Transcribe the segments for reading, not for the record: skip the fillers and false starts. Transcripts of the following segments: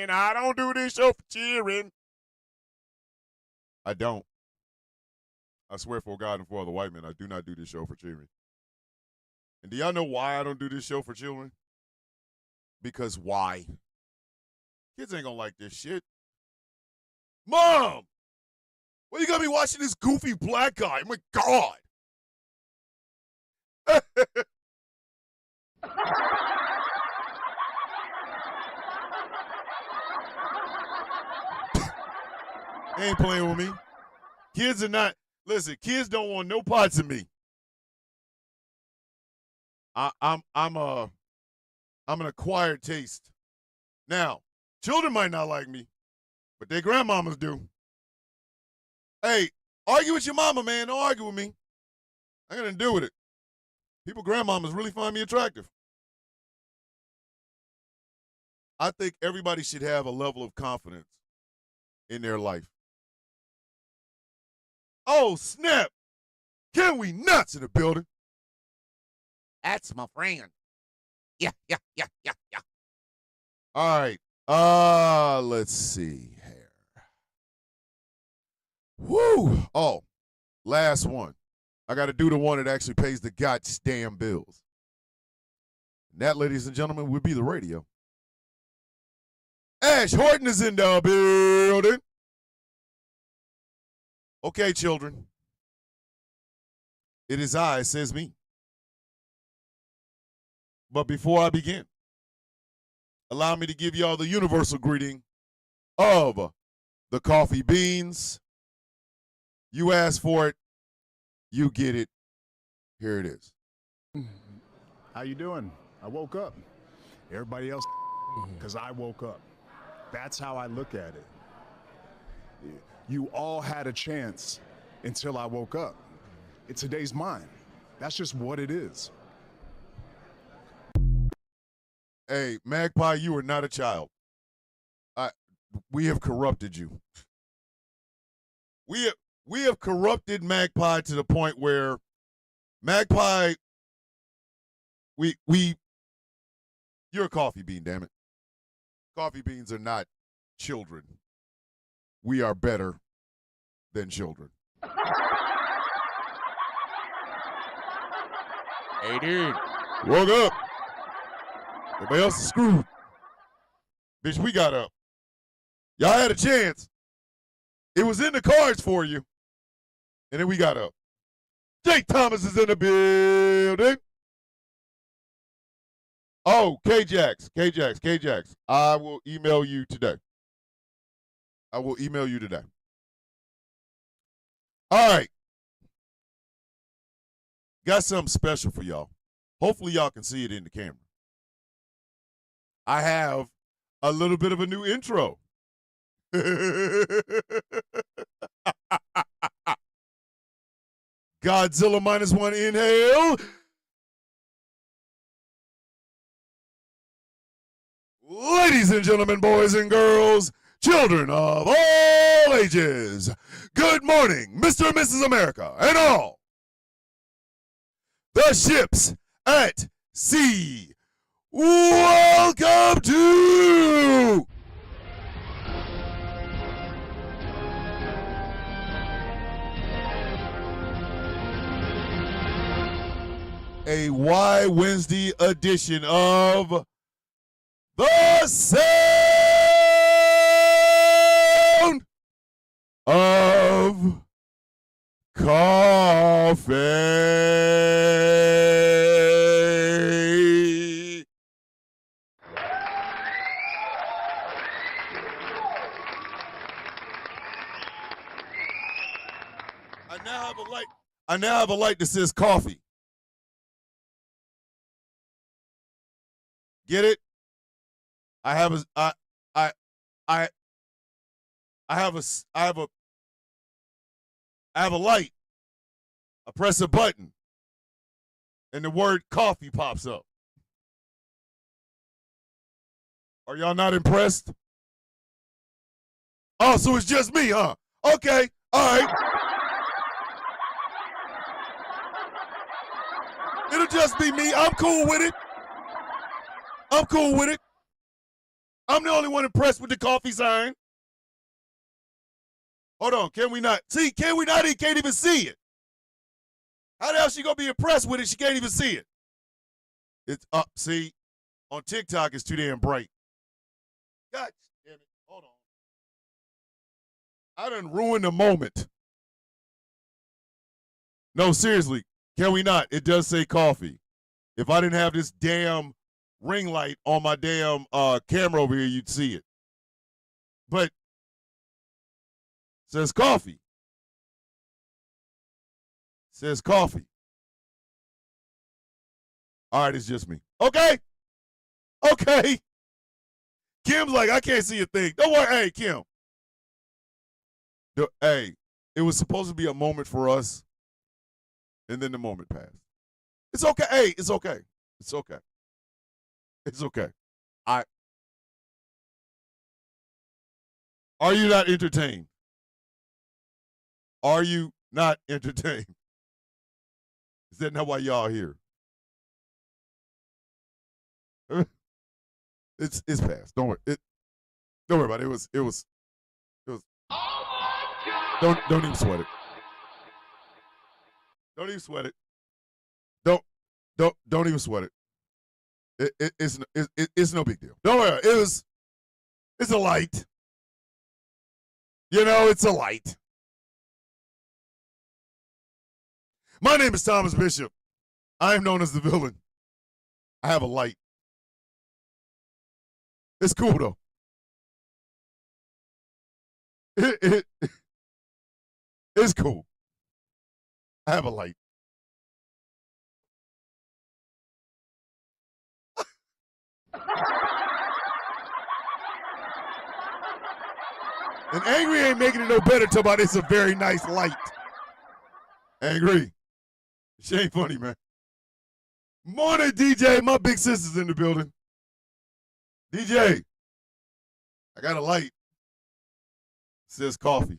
cheering. I don't do this show for cheering. I don't. I swear for God and for all the white men, I do not do this show for cheering. And do y'all know why I don't do this show for children? Because why? Kids ain't gonna like this shit. Mom! Why you gotta be watching this goofy black guy? Oh my God! They ain't playing with me. Kids are not. Listen, kids don't want no parts of me. I'm an acquired taste. Now, children might not like me, but their grandmamas do. Hey, argue with your mama, man. Don't argue with me. I got nothing to do with it. People, grandmamas really find me attractive. I think everybody should have a level of confidence in their life. Oh, snap. Can we nuts in the building? That's my friend. Yeah. All right. Let's see here. Woo. Oh, last one. I got to do the one that actually pays the goddamn bills. And that, ladies and gentlemen, would be the radio. Ash Horton is in the building. Okay, children. It is I, says me. But before I begin, allow me to give y'all the universal greeting of the coffee beans. You asked for it. You get it. Here it is. How you doing? I woke up. Everybody else, because I woke up. That's how I look at it. You all had a chance until I woke up. Today's mine. That's just what it is. Hey, Magpie, you are not a child. We have corrupted you. We have corrupted Magpie to the point where Magpie, you're a coffee bean, damn it. Coffee beans are not children. We are better than children. Hey, dude. Woke up. Everybody else is screwed. Bitch, we got up. Y'all had a chance. It was in the cards for you. And then we got up. Jake Thomas is in the building. Oh, K-Jax. I will email you today. All right. Got something special for y'all. Hopefully y'all can see it in the camera. I have a little bit of a new intro. Godzilla -1 inhale. Ladies and gentlemen, boys and girls, children of all ages, good morning, Mr. and Mrs. America, and all the ships at sea. Welcome to a Y Wednesday edition of the Sound of Coffee. I now have a light that says coffee. Get it? I have a light. I press a button and the word coffee pops up. Are y'all not impressed? Oh, so it's just me, huh? Okay, all right. It'll just be me. I'm cool with it. I'm the only one impressed with the coffee sign. Hold on, can we not? See, can we not? He can't even see it. How the hell she gonna be impressed with it? She can't even see it. It's up. See, on TikTok, it's too damn bright. God damn it. Hold on. I done ruined the moment. No, seriously. Can we not? It does say coffee. If I didn't have this damn ring light on my damn camera over here, you'd see it. But it says coffee. It says coffee. All right, it's just me. Okay. Okay. Kim's like, I can't see a thing. Don't worry. Hey, Kim. Hey, it was supposed to be a moment for us, and then the moment passed. It's okay. Hey, it's okay. It's okay. It's okay. Are you not entertained? Are you not entertained? Is that not why y'all here? It's past. Don't worry. Don't worry about it. It was. Don't even sweat it. Don't even sweat it. Don't even sweat it. It's no big deal. Don't worry. It's a light. You know, it's a light. My name is Thomas Bishop. I am known as the villain. I have a light. It's cool though. It's cool. I have a light. And Angry ain't making it no better till about it's a very nice light. Angry. She ain't funny, man. Morning, DJ. My big sister's in the building. DJ, I got a light. It says coffee.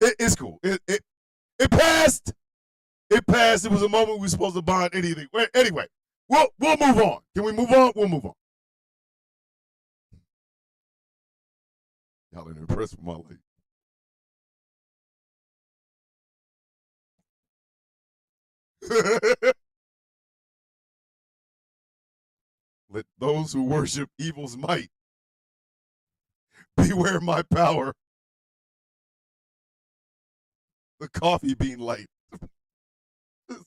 It's cool. It passed. It passed. It was a moment we were supposed to bond anything. Anyway, we'll move on. Can we move on? We'll move on. Y'all ain't impressed with my light. Let those who worship evil's might beware my power. The coffee bean light. Where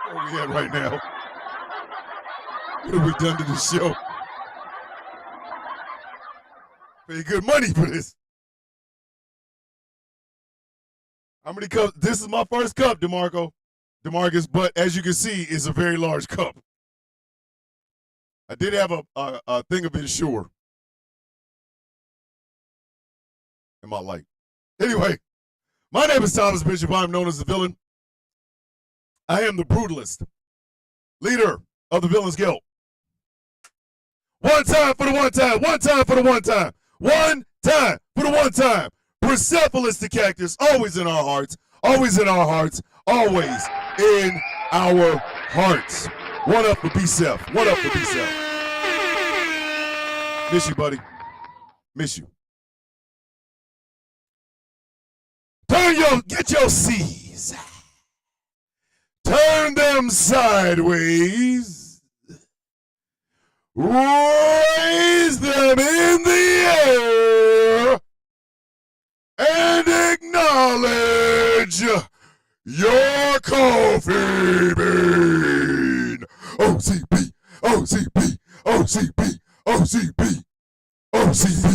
are we at right now? What have we done to the show? Pay good money for this. How many cups? This is my first cup, DeMarcus, but as you can see, it's a very large cup. I did have a thing of Ensure in my light. Anyway, my name is Thomas Bishop. I'm known as the villain. I am the brutalist, leader of the Villains Guild. One time for the one time. One time for the one time. One time for the one time. Persepolis the cactus, always in our hearts. Always in our hearts. Always in our hearts. One up for B-Self. One up for B-Self. Miss you, buddy. Miss you. Get your C's. Turn them sideways. Raise them in the air. And acknowledge your coffee bean. OCB, OCB, OCB, OCB, OCB.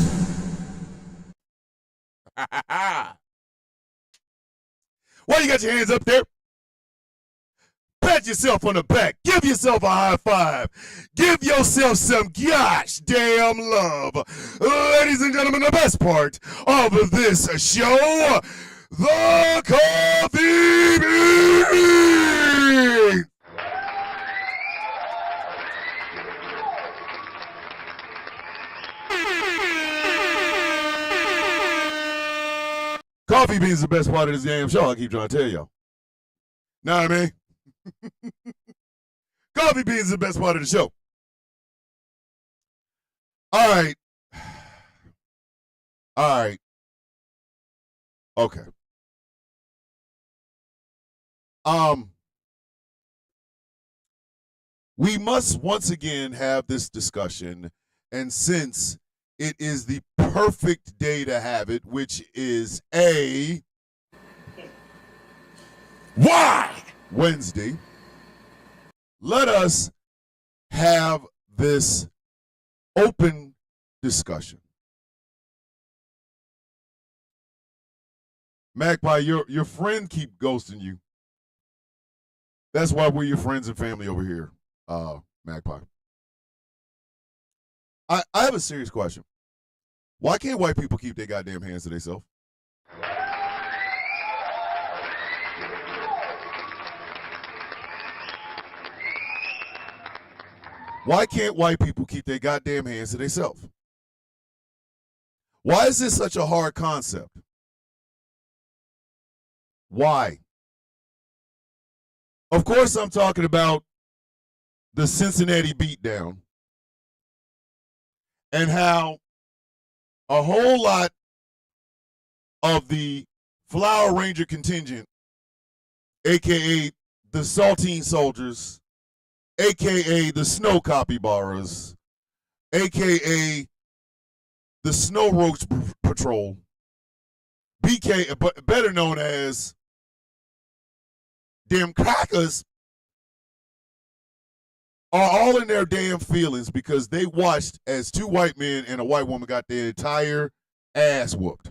Why you got your hands up there? Pat yourself on the back. Give yourself a high five. Give yourself some gosh damn love. Ladies and gentlemen, the best part of this show, the Coffee Bean. Coffee beans is the best part of this damn show. I keep trying to tell y'all. Know what I mean? Coffee beans is the best part of the show. All right. All right. Okay. We must once again have this discussion, and since it is the perfect day to have it, which is Wednesday, let us have this open discussion. Magpie, your friend keep ghosting you. That's why we're your friends and family over here, Magpie. I have a serious question. Why can't white people keep their goddamn hands to themselves? Why can't white people keep their goddamn hands to themselves? Why is this such a hard concept? Why? Of course, I'm talking about the Cincinnati beatdown and how a whole lot of the Flower Ranger contingent, a.k.a. the Saltine Soldiers, a.k.a. the Snow Capybaras, a.k.a. the Snow Roach Patrol, but better known as damn crackers, are all in their damn feelings because they watched as two white men and a white woman got their entire ass whooped.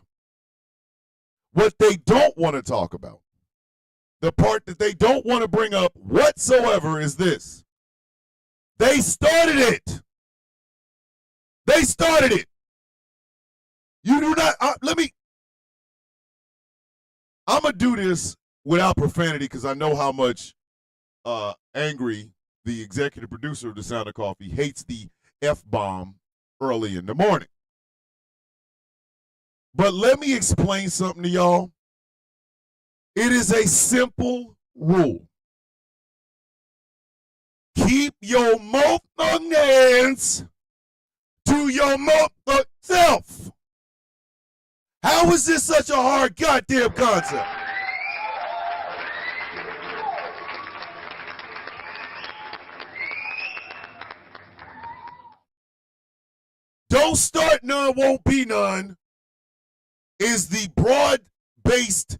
What they don't want to talk about, the part that they don't want to bring up whatsoever, is this. They started it. They started it. You do not, I'm going to do this without profanity because I know how much Angry, the executive producer of The Sound of Coffee, hates the F-bomb early in the morning. But let me explain something to y'all. It is a simple rule. Keep your mouth on hands to your mouth self. How is this such a hard goddamn concept? Don't start none, won't be none is the broad-based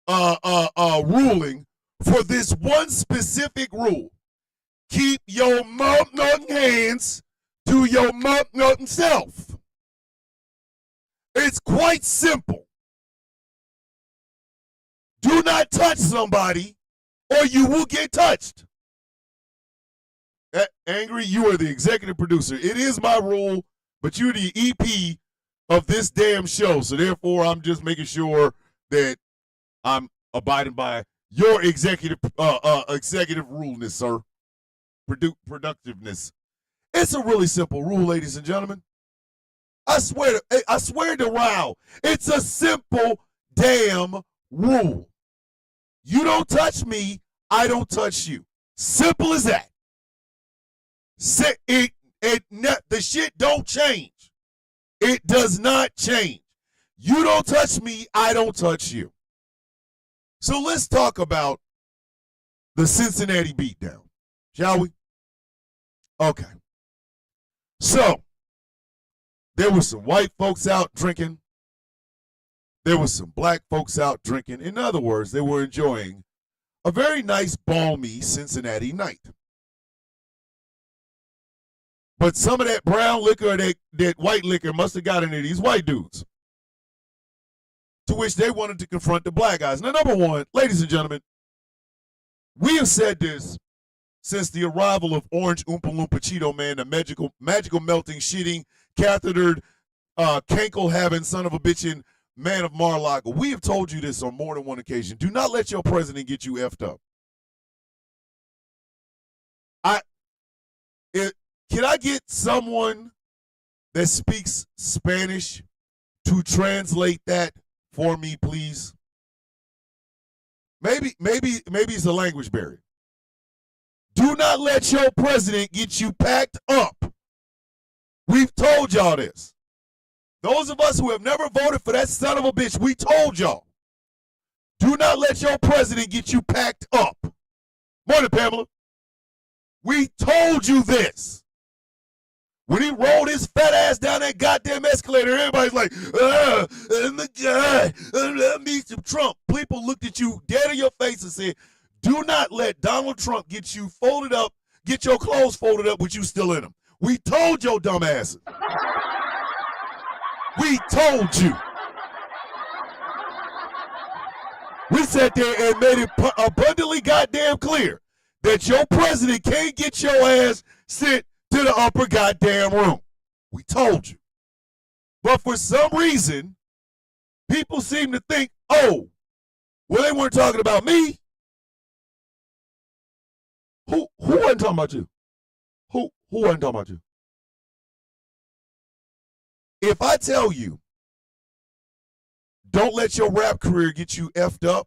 ruling for this one specific rule. Keep your mouth hands to your mouth self. It's quite simple. Do not touch somebody or you will get touched. Angry, you are the executive producer. It is my rule, but you're the EP of this damn show. So therefore, I'm just making sure that I'm abiding by your executive ruleness, sir. Productiveness. It's a really simple rule, ladies and gentlemen. I swear to Rao, it's a simple damn rule. You don't touch me, I don't touch you. Simple as that. The shit don't change. It does not change. You don't touch me, I don't touch you. So let's talk about the Cincinnati beatdown, shall we? Okay. So, there were some white folks out drinking. There were some black folks out drinking. In other words, they were enjoying a very nice, balmy Cincinnati night. But some of that brown liquor, that white liquor must have got into these white dudes, to which they wanted to confront the black guys. Now, number one, ladies and gentlemen, we have said this since the arrival of Orange Oompa Loompa Cheeto Man, the magical melting, shitting, cathetered, cankle-having, son of a bitchin' man of Mar-a-Lago. We have told you this on more than one occasion. Do not let your president get you effed up. Can I get someone that speaks Spanish to translate that for me, please? Maybe it's a language barrier. Do not let your president get you packed up. We've told y'all this. Those of us who have never voted for that son of a bitch, we told y'all. Do not let your president get you packed up. Morning, Pamela. We told you this. When he rolled his fat ass down that goddamn escalator, everybody's like, the guy, me some Trump. People looked at you dead in your face and said, do not let Donald Trump get you folded up, get your clothes folded up with you still in them. We told your dumb asses. We told you. We sat there and made it abundantly goddamn clear that your president can't get your ass sent to the upper goddamn room. We told you. But for some reason, people seem to think, oh, well, they weren't talking about me. Who wasn't talking about you? Who wasn't talking about you? If I tell you, don't let your rap career get you effed up,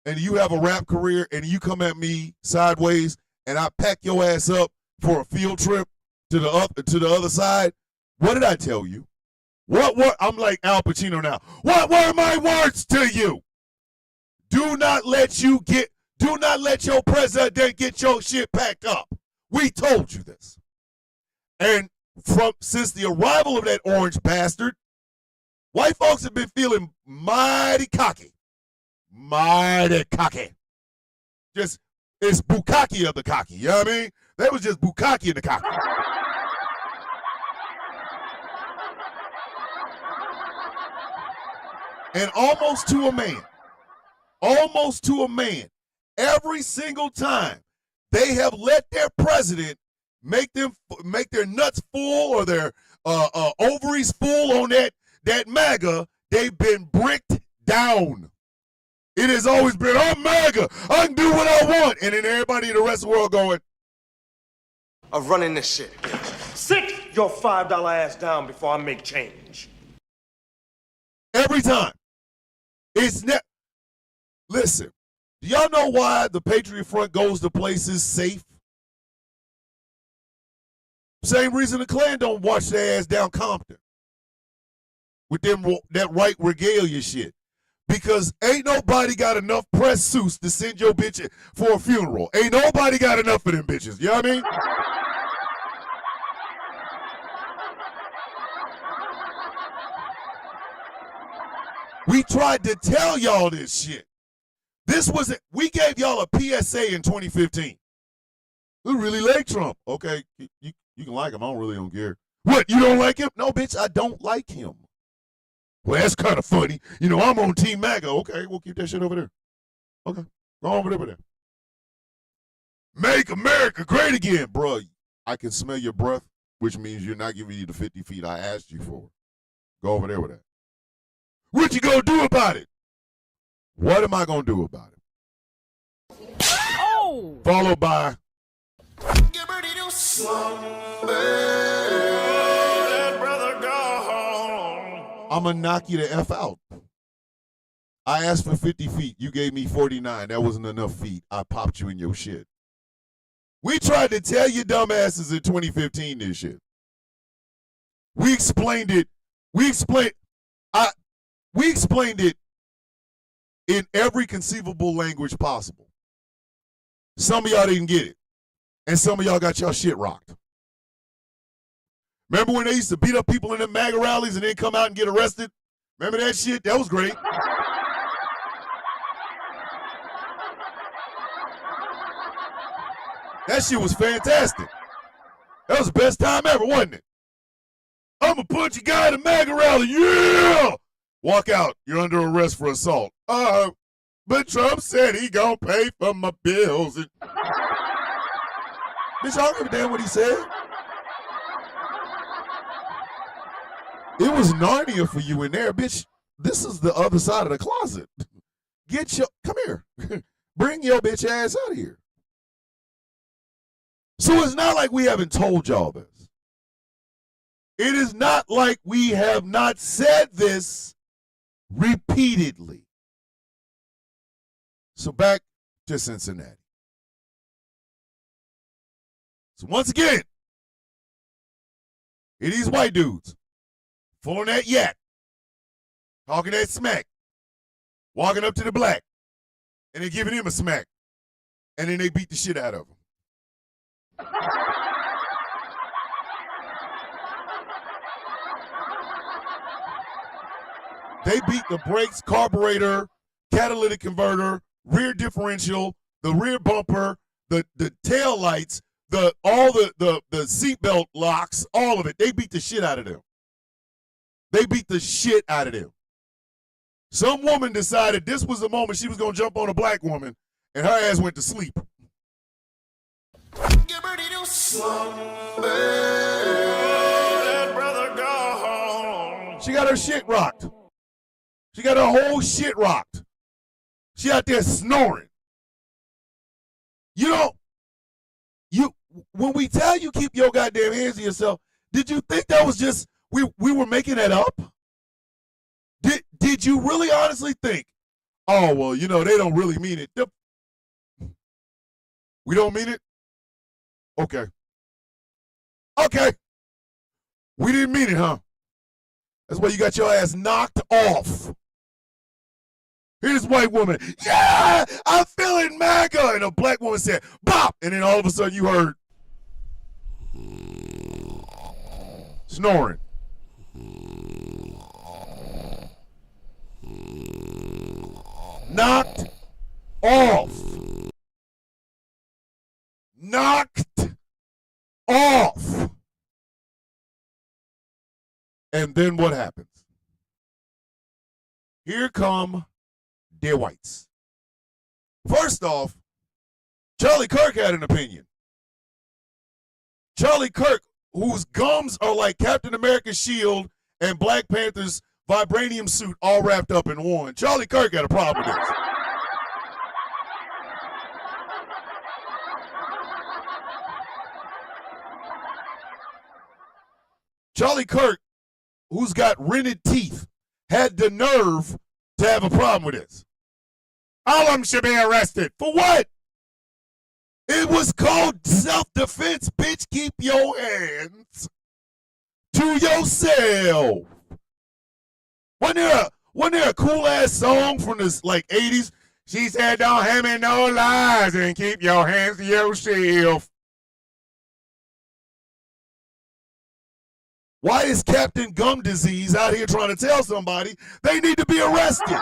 and you have a rap career and you come at me sideways and I pack your ass up for a field trip to the other side, what did I tell you? What I'm like Al Pacino now. What were my words to you? Do not let your president get your shit packed up. We told you this. And since the arrival of that orange bastard, white folks have been feeling mighty cocky. Mighty cocky. Just, it's bukkake of the cocky. You know what I mean? That was just bukkake of the cocky. And almost to a man, every single time they have let their president make their nuts full or their ovaries full on that MAGA, they've been bricked down. It has always been, I'm MAGA, I can do what I want. And then everybody in the rest of the world going, of running this shit. Sit your $5 ass down before I make change. Every time. Listen, do y'all know why the Patriot Front goes to places safe? Same reason the Klan don't watch their ass down Compton with that white regalia shit. Because ain't nobody got enough press suits to send your bitch for a funeral. Ain't nobody got enough of them bitches. You know what I mean? We tried to tell y'all this shit. We gave y'all a PSA in 2015. We really like Trump. Okay, you can like him. I don't care. What, you don't like him? No, bitch, I don't like him. Well, that's kind of funny. You know, I'm on Team MAGA. Okay, we'll keep that shit over there. Okay, go over there. Make America great again, bro. I can smell your breath, which means you're not giving me the 50 feet I asked you for. Go over there with that. What you gonna do about it? What am I gonna do about it? Oh! Followed by. Get ready to I'm gonna knock you the F out. I asked for 50 feet. You gave me 49. That wasn't enough feet. I popped you in your shit. We tried to tell you dumbasses in 2015 this shit. We explained it. We explained it in every conceivable language possible. Some of y'all didn't get it. And some of y'all got y'all shit rocked. Remember when they used to beat up people in the MAGA rallies and then come out and get arrested? Remember that shit? That was great. That shit was fantastic. That was the best time ever, wasn't it? I'm gonna punch a guy at a MAGA rally. Yeah! Walk out. You're under arrest for assault. But Trump said he gonna pay for my bills. Bitch, I don't give a damn what he said. It was Narnia for you in there, bitch. This is the other side of the closet. Come here. Bring your bitch ass out of here. So it's not like we haven't told y'all this. It is not like we have not said this repeatedly. So back to Cincinnati. So once again, here these white dudes, full on that yak, talking that smack, walking up to the black, and they giving him a smack, and then they beat the shit out of him. They beat the brakes, carburetor, catalytic converter, rear differential, the rear bumper, the tail lights, all the seatbelt locks, all of it. They beat the shit out of them. They beat the shit out of them. Some woman decided this was the moment she was going to jump on a black woman, and her ass went to sleep. She got her shit rocked. She got her whole shit rocked. She out there snoring. When we tell you keep your goddamn hands to yourself, did you think that was just we were making that up? Did you really honestly think, oh well, they don't really mean it. We don't mean it? Okay. Okay. We didn't mean it, huh? That's why you got your ass knocked off. Here's this white woman. Yeah, I'm feeling MAGA. And a black woman said, bop. And then all of a sudden you heard snoring. Knocked off. Knocked off. And then what happens? Here come dear whites. First off, Charlie Kirk had an opinion. Charlie Kirk, whose gums are like Captain America's shield and Black Panther's vibranium suit all wrapped up in one. Charlie Kirk had a problem with this. Charlie Kirk, who's got rented teeth, had the nerve to have a problem with this. All of them should be arrested. For what? It was called self-defense, bitch. Keep your hands to yourself. Wasn't there a cool-ass song from the 80s? She said, don't have me no lies and keep your hands to yourself. Why is Captain Gum Disease out here trying to tell somebody they need to be arrested?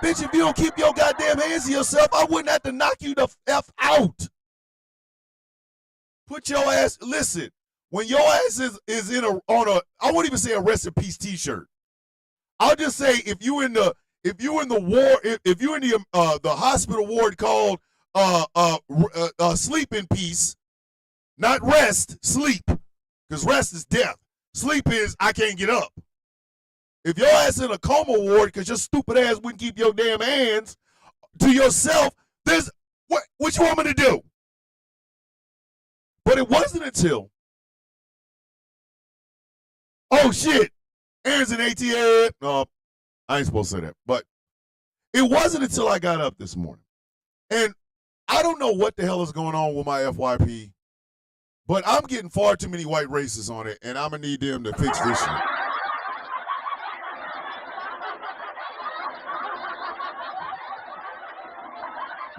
Bitch, if you don't keep your goddamn hands to yourself, I wouldn't have to knock you the F out. Put your ass, listen, when your ass is on a, I won't even say a rest in peace t-shirt. I'll just say if you in the hospital ward called sleep in peace, not rest, sleep, because rest is death. Sleep is I can't get up. If your ass in a coma ward because your stupid ass wouldn't keep your damn hands to yourself, there's what you want me to do? But it wasn't until, oh shit, Aaron's an ATL. No, I ain't supposed to say that. But it wasn't until I got up this morning. And I don't know what the hell is going on with my FYP, but I'm getting far too many white racists on it, and I'm going to need them to fix this shit.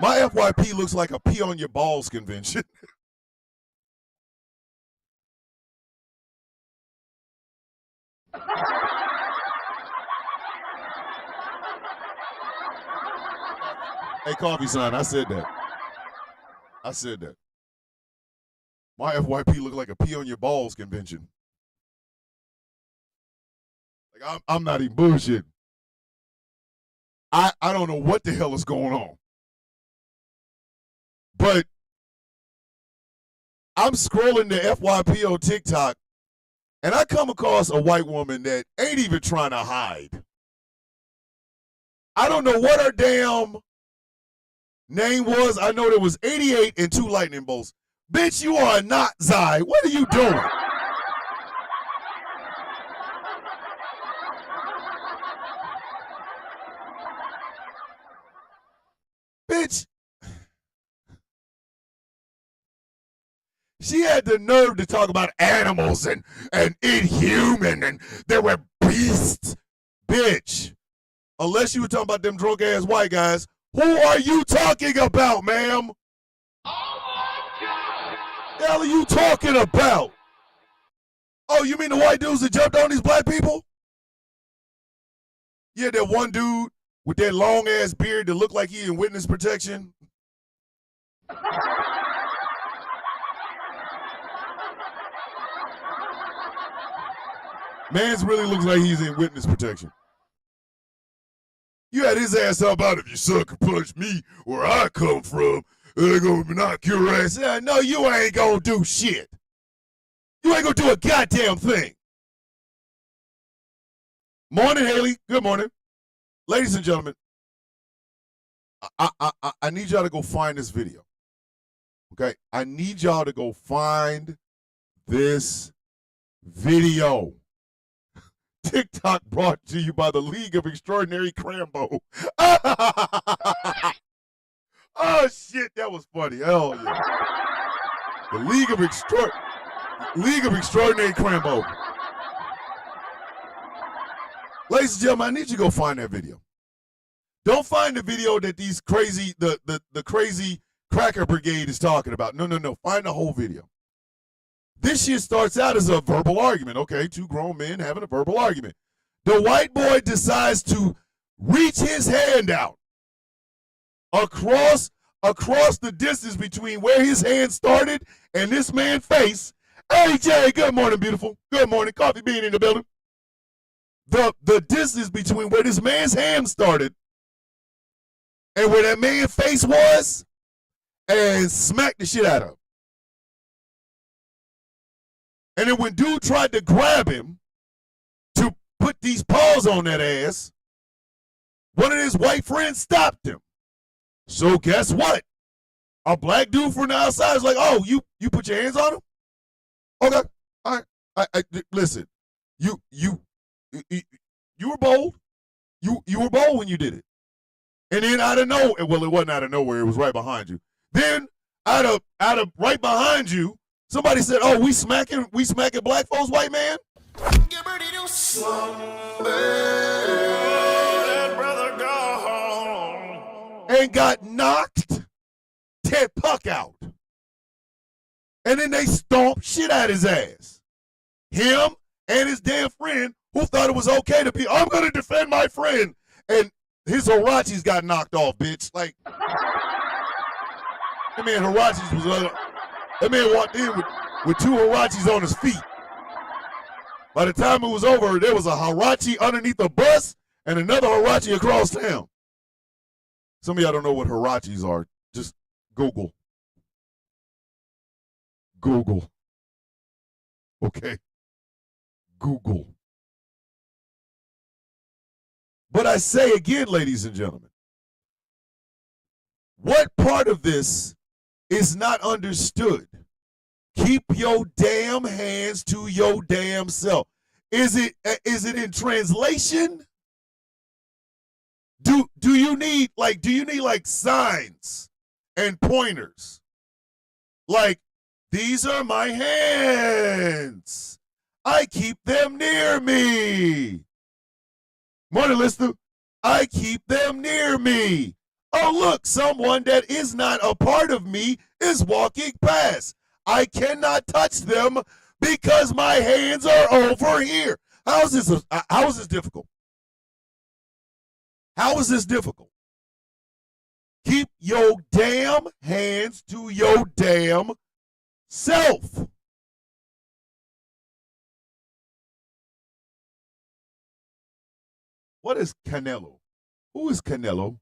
My FYP looks like a pee on your balls convention. Hey, Coffee Sign, I said that. I said that. My FYP look like a pee on your balls convention. Like I'm not even bullshitting. I don't know what the hell is going on. But I'm scrolling the FYP on TikTok, and I come across a white woman that ain't even trying to hide. I don't know what her damn name was. I know there was 88 and 2 lightning bolts. Bitch, you are not Zai. What are you doing? She had the nerve to talk about animals and inhuman and they were beasts. Bitch. Unless you were talking about them drunk ass white guys. Who are you talking about, ma'am? The hell are you talking about? Oh, you mean the white dudes that jumped on these black people? Yeah, that one dude with that long ass beard that looked like he in witness protection. Mans really looks like he's in witness protection. You had his ass up about if your son could punch me where I come from, they're gonna knock your ass out. No, you ain't gonna do shit. You ain't gonna do a goddamn thing. Morning, Haley. Good morning. Ladies and gentlemen, I need y'all to go find this video. Okay? I need y'all to go find this video. TikTok brought to you by the League of Extraordinary Crambo. Oh, shit, that was funny. Hell yeah. The League of Extraordinary Crambo. Ladies and gentlemen, I need you to go find that video. Don't find the video that these crazy, the crazy cracker brigade is talking about. No. Find the whole video. This shit starts out as a verbal argument. Okay, two grown men having a verbal argument. The white boy decides to reach his hand out across the distance between where his hand started and this man's face. Hey, Jay, good morning, beautiful. Good morning. Coffee bean in the building. The distance between where this man's hand started and where that man's face was, and smacked the shit out of him. And then when dude tried to grab him to put these paws on that ass, one of his white friends stopped him. So guess what? A black dude from the outside is like, oh, you put your hands on him? Okay. All right. Listen, you were bold. You were bold when you did it. And then out of nowhere, well, it wasn't out of nowhere, it was right behind you. Then out of right behind you, somebody said, oh, we smacking black folks, white man? And got knocked Ted Puck out. And then they stomped shit out his ass. Him and his damn friend who thought it was okay to be, I'm going to defend my friend. And his Hirachis got knocked off, bitch. Like, that man Hirachis was, that man walked in with two Hirachis on his feet. By the time it was over, there was a Hirachi underneath the bus and another Hirachi across town. Some of y'all don't know what Hirachis are. Just Google. Google. Okay. Google. But I say again, ladies and gentlemen, what part of this is not understood? Keep your damn hands to your damn self. Is it in translation? Do you need like signs and pointers? Like, these are my hands. I keep them near me. Morning, listener. I keep them near me. Oh, look, someone that is not a part of me is walking past. I cannot touch them because my hands are over here. How is this difficult? How is this difficult? Keep your damn hands to your damn self. What is Canelo? Who is Canelo?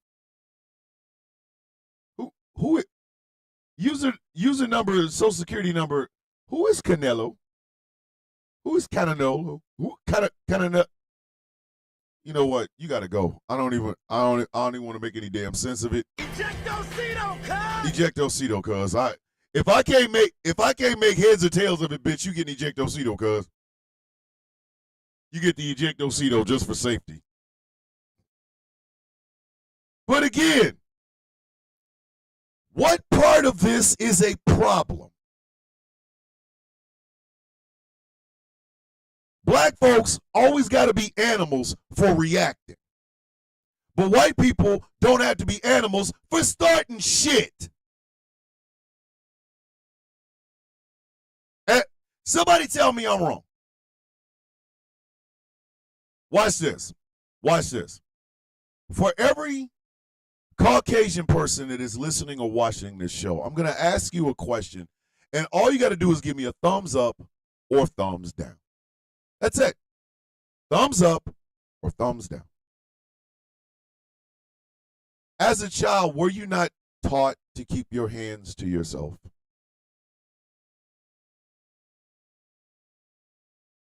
Who user number, social security number? Who is Canelo? Who is Canelo? Who Canelo? You know what? You gotta go. I don't even want to make any damn sense of it. Ejectocito, cuz. Ejectocito, cuz. If I can't make heads or tails of it, bitch, you get an ejectocito, cuz. You get the ejectocito just for safety. But again, what part of this is a problem? Black folks always got to be animals for reacting. But white people don't have to be animals for starting shit. Somebody tell me I'm wrong. Watch this. Watch this. For every Caucasian person that is listening or watching this show, I'm going to ask you a question, and all you got to do is give me a thumbs up or thumbs down. That's it. Thumbs up or thumbs down. As a child, were you not taught to keep your hands to yourself?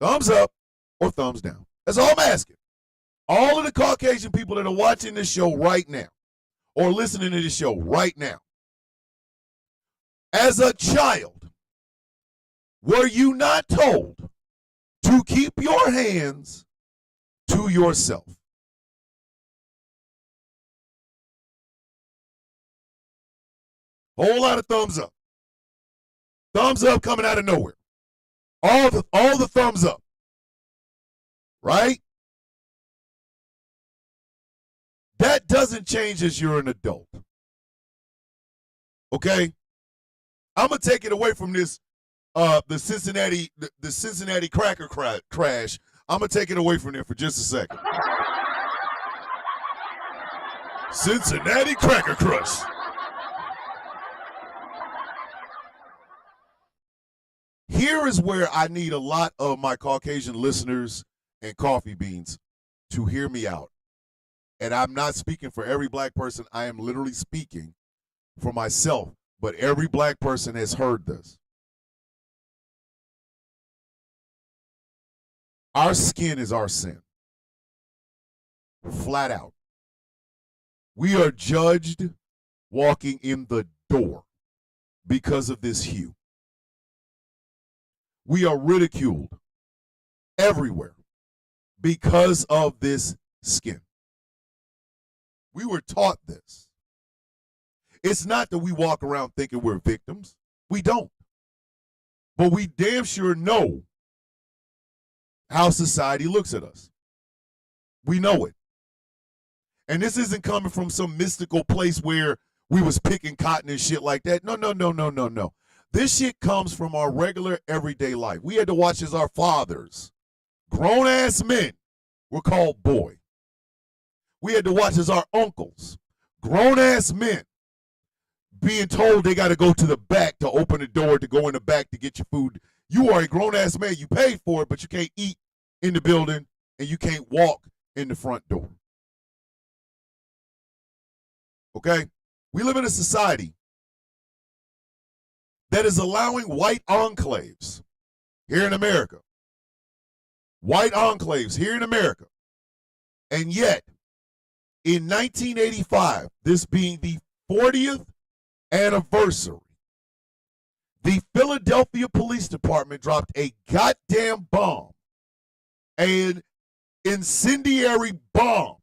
Thumbs up or thumbs down. That's all I'm asking. All of the Caucasian people that are watching this show right now or listening to this show right now. As a child, were you not told to keep your hands to yourself? Whole lot of thumbs up. Thumbs up coming out of nowhere. All the thumbs up. Right? That doesn't change as you're an adult. Okay? I'm going to take it away from this the Cincinnati cracker crash. I'm going to take it away from there for just a second. Cincinnati Cracker Crush. Here is where I need a lot of my Caucasian listeners and coffee beans to hear me out. And I'm not speaking for every black person. I am literally speaking for myself. But every black person has heard this. Our skin is our sin. Flat out. We are judged walking in the door because of this hue. We are ridiculed everywhere because of this skin. We were taught this. It's not that we walk around thinking we're victims. We don't. But we damn sure know how society looks at us. We know it. And this isn't coming from some mystical place where we was picking cotton and shit like that. No. This shit comes from our regular everyday life. We had to watch as our fathers, grown-ass men, were called boy. We had to watch as our uncles, grown-ass men, being told they got to go to the back to open the door to go in the back to get your food. You are a grown-ass man. You paid for it, but you can't eat in the building and you can't walk in the front door. Okay? We live in a society that is allowing white enclaves here in America. White enclaves here in America. And yet, in 1985, this being the 40th anniversary, the Philadelphia Police Department dropped a goddamn bomb, an incendiary bomb,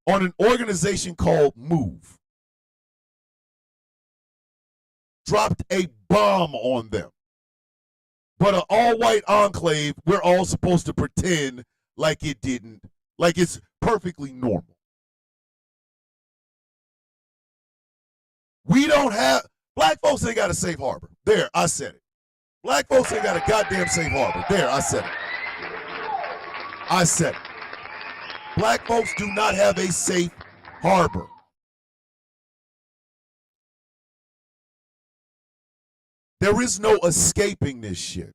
on an organization called MOVE. Dropped a bomb on them. But an all-white enclave, we're all supposed to pretend like it didn't, like it's perfectly normal. We don't have, black folks ain't got a safe harbor. There, I said it. Black folks ain't got a goddamn safe harbor. There, I said it. I said it. Black folks do not have a safe harbor. There is no escaping this shit.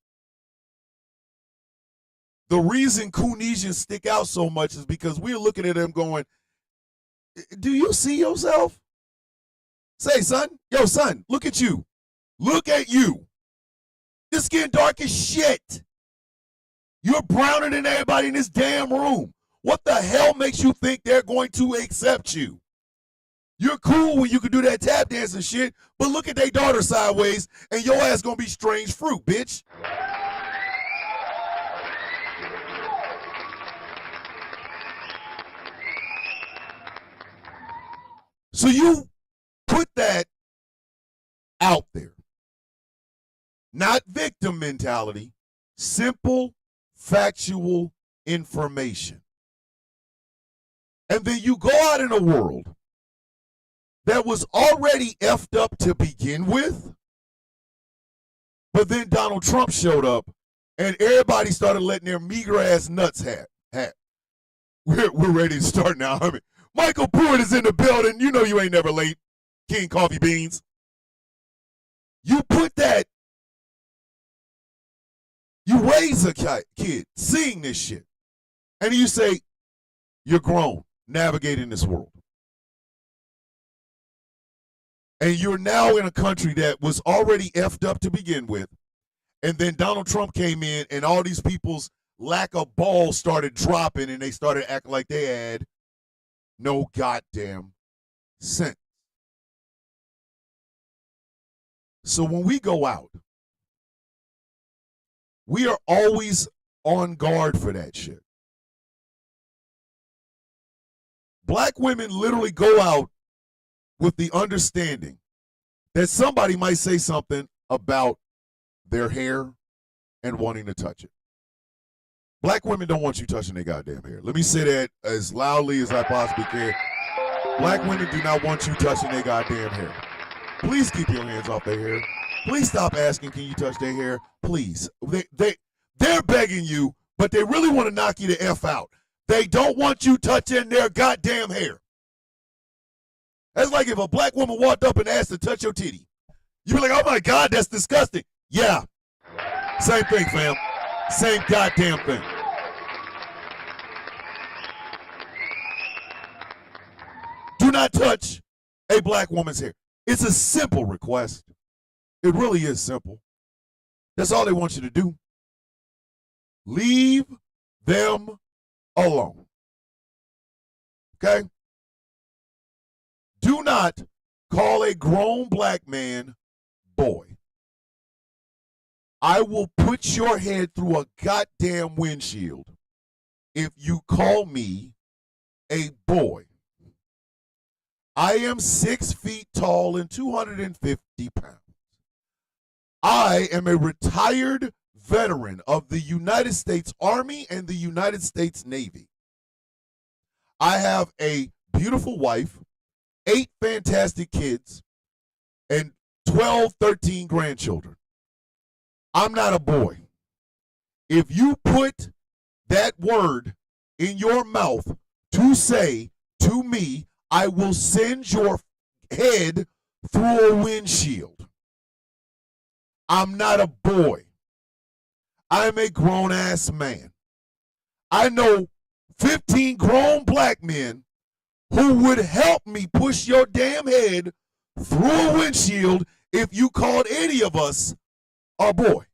The reason Coonesians stick out so much is because we're looking at them going, do you see yourself? Say, son, yo, son, look at you. Look at you. Your skin dark as shit. You're browner than everybody in this damn room. What the hell makes you think they're going to accept you? You're cool when you can do that tap dance and shit, but look at their daughter sideways and your ass gonna be strange fruit, bitch. So you put that out there. Not victim mentality, simple factual information. And then you go out in a world that was already effed up to begin with, but then Donald Trump showed up and everybody started letting their meager ass nuts hat. We're ready to start now. I mean, Michael Pruitt is in the building. You know you ain't never late. King Coffee Beans. You put that, you raise a kid seeing this shit, and you say, you're grown, navigating this world. And you're now in a country that was already effed up to begin with, and then Donald Trump came in, and all these people's lack of balls started dropping, and they started acting like they had no goddamn sense. So when we go out, we are always on guard for that shit. Black women literally go out with the understanding that somebody might say something about their hair and wanting to touch it. Black women don't want you touching their goddamn hair. Let me say that as loudly as I possibly can. Black women do not want you touching their goddamn hair. Please keep your hands off their hair. Please stop asking, can you touch their hair? Please. They're begging you, but they really want to knock you the F out. They don't want you touching their goddamn hair. That's like if a black woman walked up and asked to touch your titty. You'd be like, oh my God, that's disgusting. Yeah. Same thing, fam. Same goddamn thing. Do not touch a black woman's hair. It's a simple request. It really is simple. That's all they want you to do. Leave them alone. Okay? Do not call a grown black man boy. I will put your head through a goddamn windshield if you call me a boy. I am 6 feet tall and 250 pounds. I am a retired veteran of the United States Army and the United States Navy. I have a beautiful wife, 8 fantastic kids, and 12, 13 grandchildren. I'm not a boy. If you put that word in your mouth to say to me, I will send your head through a windshield. I'm not a boy. I'm a grown-ass man. I know 15 grown black men who would help me push your damn head through a windshield if you called any of us a boy.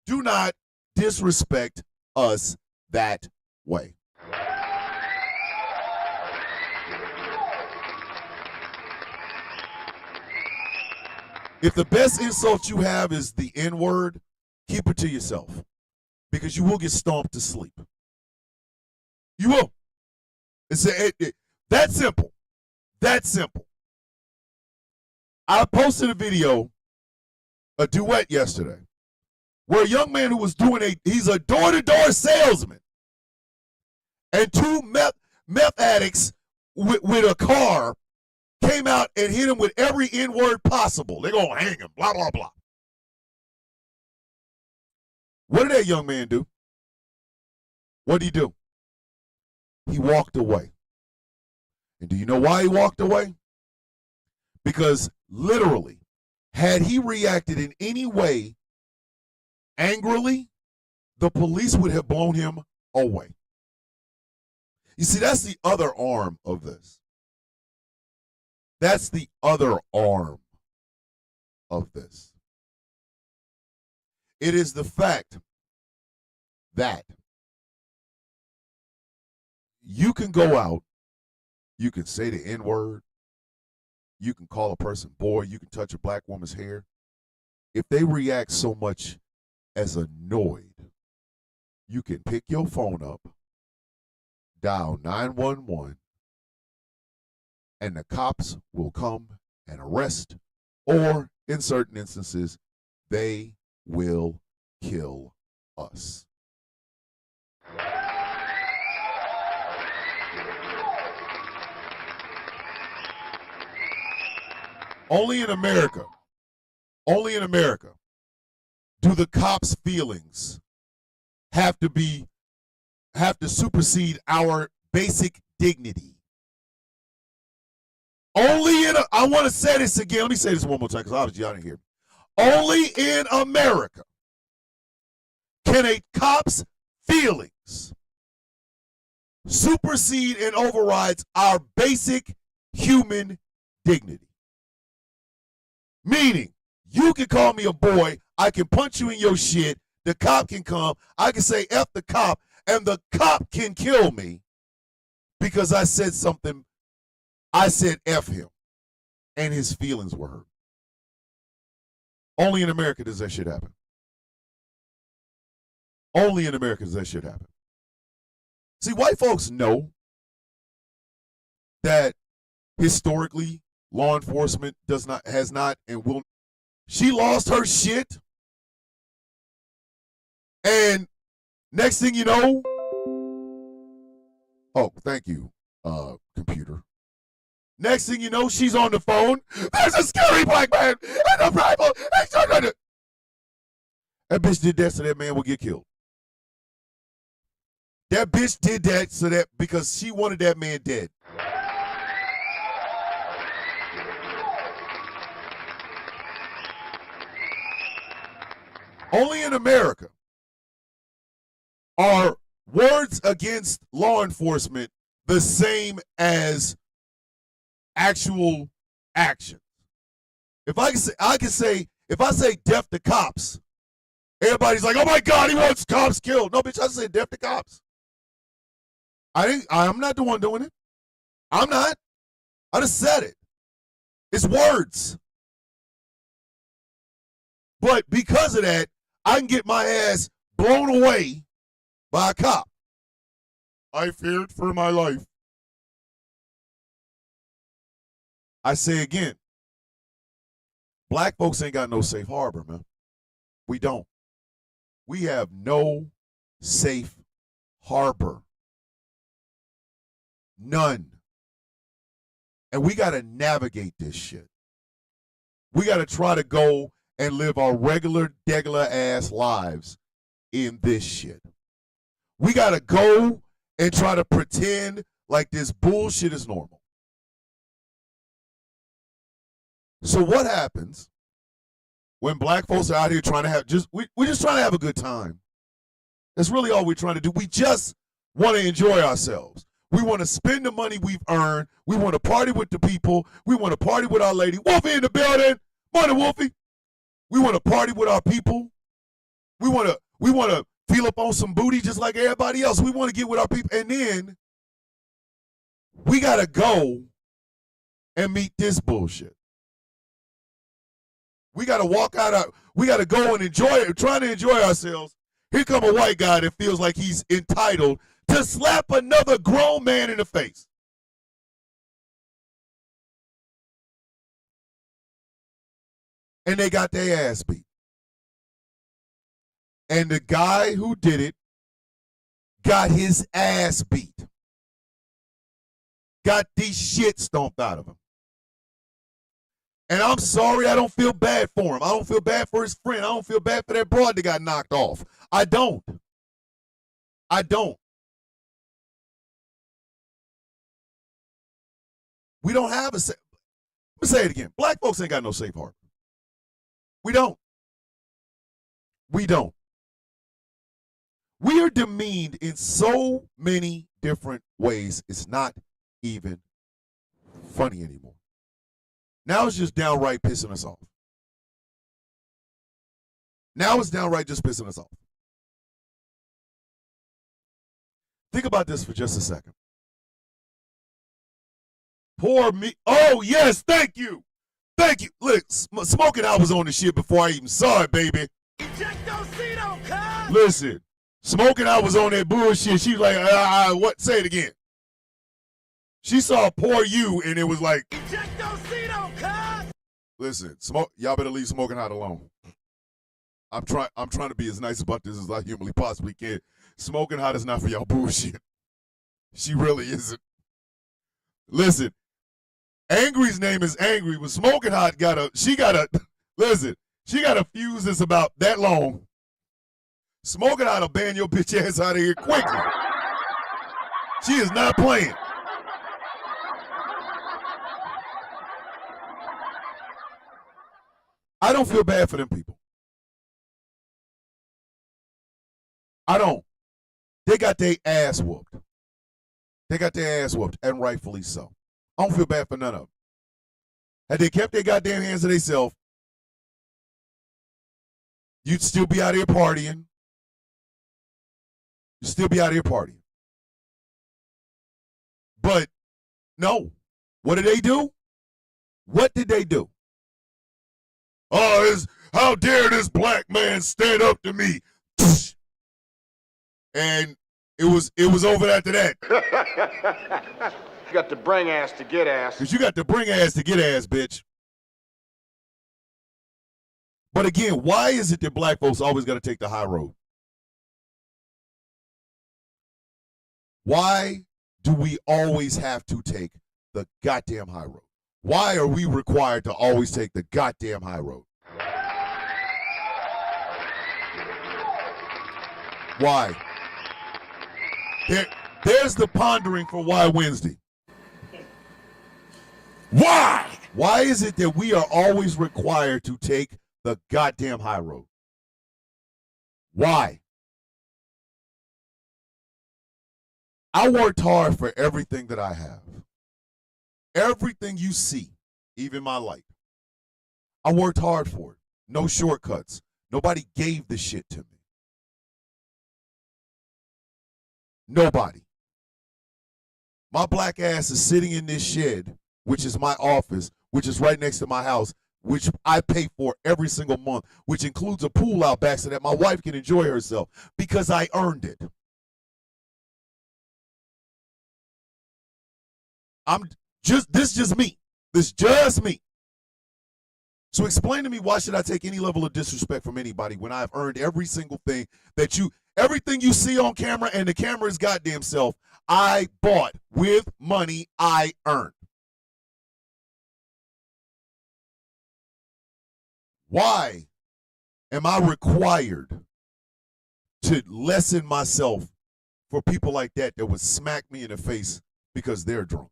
Do not disrespect us that way. If the best insult you have is the N-word, keep it to yourself, because you will get stomped to sleep. You will. It's that simple. That simple. I posted a video, a duet yesterday, where a young man who was he's a door-to-door salesman, and 2 meth addicts with a car came out and hit him with every N-word possible. They're going to hang him, blah, blah, blah. What did that young man do? What did he do? He walked away. And do you know why he walked away? Because literally, had he reacted in any way angrily, the police would have blown him away. You see, that's the other arm of this. That's the other arm of this. It is the fact that you can go out, you can say the N-word, you can call a person boy, you can touch a black woman's hair. If they react so much as annoyed, you can pick your phone up, dial 911, and the cops will come and arrest, or in certain instances, they will kill us. Only in America do the cops' feelings have to supersede our basic dignity. I want to say this again. Let me say this one more time because obviously y'all didn't hear me. Only in America can a cop's feelings supersede and overrides our basic human dignity. Meaning, you can call me a boy, I can punch you in your shit, the cop can come, I can say F the cop, and the cop can kill me because I said something, I said F him, and his feelings were hurt. Only in America does that shit happen. Only in America does that shit happen. See, white folks know that historically law enforcement has not and will. She lost her shit, and next thing you know, oh, thank you, computer. Next thing you know, she's on the phone. There's a scary black man and a rifle. That bitch did that so that man would get killed. That bitch did that so that because she wanted that man dead. Only in America are words against law enforcement the same as actual actions. If I say death to cops, everybody's like, oh my God, he wants cops killed. No, bitch, I said death to cops. I'm not the one doing it. I'm not. I just said it. It's words. But because of that, I can get my ass blown away by a cop. I feared for my life. I say again, black folks ain't got no safe harbor, man. We don't. We have no safe harbor. None. And we got to navigate this shit. We got to try to go and live our regular, ass lives in this shit. We got to go and try to pretend like this bullshit is normal. So what happens when black folks are out here trying to have we're just trying to have a good time? That's really all we're trying to do. We just want to enjoy ourselves. We want to spend the money we've earned. We want to party with the people. We want to party with our lady. Wolfie in the building. Morning, Wolfie. We want to party with our people. We want to feel up on some booty just like everybody else. We want to get with our people. And then we got to go and meet this bullshit. We got to walk out. We got to go and enjoy it, trying to enjoy ourselves. Here come a white guy that feels like he's entitled to slap another grown man in the face. And they got their ass beat. And the guy who did it got his ass beat. Got the shit stomped out of him. And I'm sorry, I don't feel bad for him. I don't feel bad for his friend. I don't feel bad for that broad that got knocked off. I don't. We don't have let me say it again. Black folks ain't got no safe harbor. We don't. We are demeaned in so many different ways, it's not even funny anymore. Now it's just downright pissing us off. Now it's downright just pissing us off. Think about this for just a second. Poor me. Oh, yes, thank you. Thank you. Look, Smoking Hot was on the shit before I even saw it, baby. Listen, Smoking Hot was on that bullshit. She was like, what? Say it again. She saw Poor You, and it was like, listen, y'all better leave Smoking Hot alone. I'm trying to be as nice about this as I humanly possibly can. Smoking Hot is not for y'all bullshit. She really isn't. Listen, Angry's name is Angry, but Smoking Hot she got a fuse that's about that long. Smoking Hot will ban your bitch ass out of here quickly. She is not playing. I don't feel bad for them people. I don't. They got their ass whooped. They got their ass whooped, and rightfully so. I don't feel bad for none of them. Had they kept their goddamn hands to themselves, you'd still be out here partying. You'd still be out here partying. But no. What did they do? What did they do? Oh, how dare this black man stand up to me? And it was over after that. You got to bring ass to get ass. Because you got to bring ass to get ass, bitch. But again, why is it that black folks always got to take the high road? Why do we always have to take the goddamn high road? Why are we required to always take the goddamn high road? Why? There's the pondering for Why Wednesday. Why? Why is it that we are always required to take the goddamn high road? Why? I worked hard for everything that I have. Everything you see, even my life. I worked hard for it. No shortcuts. Nobody gave the shit to me. Nobody. My black ass is sitting in this shed, which is my office, which is right next to my house, which I pay for every single month, which includes a pool out back so that my wife can enjoy herself because I earned it. This is just me. This is just me. So explain to me, why should I take any level of disrespect from anybody when I've earned every single thing everything you see on camera and the camera's goddamn self, I bought with money I earned. Why am I required to lessen myself for people like that would smack me in the face because they're drunk?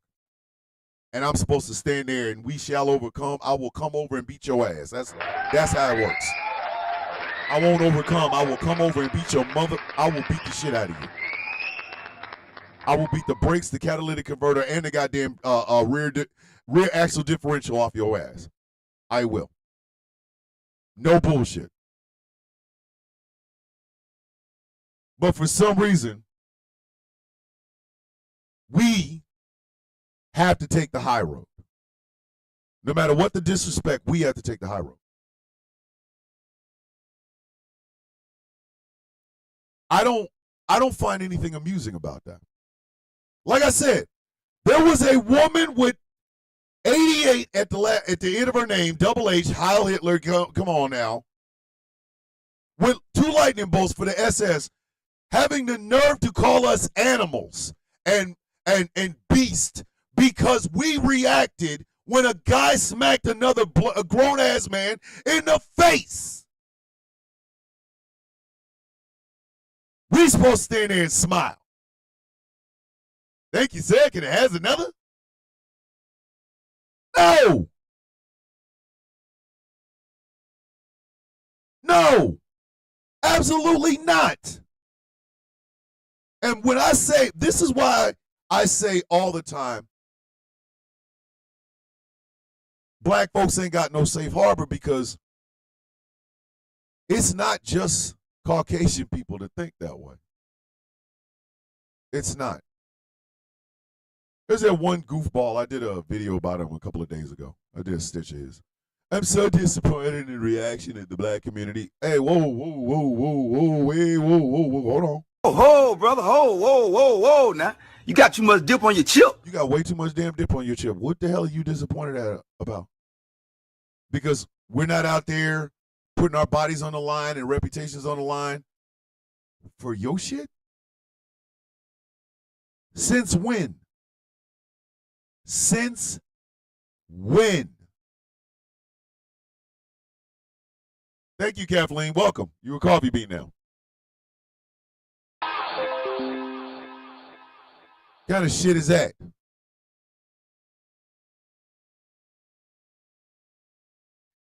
And I'm supposed to stand there and we shall overcome. I will come over and beat your ass. That's how it works. I won't overcome. I will come over and beat your mother. I will beat the shit out of you. I will beat the brakes, the catalytic converter, and the goddamn rear axle differential off your ass. I will. No bullshit. But for some reason, we have to take the high road. No matter what the disrespect, we have to take the high road. I don't find anything amusing about that. Like I said, there was a woman with 88 at the end of her name, Double H, Heil Hitler, come on now, with 2 lightning bolts for the SS, having the nerve to call us animals and beast because we reacted when a guy smacked a grown-ass man in the face. We supposed to stand there and smile. Thank you, sir. Can it has another? No. No. Absolutely not. And when I say, this is why I say all the time, black folks ain't got no safe harbor, because it's not just Caucasian people to think that way. It's not. There's that one goofball. I did a video about him a couple of days ago. I did a stitch of his. I'm so disappointed in the reaction of the black community. Hey, whoa, hold on. Ho, brother, whoa, now. You got too much dip on your chip. You got way too much damn dip on your chip. What the hell are you disappointed about? Because we're not out there putting our bodies on the line and reputations on the line for your shit? Since when? Since win. Thank you, Kathleen. Welcome. You a coffee bean now. What kind of shit is that?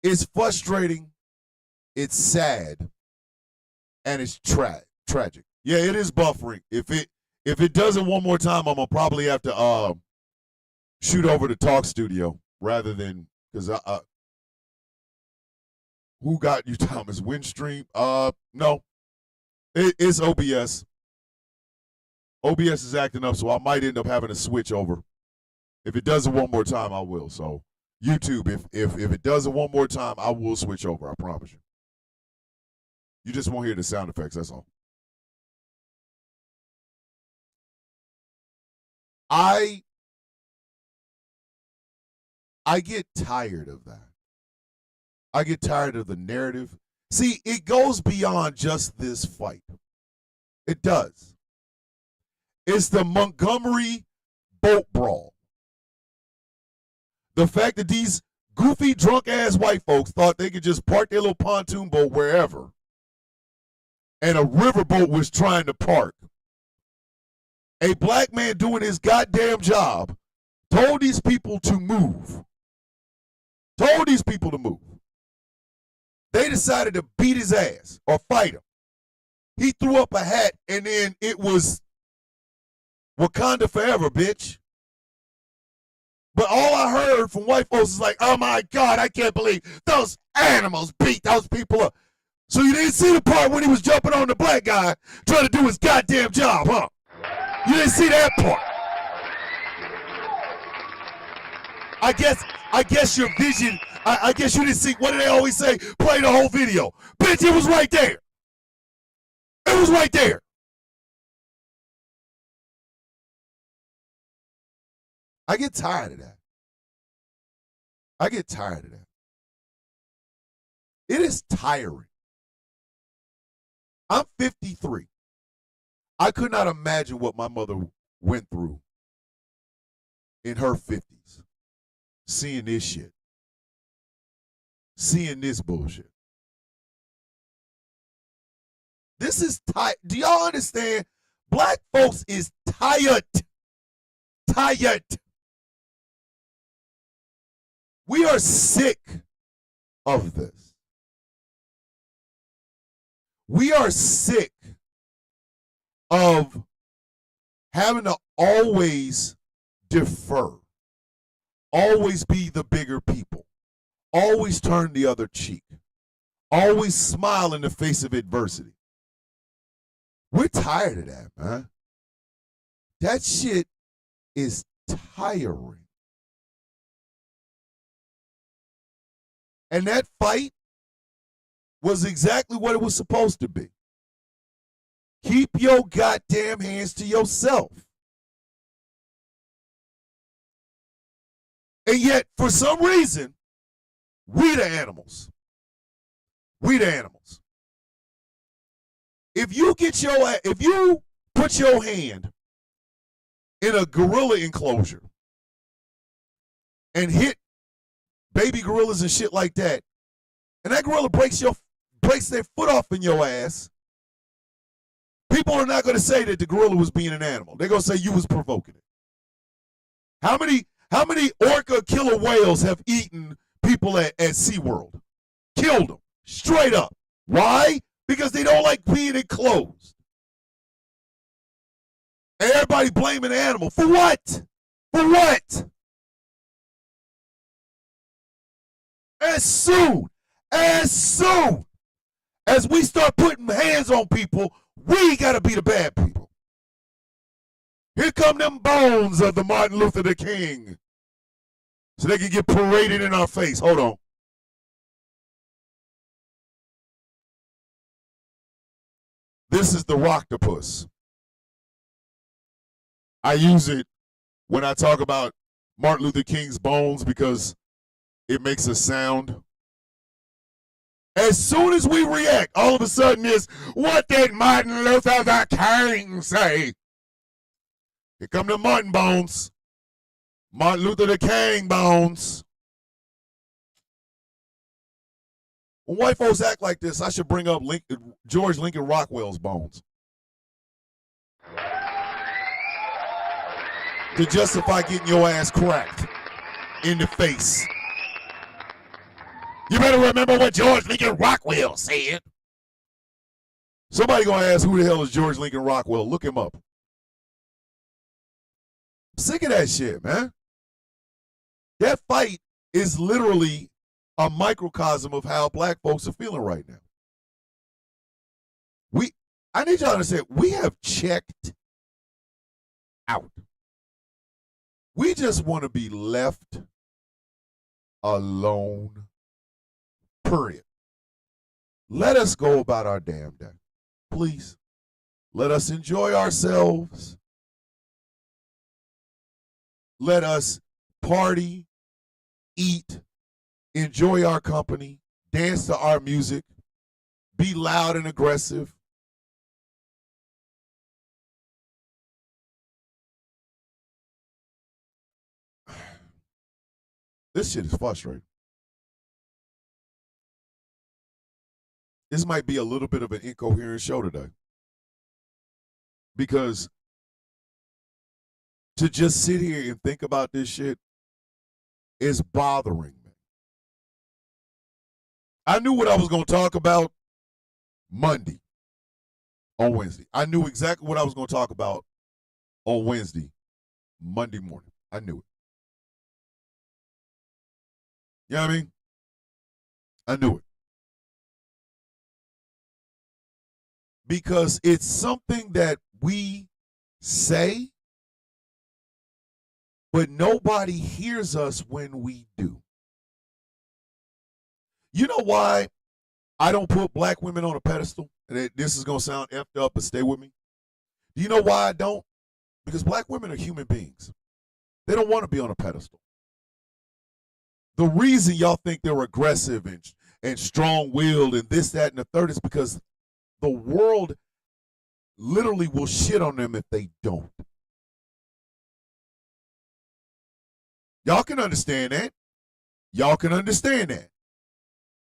It's frustrating, it's sad, and it's tragic. Yeah, it is buffering. If it does it one more time, I'm gonna probably have to shoot over to Talk Studio rather than because who got you, Thomas? Windstream? No, it's OBS. OBS is acting up, so I might end up having to switch over. If it does it one more time, I will. So YouTube, if it does it one more time, I will switch over. I promise you. You just won't hear the sound effects. That's all. I get tired of that. I get tired of the narrative. See, it goes beyond just this fight. It does. It's the Montgomery boat brawl. The fact that these goofy, drunk-ass white folks thought they could just park their little pontoon boat wherever, and a riverboat was trying to park. A black man doing his goddamn job told these people to move. Told these people to move. They decided to beat his ass or fight him. He threw up a hat, and then it was Wakanda forever, bitch. But all I heard from white folks is like, oh my God, I can't believe those animals beat those people up. So you didn't see the part when he was jumping on the black guy trying to do his goddamn job, huh? You didn't see that part. I guess your vision, I guess you didn't see, what do they always say? Play the whole video. Bitch, it was right there. It was right there. I get tired of that. I get tired of that. It is tiring. I'm 53. I could not imagine what my mother went through in her 50s. Seeing this shit. Seeing this bullshit. This is tired. Do y'all understand? Black folks is tired. Tired. We are sick of this. We are sick of having to always defer, always be the bigger people, always turn the other cheek, always smile in the face of adversity. We're tired of that, man. That shit is tiring. And that fight was exactly what it was supposed to be. Keep your goddamn hands to yourself. And yet, for some reason, we the animals. We the animals. If you put your hand in a gorilla enclosure and hit baby gorillas and shit like that, and that gorilla breaks their foot off in your ass, people are not going to say that the gorilla was being an animal. They're going to say you was provoking it. How many orca killer whales have eaten people at SeaWorld? Killed them, straight up. Why? Because they don't like being enclosed. And everybody blaming the animal. For what? For what? As soon as we start putting hands on people, we got to be the bad people. Here come them bones of the Martin Luther King. So they can get paraded in our face. Hold on. This is the Rocktopus. I use it when I talk about Martin Luther King's bones because it makes a sound. As soon as we react, all of a sudden is, what did Martin Luther the King say? Here come the Martin bones. Martin Luther the King bones. When white folks act like this, I should bring up George Lincoln Rockwell's bones to justify getting your ass cracked in the face. You better remember what George Lincoln Rockwell said. Somebody gonna ask who the hell is George Lincoln Rockwell. Look him up. I'm sick of that shit, man. That fight is literally a microcosm of how black folks are feeling right now. I need y'all to understand, we have checked out. We just want to be left alone, period. Let us go about our damn day. Please, let us enjoy ourselves. Let us party, eat, enjoy our company, dance to our music, be loud and aggressive. This shit is frustrating. This might be a little bit of an incoherent show today. Because to just sit here and think about this shit is bothering me. I knew what I was going to talk about Monday on Wednesday. I knew exactly what I was going to talk about on Wednesday, Monday morning. I knew it. You know what I mean? I knew it. Because it's something that we say, but nobody hears us when we do. You know why I don't put black women on a pedestal? And this is going to sound effed up, but stay with me. Do you know why I don't? Because black women are human beings. They don't want to be on a pedestal. The reason y'all think they're aggressive and strong-willed and this, that, and the third is because the world literally will shit on them if they don't. Y'all can understand that. Y'all can understand that.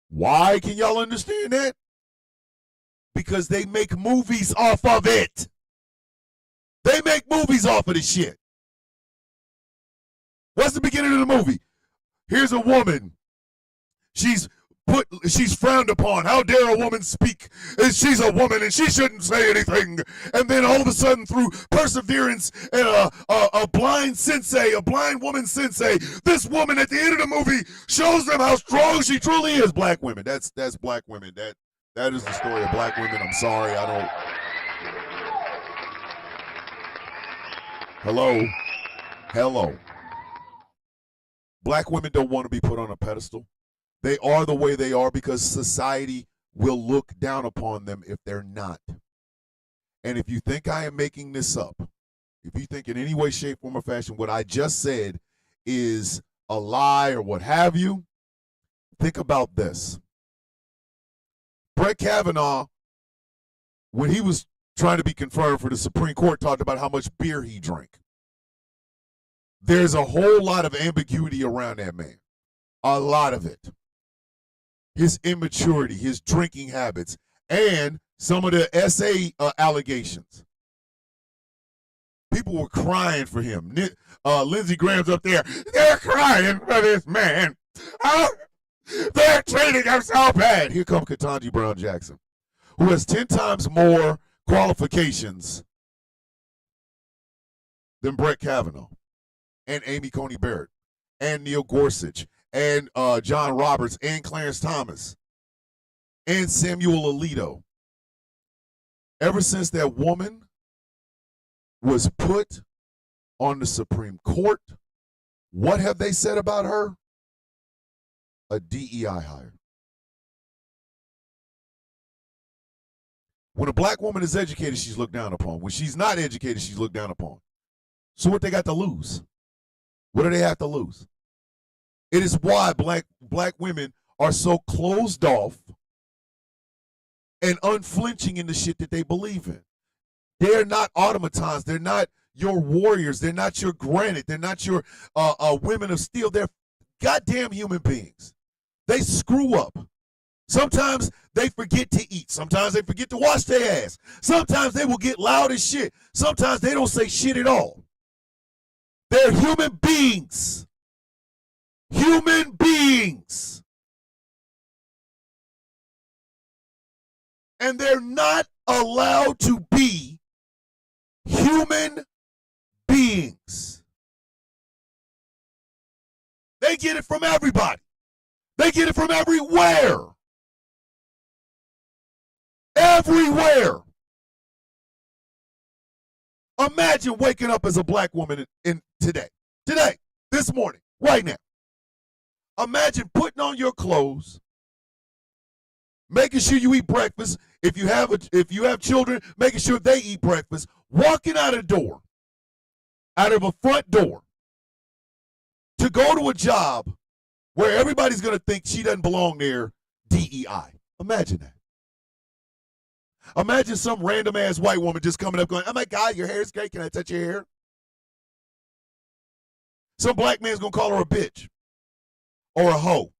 Why can y'all understand that? Because they make movies off of it. They make movies off of the shit. What's the beginning of the movie? Here's a woman. She's frowned upon. How dare a woman speak? And she's a woman and she shouldn't say anything. And then all of a sudden, through perseverance and a blind woman sensei, this woman at the end of the movie shows them how strong she truly is. Black women. That's black women. That is the story of black women. I'm sorry, I don't. Hello. Black women don't want to be put on a pedestal. They are the way they are because society will look down upon them if they're not. And if you think I am making this up, if you think in any way, shape, form, or fashion what I just said is a lie or what have you, think about this. Brett Kavanaugh, when he was trying to be confirmed for the Supreme Court, talked about how much beer he drank. There's a whole lot of ambiguity around that man. A lot of it. His immaturity, his drinking habits, and some of the essay allegations. People were crying for him. Lindsey Graham's up there. They're crying for this man. They're treating him so bad. Here comes Ketanji Brown Jackson, who has 10 times more qualifications than Brett Kavanaugh and Amy Coney Barrett and Neil Gorsuch and John Roberts and Clarence Thomas and Samuel Alito. Ever since that woman was put on the Supreme Court, what have they said about her? A DEI hire. When a black woman is educated, she's looked down upon. When she's not educated, she's looked down upon. So what they got to lose? What do they have to lose? It is why black women are so closed off and unflinching in the shit that they believe in. They're not automatons. They're not your warriors. They're not your granite. They're not your women of steel. They're goddamn human beings. They screw up. Sometimes they forget to eat. Sometimes they forget to wash their ass. Sometimes they will get loud as shit. Sometimes they don't say shit at all. They're human beings. Human beings. And they're not allowed to be human beings. They get it from everybody. They get it from everywhere. Everywhere. Imagine waking up as a black woman in today, this morning, right now. Imagine putting on your clothes, making sure you eat breakfast. If you have children, making sure they eat breakfast. Walking out of a front door, to go to a job where everybody's gonna think she doesn't belong there. DEI. Imagine that. Imagine some random ass white woman just coming up going, "Oh my God, your hair is great. Can I touch your hair?" Some black man's gonna call her a bitch or a hoe.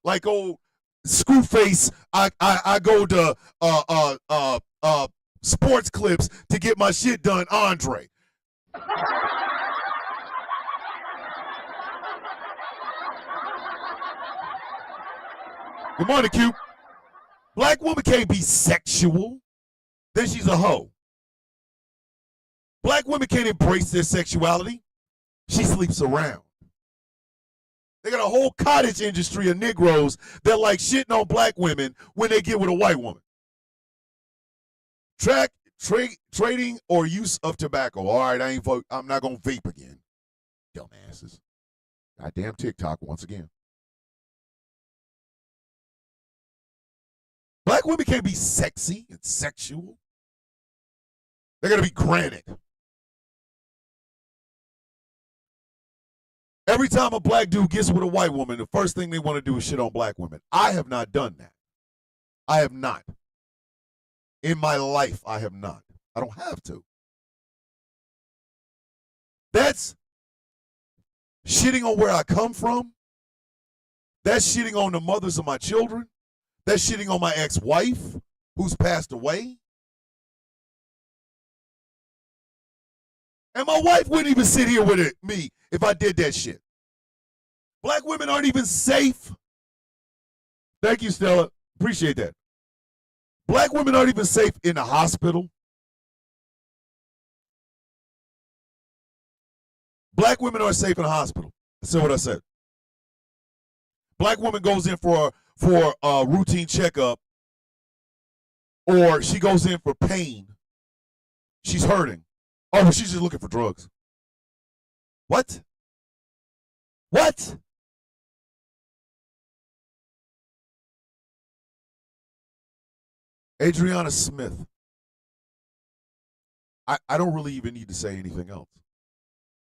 Like old Screwface, I go to sports clips to get my shit done, Andre. Good morning, Q. Black woman can't be sexual. Then she's a hoe. Black women can't embrace their sexuality. She sleeps around. They got a whole cottage industry of Negroes that like shitting on black women when they get with a white woman. Trading or use of tobacco. All right, I'm not going to vape again. Dumbasses. Goddamn TikTok once again. Black women can't be sexy and sexual. They're going to be granite. Every time a black dude gets with a white woman, the first thing they want to do is shit on black women. I have not done that. I have not. In my life, I have not. I don't have to. That's shitting on where I come from. That's shitting on the mothers of my children. That's shitting on my ex-wife who's passed away. And my wife wouldn't even sit here with me if I did that shit. Black women aren't even safe. Thank you, Stella. Appreciate that. Black women aren't even safe in the hospital. Black women aren't safe in the hospital. I said what I said. Black woman goes in for a routine checkup, or she goes in for pain. She's hurting. Oh, well, she's just looking for drugs. What? What? Adriana Smith. I don't really even need to say anything else.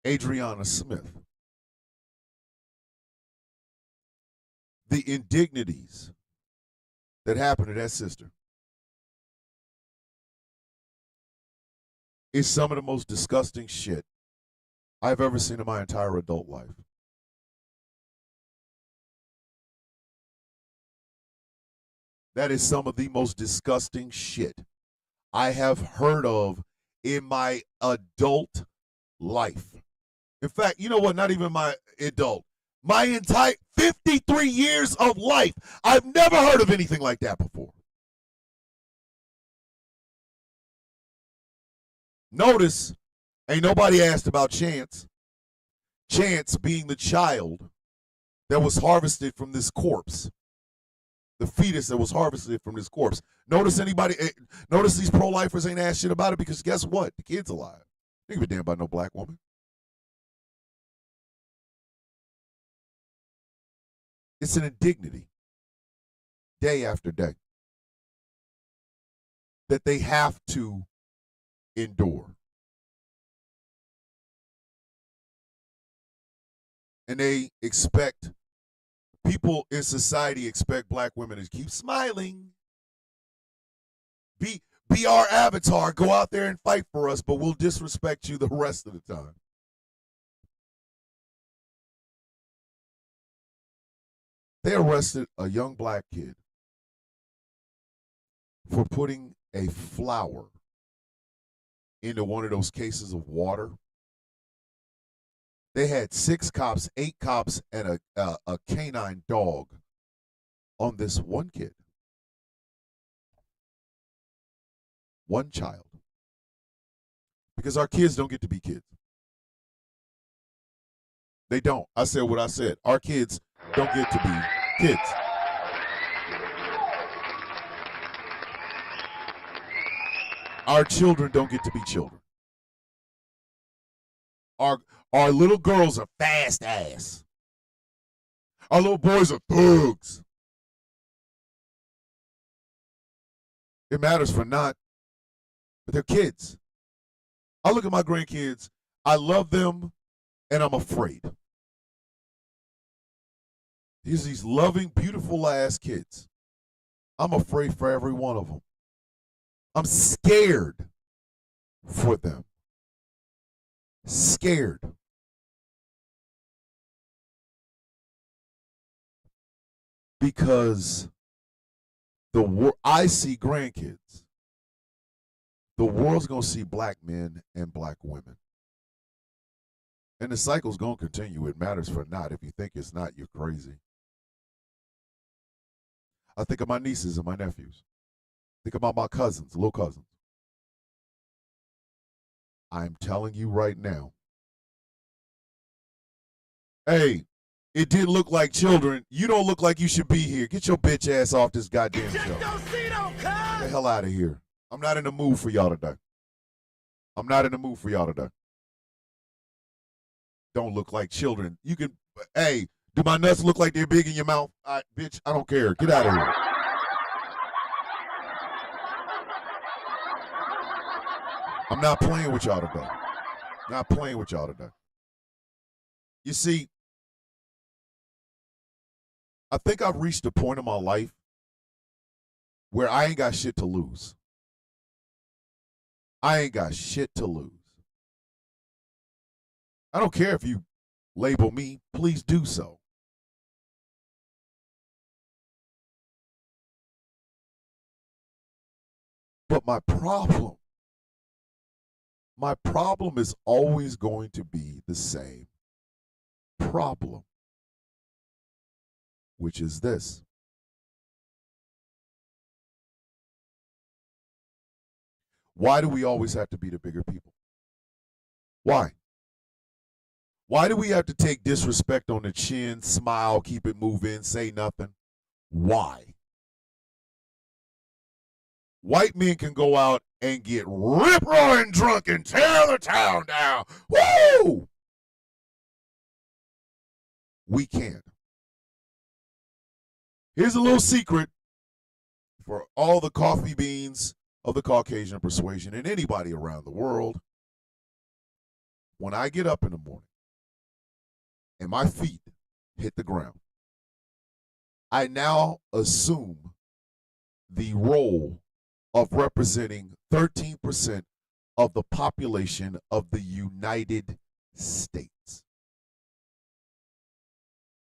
Adriana Smith. The indignities that happened to that sister is some of the most disgusting shit I've ever seen in my entire adult life. That is some of the most disgusting shit I have heard of in my adult life. In fact, you know what? Not even my adult. My entire 53 years of life, I've never heard of anything like that before. Notice, ain't nobody asked about Chance. Chance being the child that was harvested from this corpse. The fetus that was harvested from this corpse. Notice these pro-lifers ain't asked shit about it because guess what? The kid's alive. They don't give a damn about no black woman. It's an indignity, day after day, that they have to endure. And they expect, people in society expect black women to keep smiling. Be our avatar, go out there and fight for us, but we'll disrespect you the rest of the time. They arrested a young black kid for putting a flower into one of those cases of water. They had 6 cops, 8 cops, and a canine dog on this one kid. One child. Because our kids don't get to be kids. They don't. I said what I said. Our kids don't get to be kids. Our children don't get to be children. Our little girls are fast ass. Our little boys are thugs. It matters for not, but they're kids. I look at my grandkids, I love them, and I'm afraid. These loving, beautiful ass kids. I'm afraid for every one of them. I'm scared for them. Scared. Because I see grandkids. The world's going to see black men and black women. And the cycle's going to continue. It matters for not. If you think it's not, you're crazy. I think of my nieces and my nephews. Think about my cousins, little cousins. I'm telling you right now. Hey, it didn't look like children. You don't look like you should be here. Get your bitch ass off this goddamn show. Get the hell out of here. I'm not in the mood for y'all today. I'm not in the mood for y'all today. Don't look like children. You can, hey, do my nuts look like they're big in your mouth? Bitch, I don't care. Get out of here. I'm not playing with y'all today. Not playing with y'all today. You see, I think I've reached a point in my life where I ain't got shit to lose. I ain't got shit to lose. I don't care if you label me. Please do so. But my problem is always going to be the same problem, which is this. Why do we always have to be the bigger people? Why? Why do we have to take disrespect on the chin, smile, keep it moving, say nothing? Why? White men can go out and get rip-roaring drunk and tear the town down. Woo! We can't. Here's a little secret for all the coffee beans of the Caucasian persuasion and anybody around the world. When I get up in the morning and my feet hit the ground, I now assume the role of representing 13% of the population of the United States.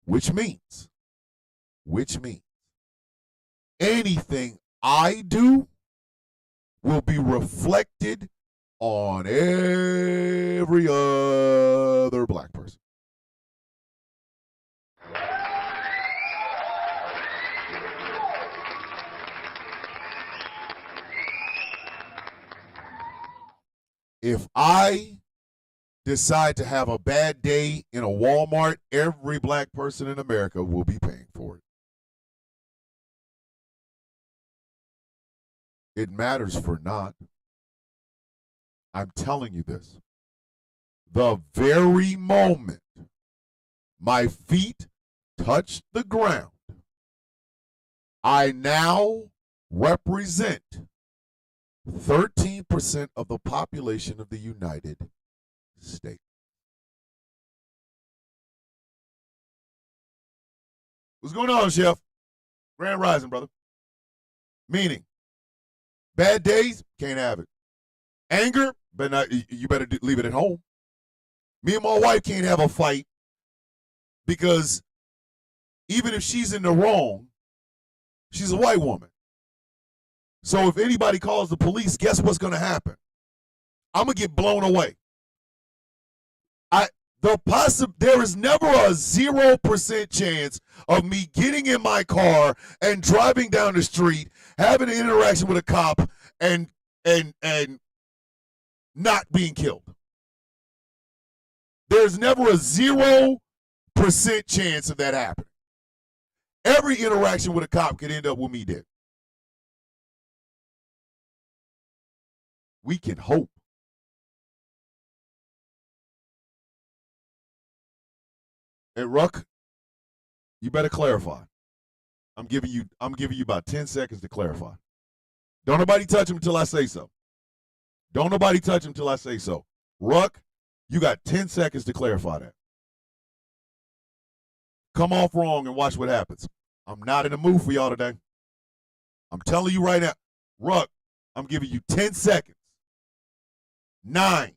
Which means anything I do will be reflected on every other black person. If I decide to have a bad day in a Walmart, every black person in America will be paying for it. It matters for not. I'm telling you this. The very moment my feet touch the ground, I now represent 13% of the population of the United States. What's going on, Chef? Grand Rising, brother. Meaning, bad days, can't have it. Anger, you better leave it at home. Me and my wife can't have a fight because even if she's in the wrong, she's a white woman. So if anybody calls the police, guess what's going to happen? I'm going to get blown away. There is never a 0% chance of me getting in my car and driving down the street, having an interaction with a cop, and not being killed. There's never a 0% chance of that happening. Every interaction with a cop could end up with me dead. We can hope. And Ruck, you better clarify. I'm giving you about 10 seconds to clarify. Don't nobody touch him until I say so. Don't nobody touch him until I say so. Ruck, you got 10 seconds to clarify that. Come off wrong and watch what happens. I'm not in the mood for y'all today. I'm telling you right now. Ruck, I'm giving you 10 seconds. 9,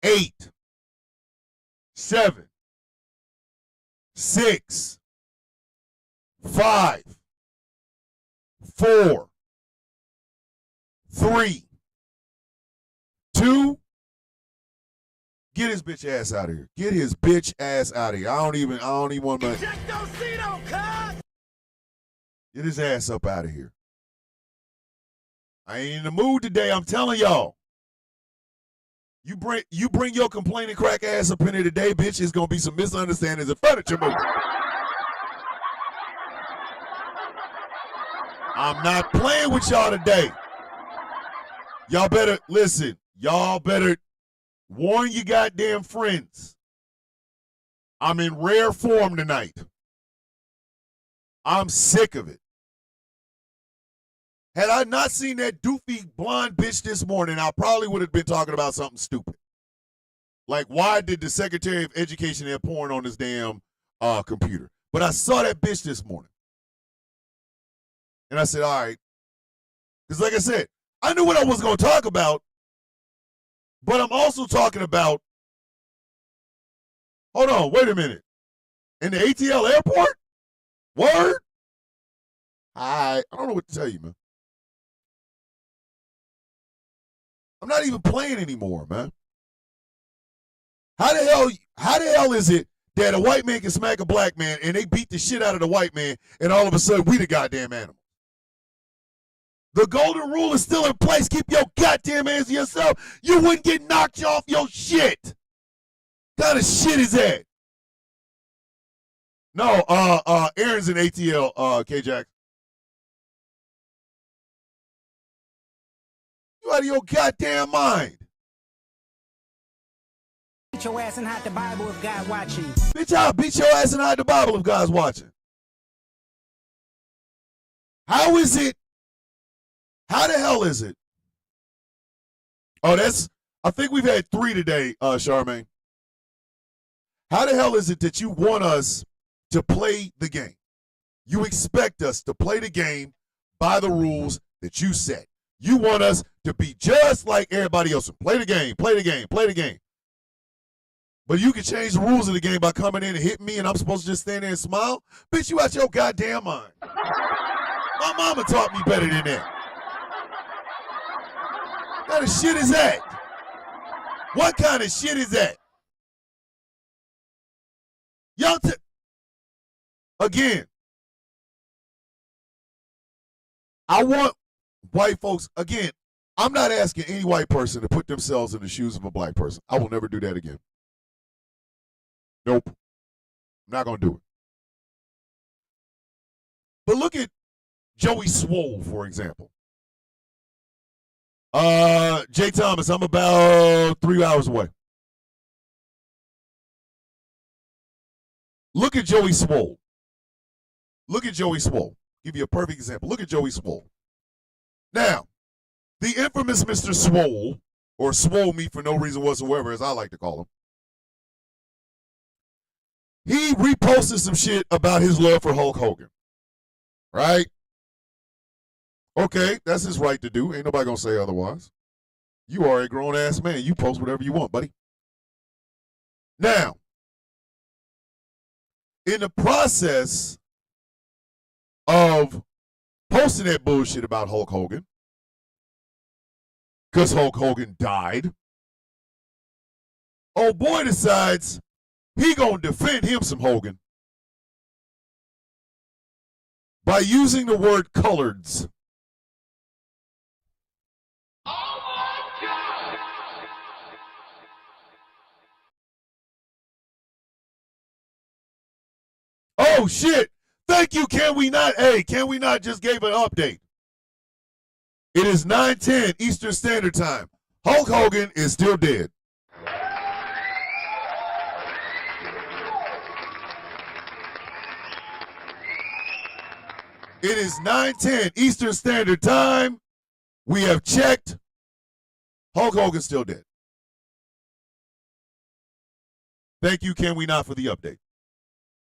8, 7, 6, 5, 4, 3, 2. Get his bitch ass out of here. Get his bitch ass out of here. I don't even want to. Get his ass up out of here. I ain't in the mood today. I'm telling y'all. You bring your complaining crack ass up in here today, bitch. It's gonna be some misunderstandings and furniture moving. I'm not playing with y'all today. Y'all better listen. Y'all better warn your goddamn friends. I'm in rare form tonight. I'm sick of it. Had I not seen that doofy blonde bitch this morning, I probably would have been talking about something stupid. Like, why did the Secretary of Education have porn on his damn computer? But I saw that bitch this morning. And I said, all right. Because like I said, I knew what I was going to talk about. But I'm also talking about, hold on, wait a minute. In the ATL airport? Word? I don't know what to tell you, man. I'm not even playing anymore, man. How the hell is it that a white man can smack a black man and they beat the shit out of the white man and all of a sudden we the goddamn animal? The golden rule is still in place. Keep your goddamn hands to yourself. You wouldn't get knocked off your shit. What kind of shit is that? No, Aaron's in ATL, K-Jack. You out of your goddamn mind. Beat your ass and hide the Bible if God watching. Bitch, I'll beat your ass and hide the Bible if God's watching. How is it? How the hell is it? Oh, I think we've had 3 today, Charmaine. How the hell is it that you want us to play the game? You expect us to play the game by the rules that you set. You want us to be just like everybody else. Play the game, play the game, play the game. But you can change the rules of the game by coming in and hitting me and I'm supposed to just stand there and smile? Bitch, you out your goddamn mind. My mama taught me better than that. What kind of shit is that? What kind of shit is that? Y'all again, I want white folks, again, I'm not asking any white person to put themselves in the shoes of a black person. I will never do that again. Nope. I'm not going to do it. But look at Joey Swole, for example. Jay Thomas, I'm about 3 hours away. Look at Joey Swole. Look at Joey Swole. Give you a perfect example. Look at Joey Swole. Now, the infamous Mr. Swole, or Swole Me for no reason whatsoever, as I like to call him, he reposted some shit about his love for Hulk Hogan. Right? Okay, that's his right to do. Ain't nobody gonna say otherwise. You are a grown-ass man. You post whatever you want, buddy. Now, in the process of posting that bullshit about Hulk Hogan, because Hulk Hogan died, old boy decides he gonna defend him some Hogan by using the word coloreds. Oh shit! Thank you. Can we not? Hey, can we not just give an update? It is 9:10 Eastern Standard Time. Hulk Hogan is still dead. It is 9:10 Eastern Standard Time. We have checked. Hulk Hogan's still dead. Thank you, can we not, for the update.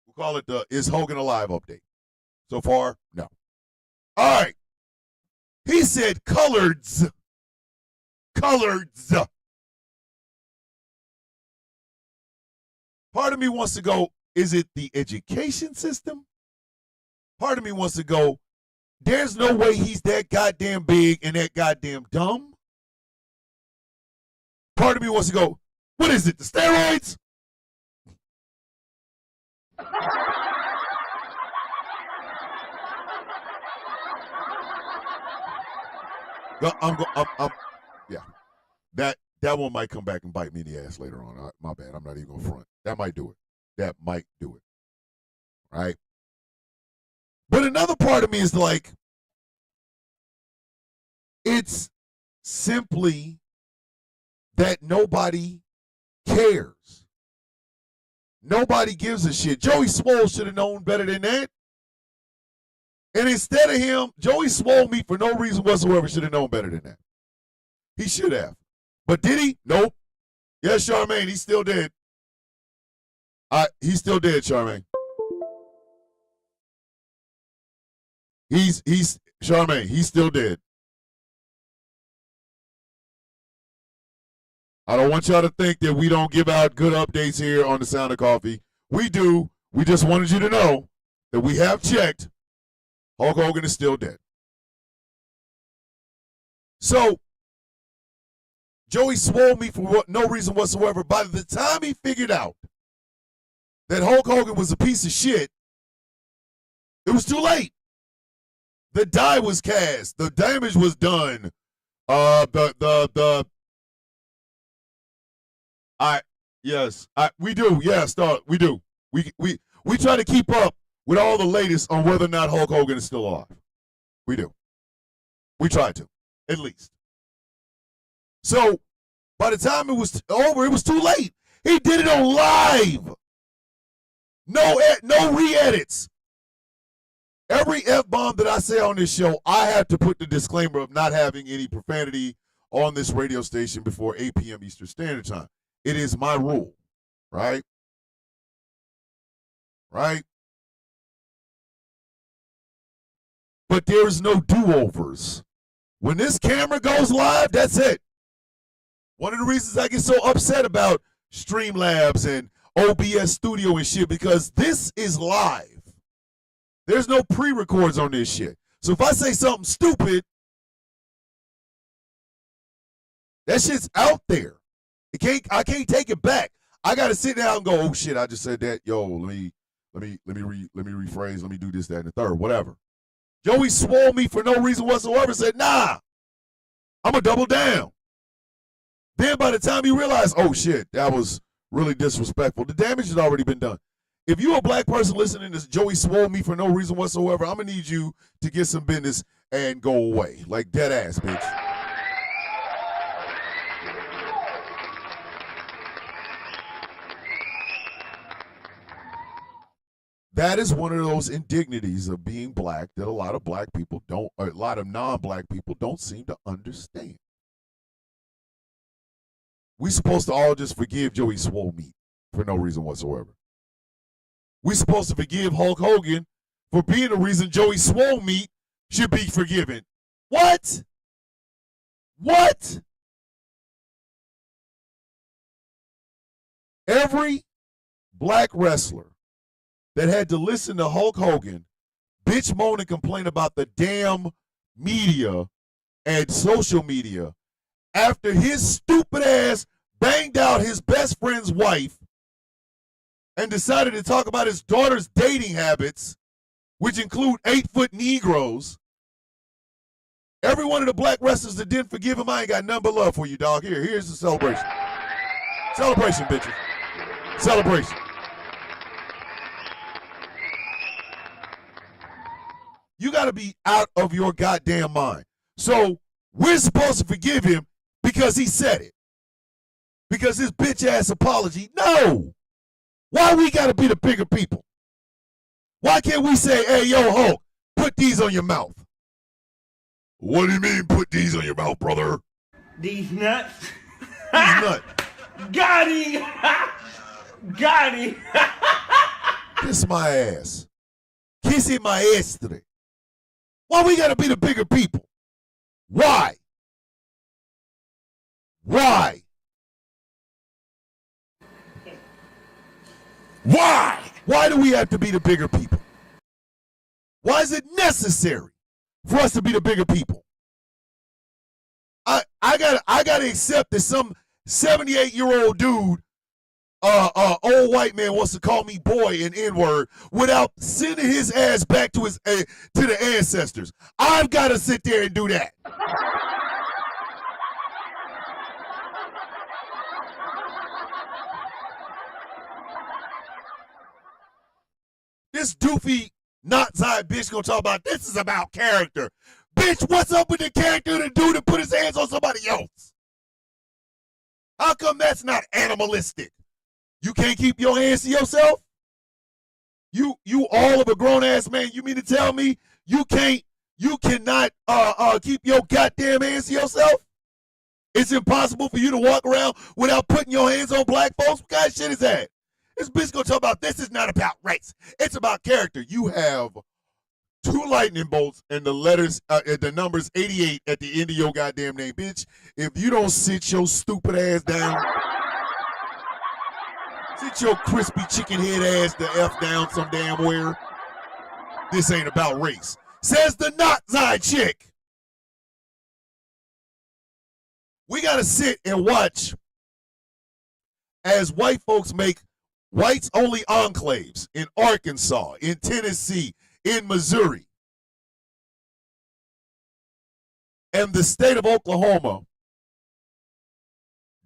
We'll call it the Is Hogan Alive update. So far, no. All right. He said coloreds. Coloreds. Part of me wants to go, is it the education system? Part of me wants to go, there's no way he's that goddamn big and that goddamn dumb. Part of me wants to go, what is it, the steroids? Yeah. That one might come back and bite me in the ass later on. My bad. I'm not even going to front. That might do it. That might do it. Right? But another part of me is like, it's simply that nobody cares. Nobody gives a shit. Joey Swole should have known better than that. And instead of him, Joey Swole me for no reason whatsoever should have known better than that. He should have. But did he? Nope. Yes, Charmaine, he's still dead. He's still dead, Charmaine. He's Charmaine, he's still dead. I don't want y'all to think that we don't give out good updates here on the Sound of Coffee. We do. We just wanted you to know that we have checked. Hulk Hogan is still dead. So, Joey swore me for no reason whatsoever. By the time he figured out that Hulk Hogan was a piece of shit, it was too late. The die was cast. The damage was done. We do. Yes, we do. We try to keep up with all the latest on whether or not Hulk Hogan is still alive. We do. We try to, at least. So, by the time it was over, it was too late. He did it on live. No re-edits. Every F-bomb that I say on this show, I have to put the disclaimer of not having any profanity on this radio station before 8 p.m. Eastern Standard Time. It is my rule, right? Right? But there's no do-overs. When this camera goes live, that's it. One of the reasons I get so upset about Streamlabs and OBS Studio and shit, because this is live. There's no pre-records on this shit. So if I say something stupid, that shit's out there. I can't take it back. I gotta sit down and go, oh shit, I just said that. Yo, let me rephrase, let me do this, that, and the third, whatever. Joey swore me for no reason whatsoever, said, nah, I'm gonna double down. Then by the time he realized, oh shit, that was really disrespectful, the damage had already been done. If you're a black person listening to Joey swore me for no reason whatsoever, I'm gonna need you to get some business and go away. Like dead ass, bitch. That is one of those indignities of being black that a lot of black people don't, or a lot of non-black people don't seem to understand. We supposed to all just forgive Joey Swole Meat for no reason whatsoever. We supposed to forgive Hulk Hogan for being the reason Joey Swole Meat should be forgiven. What? What? Every black wrestler that had to listen to Hulk Hogan bitch, moan, and complain about the damn media and social media after his stupid ass banged out his best friend's wife and decided to talk about his daughter's dating habits, which include 8-foot Negroes. Every one of the black wrestlers that didn't forgive him, I ain't got nothing but love for you, dog. Here's the celebration. Celebration, bitches. Celebration. You got to be out of your goddamn mind. So we're supposed to forgive him because he said it. Because his bitch ass apology. No. Why we got to be the bigger people? Why can't we say, hey, yo, Hulk, put these on your mouth? What do you mean, put these on your mouth, brother? These nuts. These nuts. Got him. Got him. Kiss my ass. Kiss in my ass today. Why we gotta be the bigger people? Why? Why? Why? Why do we have to be the bigger people? Why is it necessary for us to be the bigger people? I gotta accept that some 78-year-old dude, old white man wants to call me boy and N-word without sending his ass back to his to the ancestors. I've got to sit there and do that. This doofy not-side bitch gonna talk about this is about character. Bitch, what's up with the character of the dude that put his hands on somebody else? How come that's not animalistic? You can't keep your hands to yourself? You all of a grown-ass man, you mean to tell me you cannot keep your goddamn hands to yourself? It's impossible for you to walk around without putting your hands on black folks? What kind of shit is that? This bitch gonna talk about this is not about race. It's about character. You have 2 lightning bolts and the letters, the numbers 88 at the end of your goddamn name, bitch. If you don't sit your stupid ass down, sit your crispy chicken head ass the F down some damn where. This ain't about race. Says the not-side chick. We gotta sit and watch as white folks make whites-only enclaves in Arkansas, in Tennessee, in Missouri, and the state of Oklahoma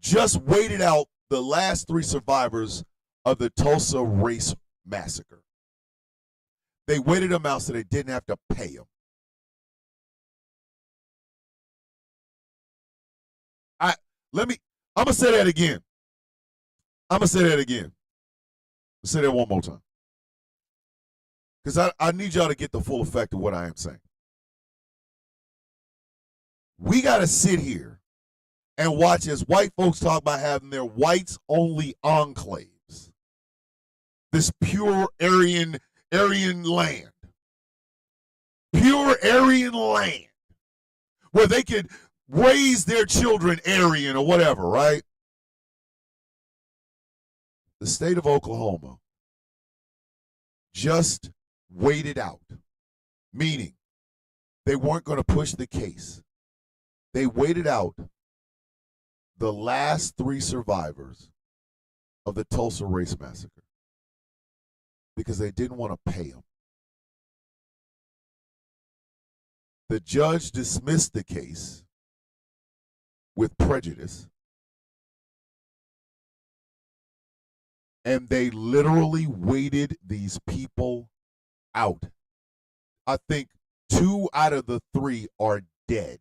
just waited out the last 3 survivors of the Tulsa Race Massacre. They waited them out so they didn't have to pay them. I'm gonna say that again. I'm gonna say that again. I'll say that one more time. Because I need y'all to get the full effect of what I am saying. We got to sit here and watch as white folks talk about having their whites-only enclaves. This pure Aryan land. Pure Aryan land. Where they could raise their children Aryan or whatever, right? The state of Oklahoma just waited out, meaning they weren't going to push the case. They waited out the last 3 survivors of the Tulsa Race Massacre because they didn't want to pay them. The judge dismissed the case with prejudice, and they literally waited these people out. I think 2 out of the 3 are dead.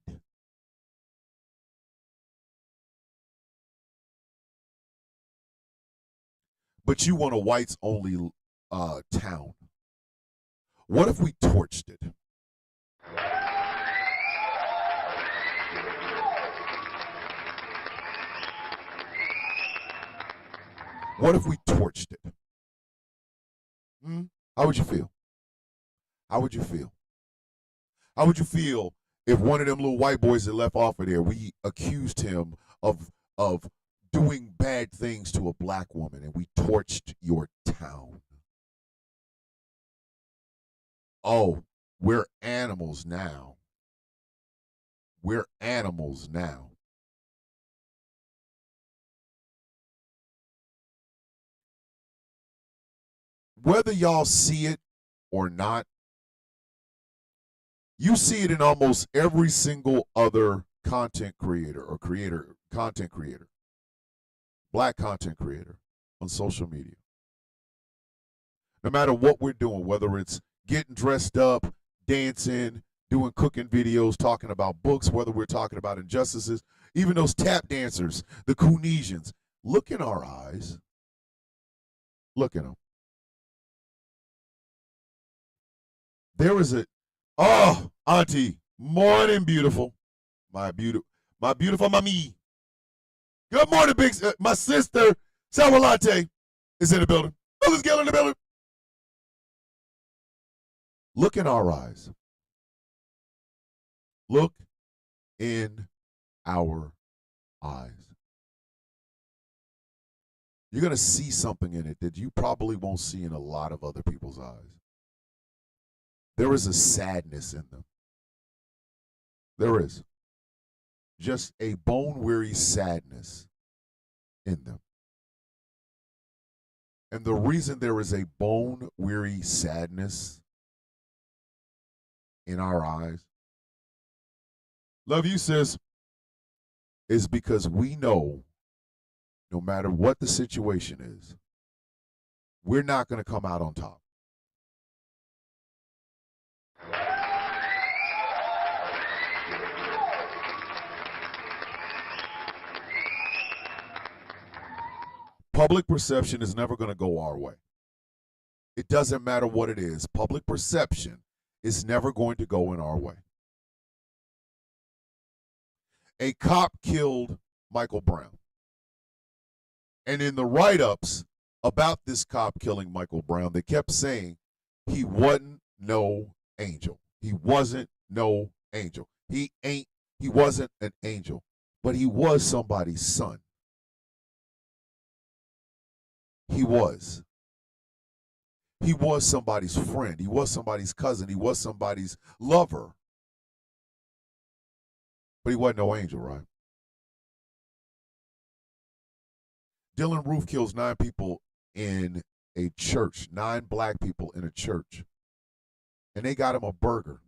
But you want a whites-only town. What if we torched it? What if we torched it? How would you feel? How would you feel? How would you feel if one of them little white boys that left off of there, we accused him of doing bad things to a black woman and we torched your town? Oh, we're animals now. We're animals now. Whether y'all see it or not, you see it in almost every single other content creator or content creator, black content creator on social media. No matter what we're doing, whether it's getting dressed up, dancing, doing cooking videos, talking about books, whether we're talking about injustices, even those tap dancers, the Coonesians, look in our eyes. Look at them. There is a, oh, auntie, morning, beautiful. My beautiful mommy. Good morning, big, my sister, Sour Latte, is in the building. Mother's Gill in the building. Look in our eyes. Look in our eyes. You're going to see something in it that you probably won't see in a lot of other people's eyes. There is a sadness in them. There is. Just a bone-weary sadness in them. And the reason there is a bone-weary sadness in our eyes, love you, sis, is because we know no matter what the situation is, we're not going to come out on top. Public perception is never going to go our way. It doesn't matter what it is. Public perception is never going to go in our way. A cop killed Michael Brown. And in the write-ups about this cop killing Michael Brown, they kept saying he wasn't no angel. He wasn't no angel. He wasn't an angel, but he was somebody's son. He was. He was somebody's friend. He was somebody's cousin. He was somebody's lover. But he wasn't no angel, right? Dylan Roof kills 9 people in a church, 9 black people in a church. And they got him a burger.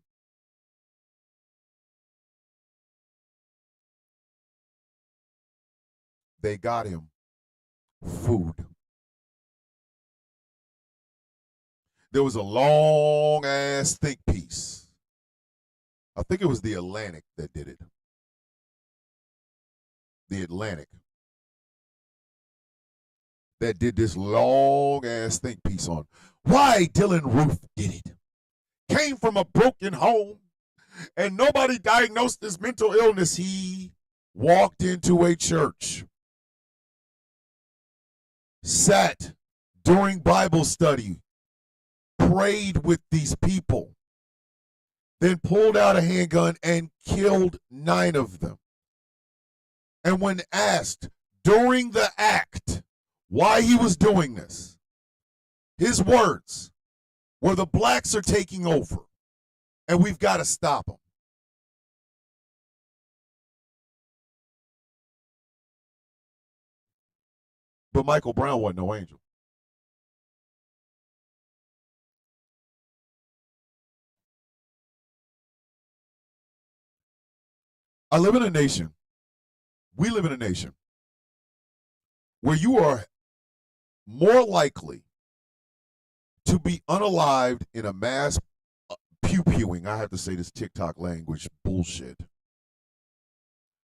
They got him food. There was a long-ass think piece. I think it was The Atlantic that did it. The Atlantic. That did this long-ass think piece on why Dylan Roof did it. Came from a broken home, and nobody diagnosed his mental illness. He walked into a church, sat during Bible study, prayed with these people, then pulled out a handgun and killed 9 of them. And when asked during the act why he was doing this, his words were, the blacks are taking over and we've got to stop them. But Michael Brown wasn't no angel. I live in a nation, we live in a nation where you are more likely to be unalived in a mass pew-pewing, I have to say this TikTok language bullshit,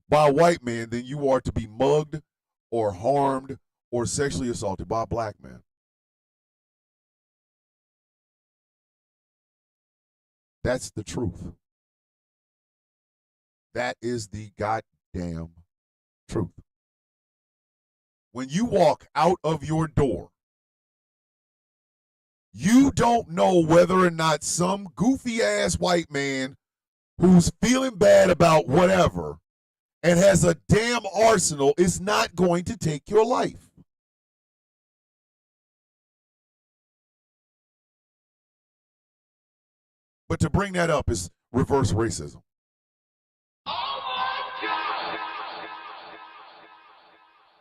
by a white man than you are to be mugged or harmed or sexually assaulted by a black man. That's the truth. That is the goddamn truth. When you walk out of your door, you don't know whether or not some goofy ass white man who's feeling bad about whatever and has a damn arsenal is not going to take your life. But to bring that up is reverse racism.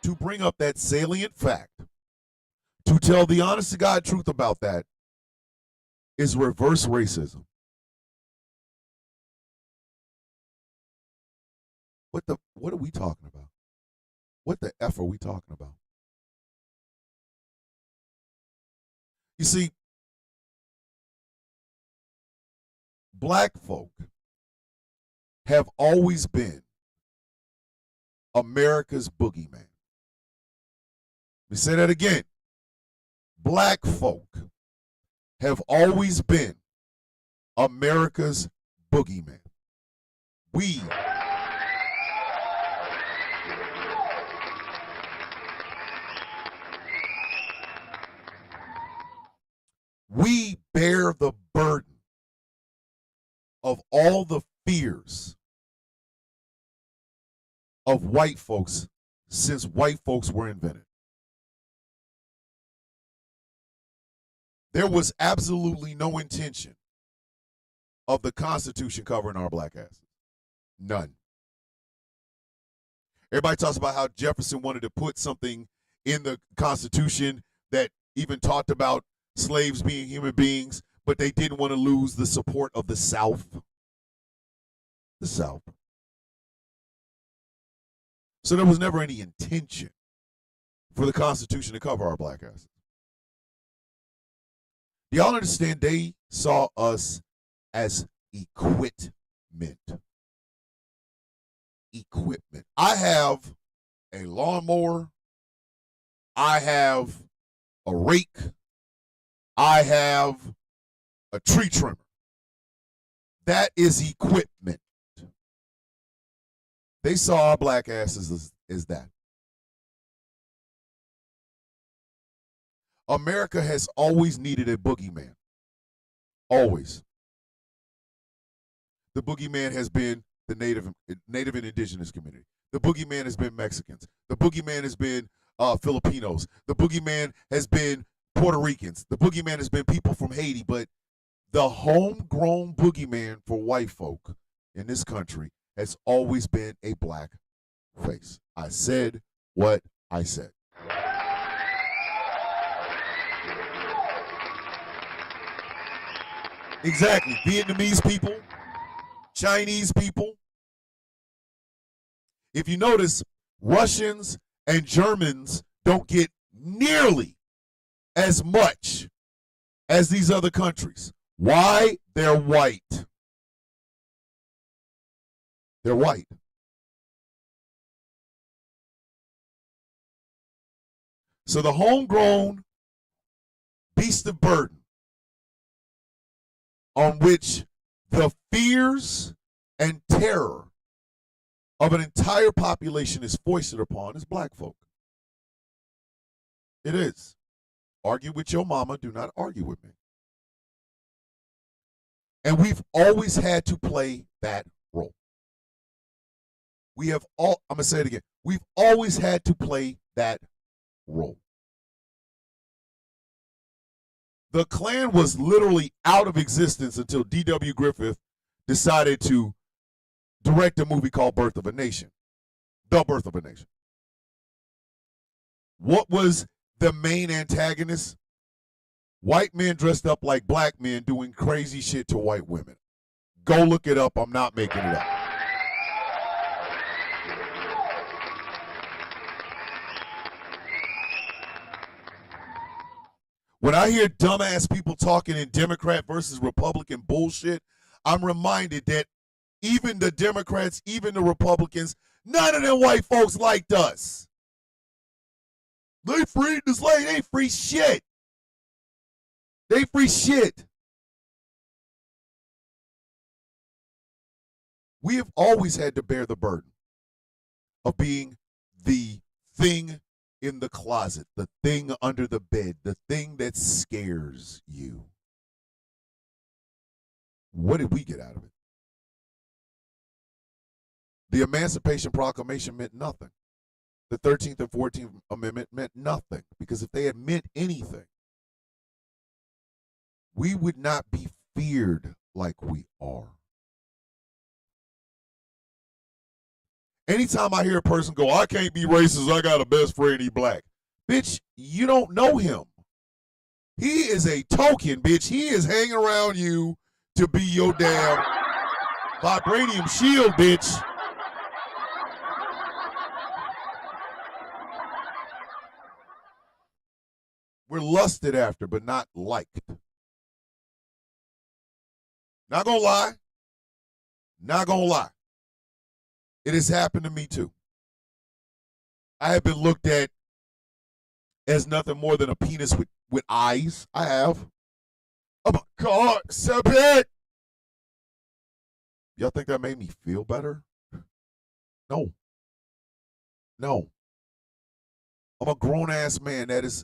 To bring up that salient fact, to tell the honest to God truth about that, is reverse racism. What are we talking about? What the F are we talking about? You see, black folk have always been America's boogeyman. Let me say that again. Black folk have always been America's boogeyman. We bear the burden of all the fears of white folks since white folks were invented. There was absolutely no intention of the Constitution covering our black asses. None. Everybody talks about how Jefferson wanted to put something in the Constitution that even talked about slaves being human beings, but they didn't want to lose the support of the South. The South. So there was never any intention for the Constitution to cover our black asses. Do y'all understand? They saw us as equipment. Equipment. I have a lawnmower. I have a rake. I have a tree trimmer. That is equipment. They saw our black asses as that. America has always needed a boogeyman. Always. The boogeyman has been the native and indigenous community. The boogeyman has been Mexicans. The boogeyman has been Filipinos. The boogeyman has been Puerto Ricans. The boogeyman has been people from Haiti. But the homegrown boogeyman for white folk in this country has always been a black face. I said what I said. Exactly. Vietnamese people, Chinese people. If you notice, Russians and Germans don't get nearly as much as these other countries. Why? They're white. They're white. So the homegrown beast of burden on which the fears and terror of an entire population is foisted upon is black folk. It is. Argue with your mama, do not argue with me. And we've always had to play that role. I'm going to say it again. We've always had to play that role. The Klan was literally out of existence until D.W. Griffith decided to direct a movie called Birth of a Nation. The Birth of a Nation. What was the main antagonist? White men dressed up like black men doing crazy shit to white women. Go look it up. I'm not making it up. When I hear dumbass people talking in Democrat versus Republican bullshit, I'm reminded that even the Democrats, even the Republicans, none of them white folks liked us. They freed the slave. They free shit. They free shit. We have always had to bear the burden of being the thing in the closet, the thing under the bed, the thing that scares you. What did we get out of it? The Emancipation Proclamation meant nothing. The 13th and 14th Amendment meant nothing, because if they had meant anything, we would not be feared like we are. Anytime I hear a person go, I can't be racist, I got a best friend, he black. Bitch, you don't know him. He is a token, bitch. He is hanging around you to be your damn vibranium shield, bitch. We're lusted after, but not liked. Not gonna lie. Not gonna lie. It has happened to me too. I have been looked at as nothing more than a penis with eyes. I have. Oh my God, Sabit! Y'all think that made me feel better? No. No. I'm a grown-ass man that is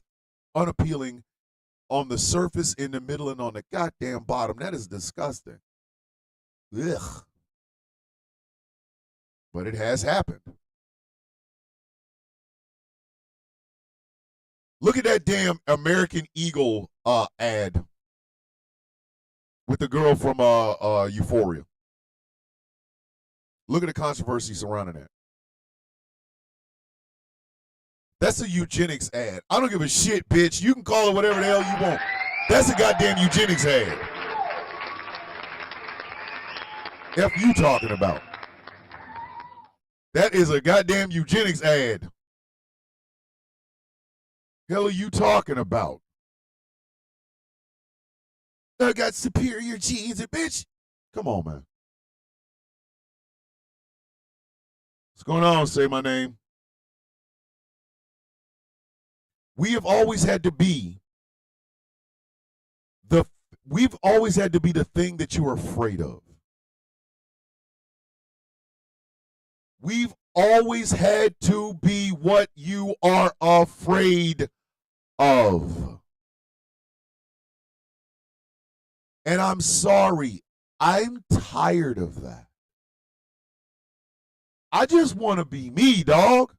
unappealing on the surface, in the middle, and on the goddamn bottom. That is disgusting. Ugh. But it has happened. Look at that damn American Eagle ad with the girl from Euphoria. Look at the controversy surrounding that. That's a eugenics ad. I don't give a shit, bitch. You can call it whatever the hell you want. That's a goddamn eugenics ad. F you talking about? That is a goddamn eugenics ad. Hell are you talking about? I got superior genes, and bitch. Come on, man. What's going on? Say my name. We have always had to be the thing that you are afraid of. We've always had to be what you are afraid of. And I'm sorry, I'm tired of that. I just want to be me, dog.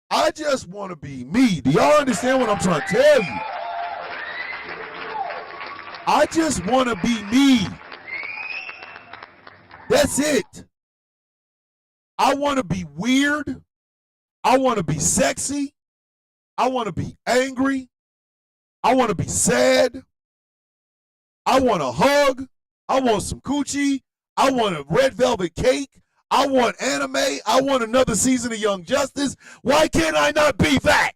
I just want to be me. Do y'all understand what I'm trying to tell you? I just want to be me. That's it. I want to be weird. I want to be sexy. I want to be angry. I want to be sad. I want a hug. I want some coochie. I want a red velvet cake. I want anime. I want another season of Young Justice. Why can't I not be that?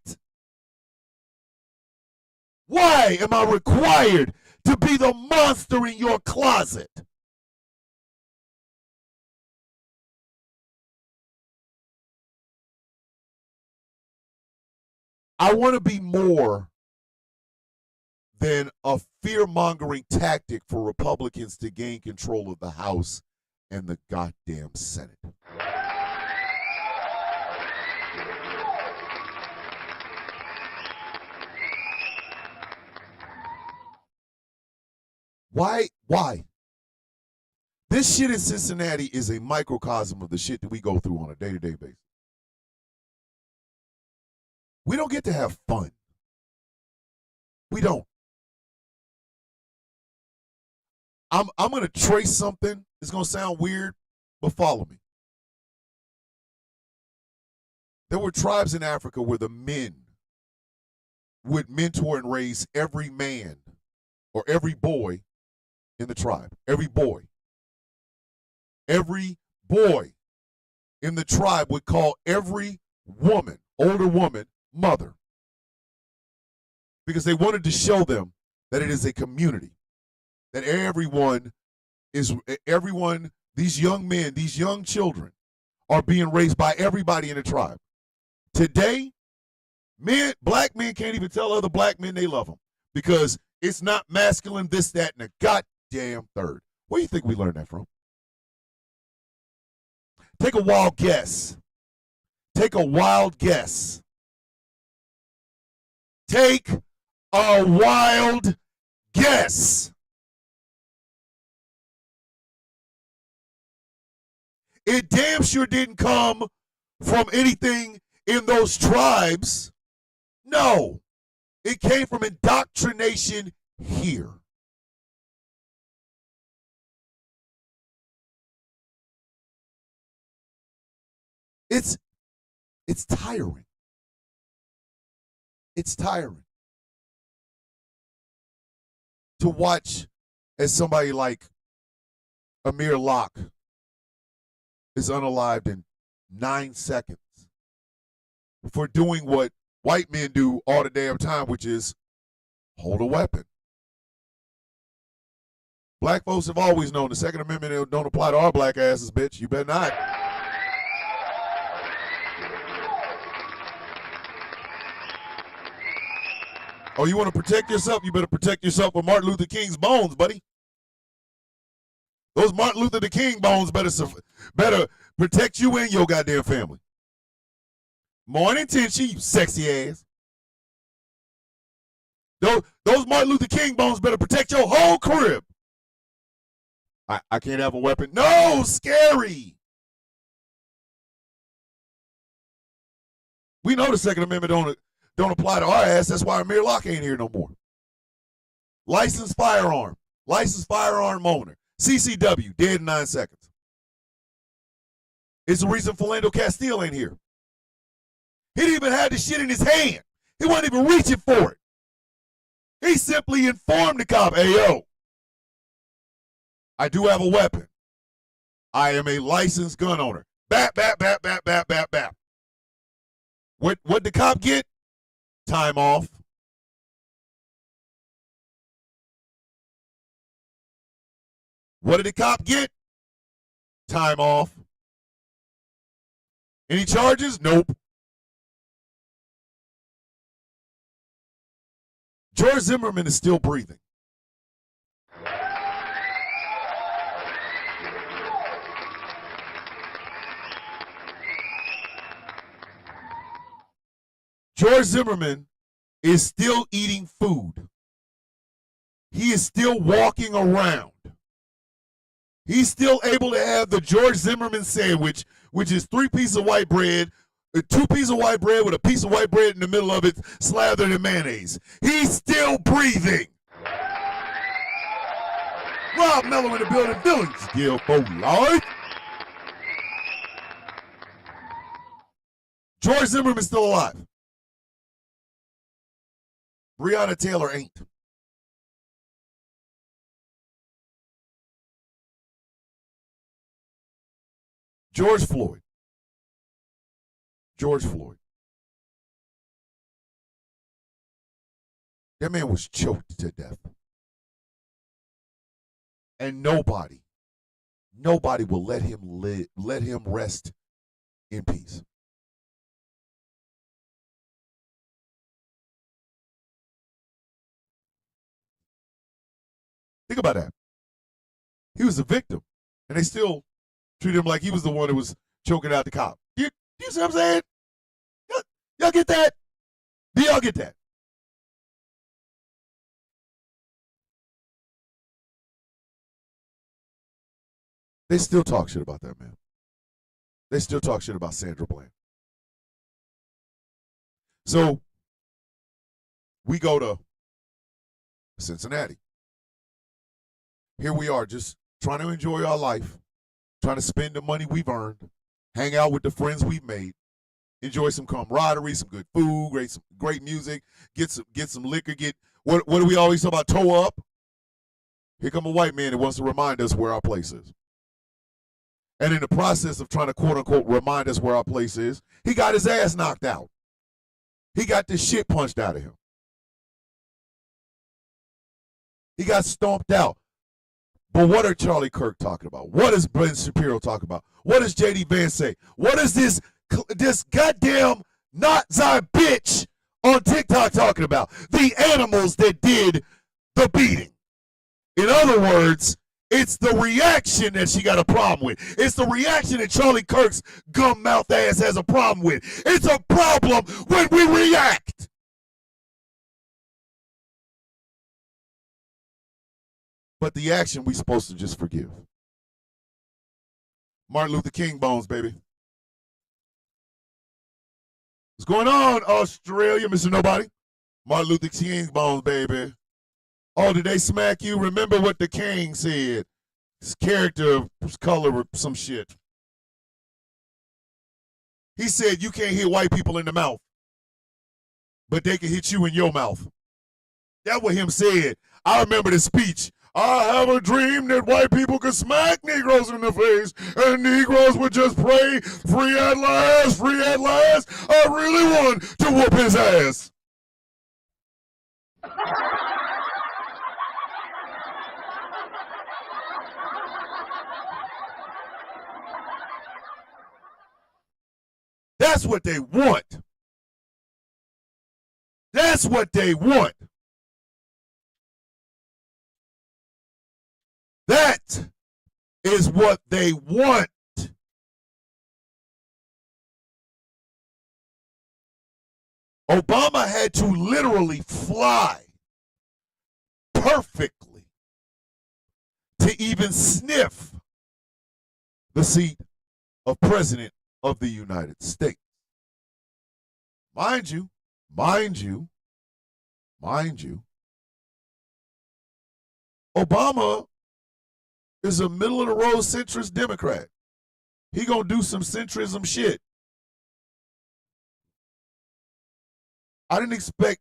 Why am I required to be the monster in your closet? I want to be more than a fear-mongering tactic for Republicans to gain control of the House and the goddamn Senate. Why? This shit in Cincinnati is a microcosm of the shit that we go through on a day-to-day basis. We don't get to have fun. We don't. I'm going to trace something. It's going to sound weird, but follow me. There were tribes in Africa where the men would mentor and raise every man or every boy in the tribe. Every boy. Every boy in the tribe would call every woman, older woman, mother. Because they wanted to show them that it is a community. That everyone, these young men, these young children are being raised by everybody in the tribe. Today, black men can't even tell other black men they love them because it's not masculine, this, that, and a goddamn third. Where do you think we learned that from? Take a wild guess. Take a wild guess. Take a wild guess. It damn sure didn't come from anything in those tribes. No, it came from indoctrination here. It's tiring. It's tiring to watch as somebody like Amir Locke is unalived in 9 seconds for doing what white men do all the damn time, which is hold a weapon. Black folks have always known the Second Amendment don't apply to our black asses, bitch. You better not. Oh, you want to protect yourself? You better protect yourself with Martin Luther King's bones, buddy. Those Martin Luther King bones better protect you and your goddamn family. Morning tension, you sexy ass. Those Martin Luther King bones better protect your whole crib. I can't have a weapon. No, scary. We know the Second Amendment don't apply to our ass. That's why Amir Locke ain't here no more. Licensed firearm owner. CCW, dead in 9 seconds. It's the reason Philando Castile ain't here. He didn't even have the shit in his hand. He wasn't even reaching for it. He simply informed the cop, hey, yo, I do have a weapon. I am a licensed gun owner. Bap, bap, bap, bap, bap, bap, bap. What the cop get? Time off. What did the cop get? Time off. Any charges? Nope. George Zimmerman is still breathing. George Zimmerman is still eating food. He is still walking around. He's still able to have the George Zimmerman sandwich, which is 3 pieces of white bread, 2 pieces of white bread with a piece of white bread in the middle of it, slathered in mayonnaise. He's still breathing. Rob Mello in the building. Billings, Gil for life. George Zimmerman's still alive. Breonna Taylor ain't. George Floyd. That man was choked to death. And nobody will let him rest in peace. Think about that. He was a victim, and they still treat him like he was the one that was choking out the cop. You see what I'm saying? Y'all get that? Do y'all get that? They still talk shit about that man. They still talk shit about Sandra Bland. So we go to Cincinnati. Here we are, just trying to enjoy our life, trying to spend the money we've earned, hang out with the friends we've made, enjoy some camaraderie, some good food, great music, get some liquor, what do we always talk about? Toe up. Here come a white man that wants to remind us where our place is. And in the process of trying to quote unquote remind us where our place is, he got his ass knocked out. He got the shit punched out of him. He got stomped out. But what are Charlie Kirk talking about? What is Ben Shapiro talking about? What does J.D. Vance say? What is this goddamn Nazi bitch on TikTok talking about? The animals that did the beating. In other words, it's the reaction that she got a problem with. It's the reaction that Charlie Kirk's gum-mouth ass has a problem with. It's a problem when we react. But the action we supposed to just forgive. Martin Luther King bones, baby. What's going on, Australia, Mr. Nobody? Martin Luther King bones, baby. Oh, did they smack you? Remember what the king said. His character, his color, or some shit. He said you can't hit white people in the mouth, but they can hit you in your mouth. That's what him said. I remember the speech. I have a dream that white people could smack Negroes in the face, and Negroes would just pray, free at last, free at last. I really want to whoop his ass. That's what they want. That's what they want. That is what they want. Obama had to literally fly perfectly to even sniff the seat of President of the United States. Mind you, Obama is a middle-of-the-road centrist Democrat. He gonna do some centrism shit. I didn't expect,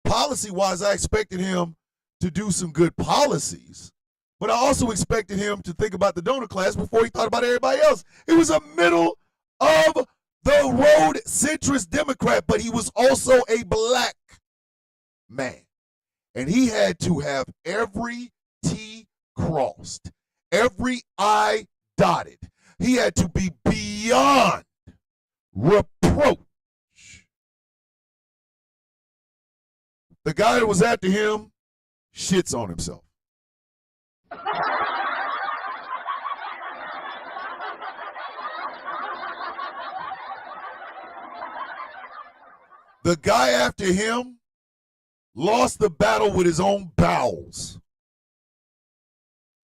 policy-wise, I expected him to do some good policies, but I also expected him to think about the donor class before he thought about everybody else. He was a middle-of-the-road centrist Democrat, but he was also a black man. And he had to have every T crossed, every I dotted. He had to be beyond reproach. The guy that was after him shits on himself. The guy after him lost the battle with his own bowels.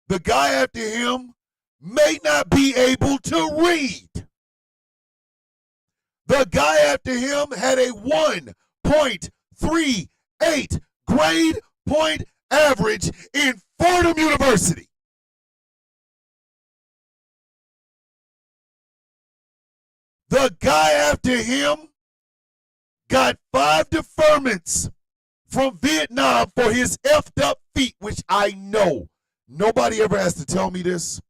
The guy after him may not be able to read. The guy after him had a 1.38 grade point average in Fordham University. The guy after him got 5 deferments from Vietnam for his effed up feet, which I know. Nobody ever has to tell me this.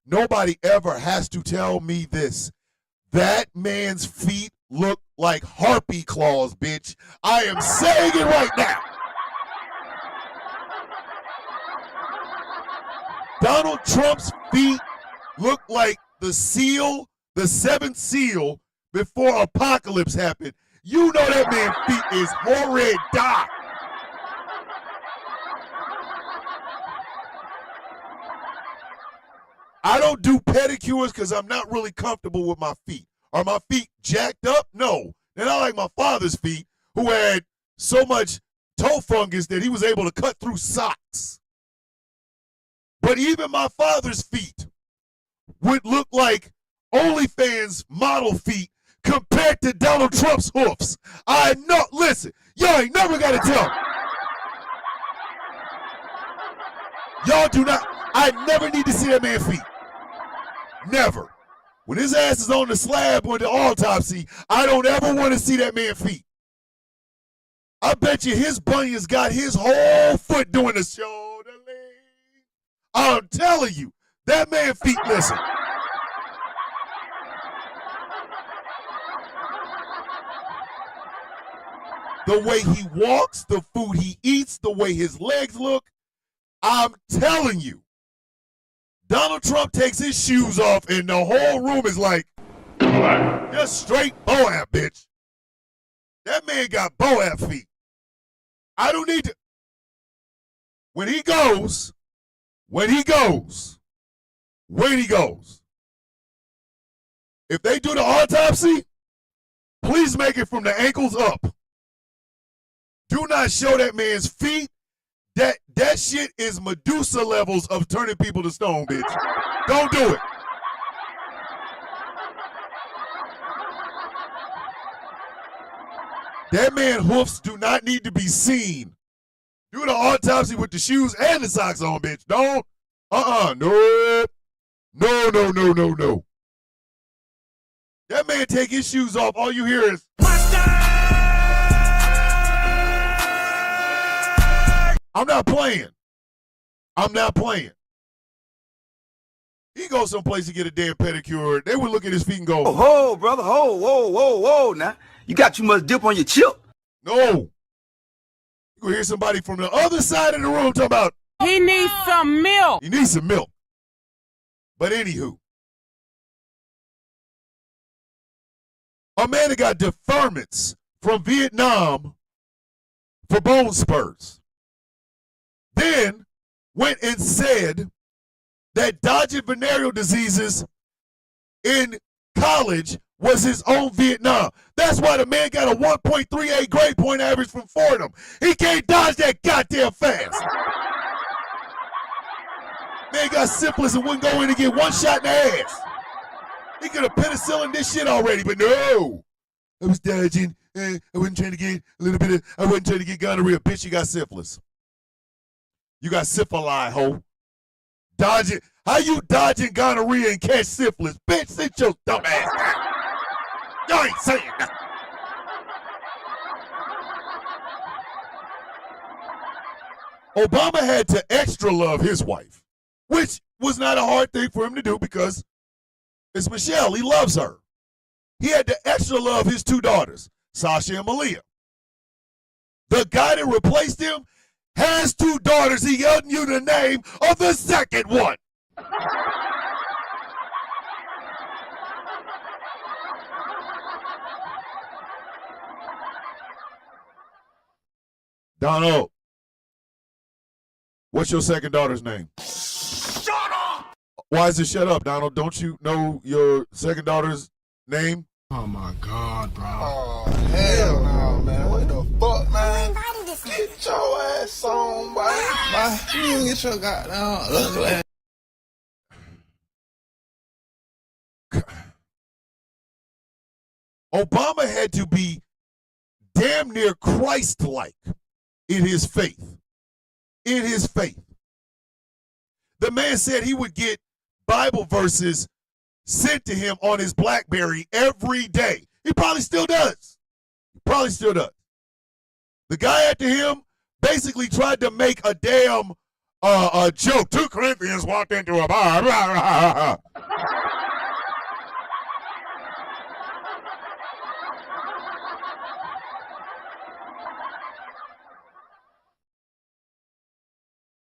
Nobody ever has to tell me this. That man's feet look like harpy claws, bitch. I am saying it right now. Donald Trump's feet look like the seal, the seventh seal before apocalypse happened. You know that man's feet is horrid. I don't do pedicures because I'm not really comfortable with my feet. Are my feet jacked up? No. They're not like my father's feet, who had so much toe fungus that he was able to cut through socks. But even my father's feet would look like OnlyFans model feet compared to Donald Trump's hoofs. I know, listen, y'all ain't never got to tell me. Y'all do not, I never need to see that man's feet. Never. When his ass is on the slab with the autopsy, I don't ever want to see that man's feet. I bet you his bunions got his whole foot doing the shoulder lean. I'm telling you, that man's feet, listen. The way he walks, the food he eats, the way his legs look, I'm telling you. Donald Trump takes his shoes off and the whole room is like, just straight Boab, bitch. That man got Boab feet. I don't need to. When he goes, if they do the autopsy, please make it from the ankles up. Do not show that man's feet. That shit is Medusa levels of turning people to stone, bitch. Don't do it. That man's hoofs do not need to be seen. Do the autopsy with the shoes and the socks on, bitch. Don't. No. No. That man take his shoes off. All you hear is, I'm not playing. I'm not playing. He goes someplace to get a damn pedicure. They would look at his feet and go, Oh, brother, whoa, now. You got too much dip on your chip. no. You gonna hear somebody from the other side of the room talking about, He needs some milk. you need some milk. But anywho, a man that got deferments from Vietnam for bone spurs then went and said that dodging venereal diseases in college was his own Vietnam. That's why the man got a 1.38 grade point average from Fordham. He can't dodge that goddamn fast. Man got syphilis and wouldn't go in and get one shot in the ass. He could have penicillin this shit already, but no. I was dodging. I wasn't trying to get a little bit of, I wasn't trying to get gonorrhea. Bitch, you got syphilis. You got syphili, ho. Dodging. How you dodging gonorrhea and catch syphilis? Bitch, sit your dumb ass down. Y'all ain't saying nothing. Obama had to extra love his wife, which was not a hard thing for him to do because it's Michelle. He loves her. He had to extra love his two daughters, Sasha and Malia. The guy that replaced him has two daughters. He yelled you the name of the second one. Donald, what's your second daughter's name? Shut up! Why is it shut up, Donald? Don't you know your second daughter's name? Oh my God, bro. Oh, hell no, man. What the fuck, man? Get your ass on, boy. You get your goddamn ugly ass. Obama had to be damn near Christ-like in his faith. In his faith. The man said he would get Bible verses sent to him on his BlackBerry every day. He probably still does. The guy after him basically tried to make a damn a joke. 2 Corinthians walked into a bar.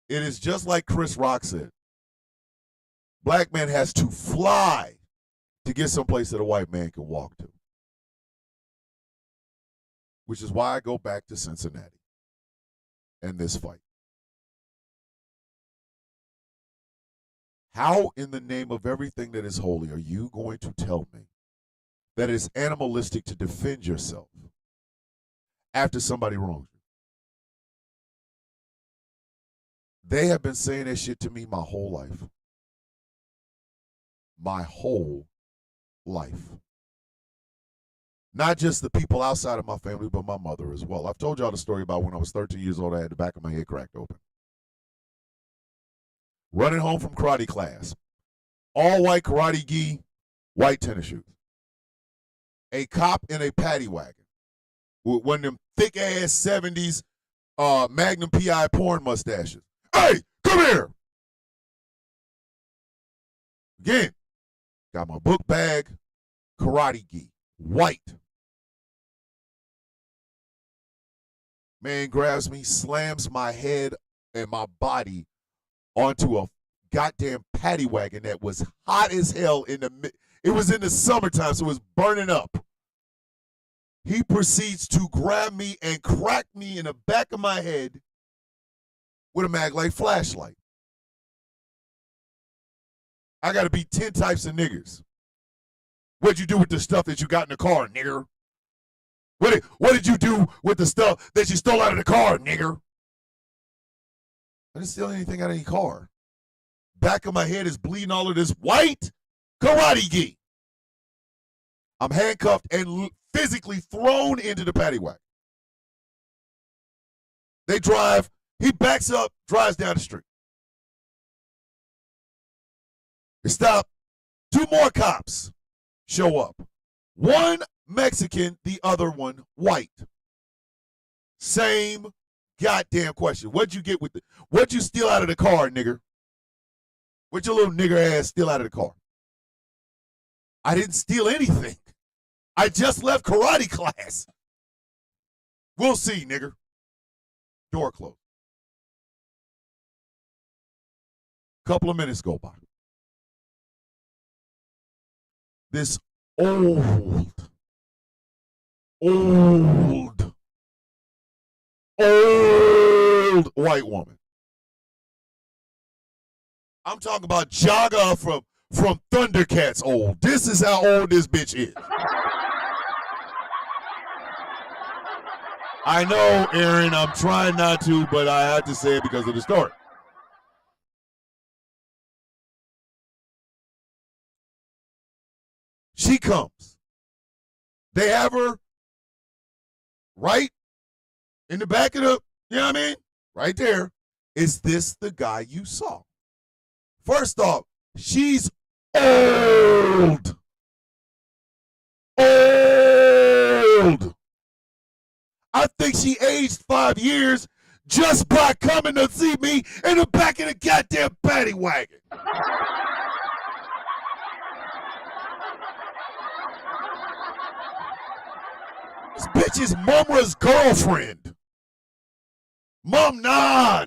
It is just like Chris Rock said. Black man has to fly to get someplace that a white man can walk to. Which is why I go back to Cincinnati and this fight. How in the name of everything that is holy are you going to tell me that it's animalistic to defend yourself after somebody wrongs you? They have been saying that shit to me my whole life. My whole life. Not just the people outside of my family, but my mother as well. I've told y'all the story about when I was 13 years old, I had the back of my head cracked open. Running home from karate class. All white karate gi, white tennis shoes. A cop in a paddy wagon. With one of them thick ass 70s Magnum PI porn mustaches. Hey, come here. Again, got my book bag, karate gi, white. Man grabs me, slams my head and my body onto a goddamn paddy wagon that was hot as hell it was in the summertime, so it was burning up. He proceeds to grab me and crack me in the back of my head with a Maglite flashlight. I got to be 10 types of niggers. What'd you do with the stuff that you got in the car, nigger? What did you do with the stuff that you stole out of the car, nigger? I didn't steal anything out of any car. Back of my head is bleeding all of this white karate gi. I'm handcuffed and physically thrown into the paddy wagon. They drive. He backs up, drives down the street. They stop. 2 more cops show up. One Mexican, the other one white. Same goddamn question. What'd you get with the? What'd you steal out of the car, nigger? What'd your little nigger ass steal out of the car? I didn't steal anything. I just left karate class. We'll see, nigger. Door closed. Couple of minutes go by. This old white woman. I'm talking about Jaga from Thundercats old. This is how old this bitch is. I know, Aaron, I'm trying not to, but I have to say it because of the story. She comes. They have her right in the back of the, you know what I mean? Right there. Is this the guy you saw? First off, she's old. Old. I think she aged 5 years just by coming to see me in the back of the goddamn paddy wagon. This bitch is Mumra's girlfriend. Mum, nah.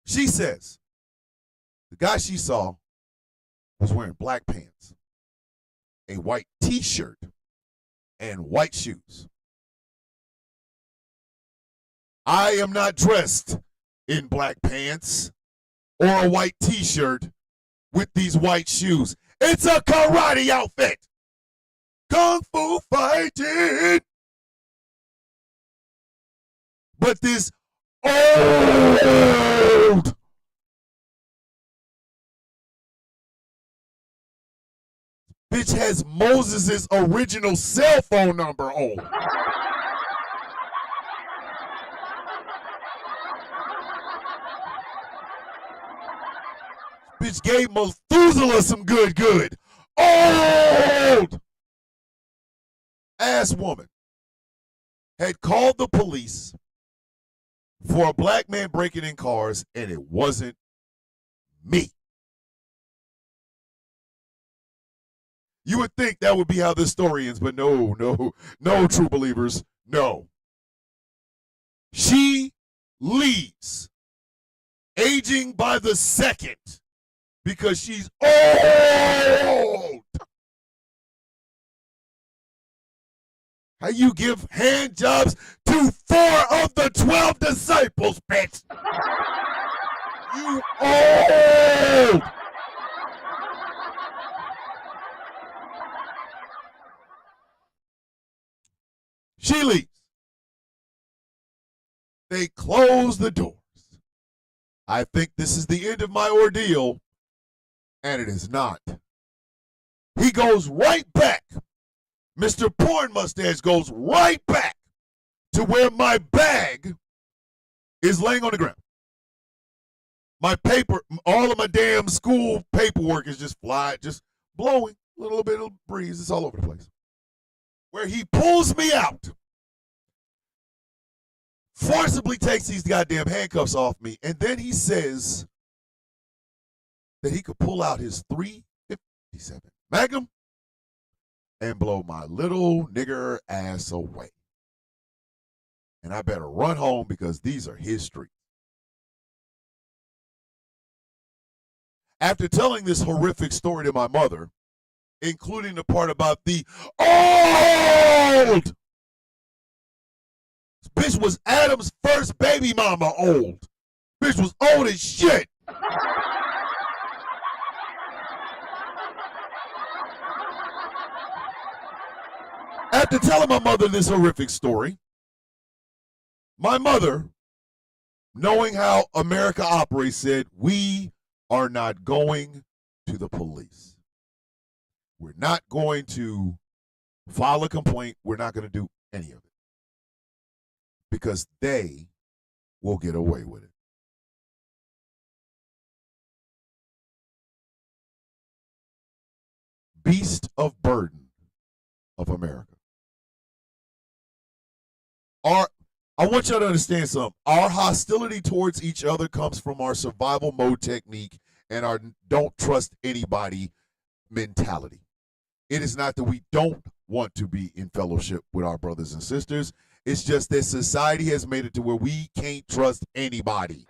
She says the guy she saw was wearing black pants, a white t-shirt, and white shoes. I am not dressed in black pants or a white t-shirt with these white shoes. It's a karate outfit. Kung Fu fighting. But this old bitch has Moses' original cell phone number on. Bitch gave Methuselah some good. Old ass woman had called the police for a black man breaking in cars, and it wasn't me. You would think that would be how this story ends, but no, true believers, no. She leaves, aging by the second, because she's old. How you give hand jobs to 4 of the 12 disciples, bitch? You old. She leaves. They close the doors. I think this is the end of my ordeal, and it is not. He goes right back. Mr. Porn Mustache goes right back to where my bag is laying on the ground. My paper, all of my damn school paperwork is just blowing. A little bit of breeze. It's all over the place. Where he pulls me out, forcibly takes these goddamn handcuffs off me, and then he says that he could pull out his .357 Magnum and blow my little nigger ass away. And I better run home because these are his streets. After telling this horrific story to my mother, including the part about the old, this bitch was Adam's first baby mama old. Bitch was old as shit. After telling my mother this horrific story, my mother, knowing how America operates, said, "We are not going to the police. We're not going to file a complaint. We're not going to do any of it because they will get away with it." beast of burden of America. I want y'all to understand something. Our hostility towards each other comes from our survival mode technique and our don't trust anybody mentality. It is not that we don't want to be in fellowship with our brothers and sisters. It's just that society has made it to where we can't trust anybody.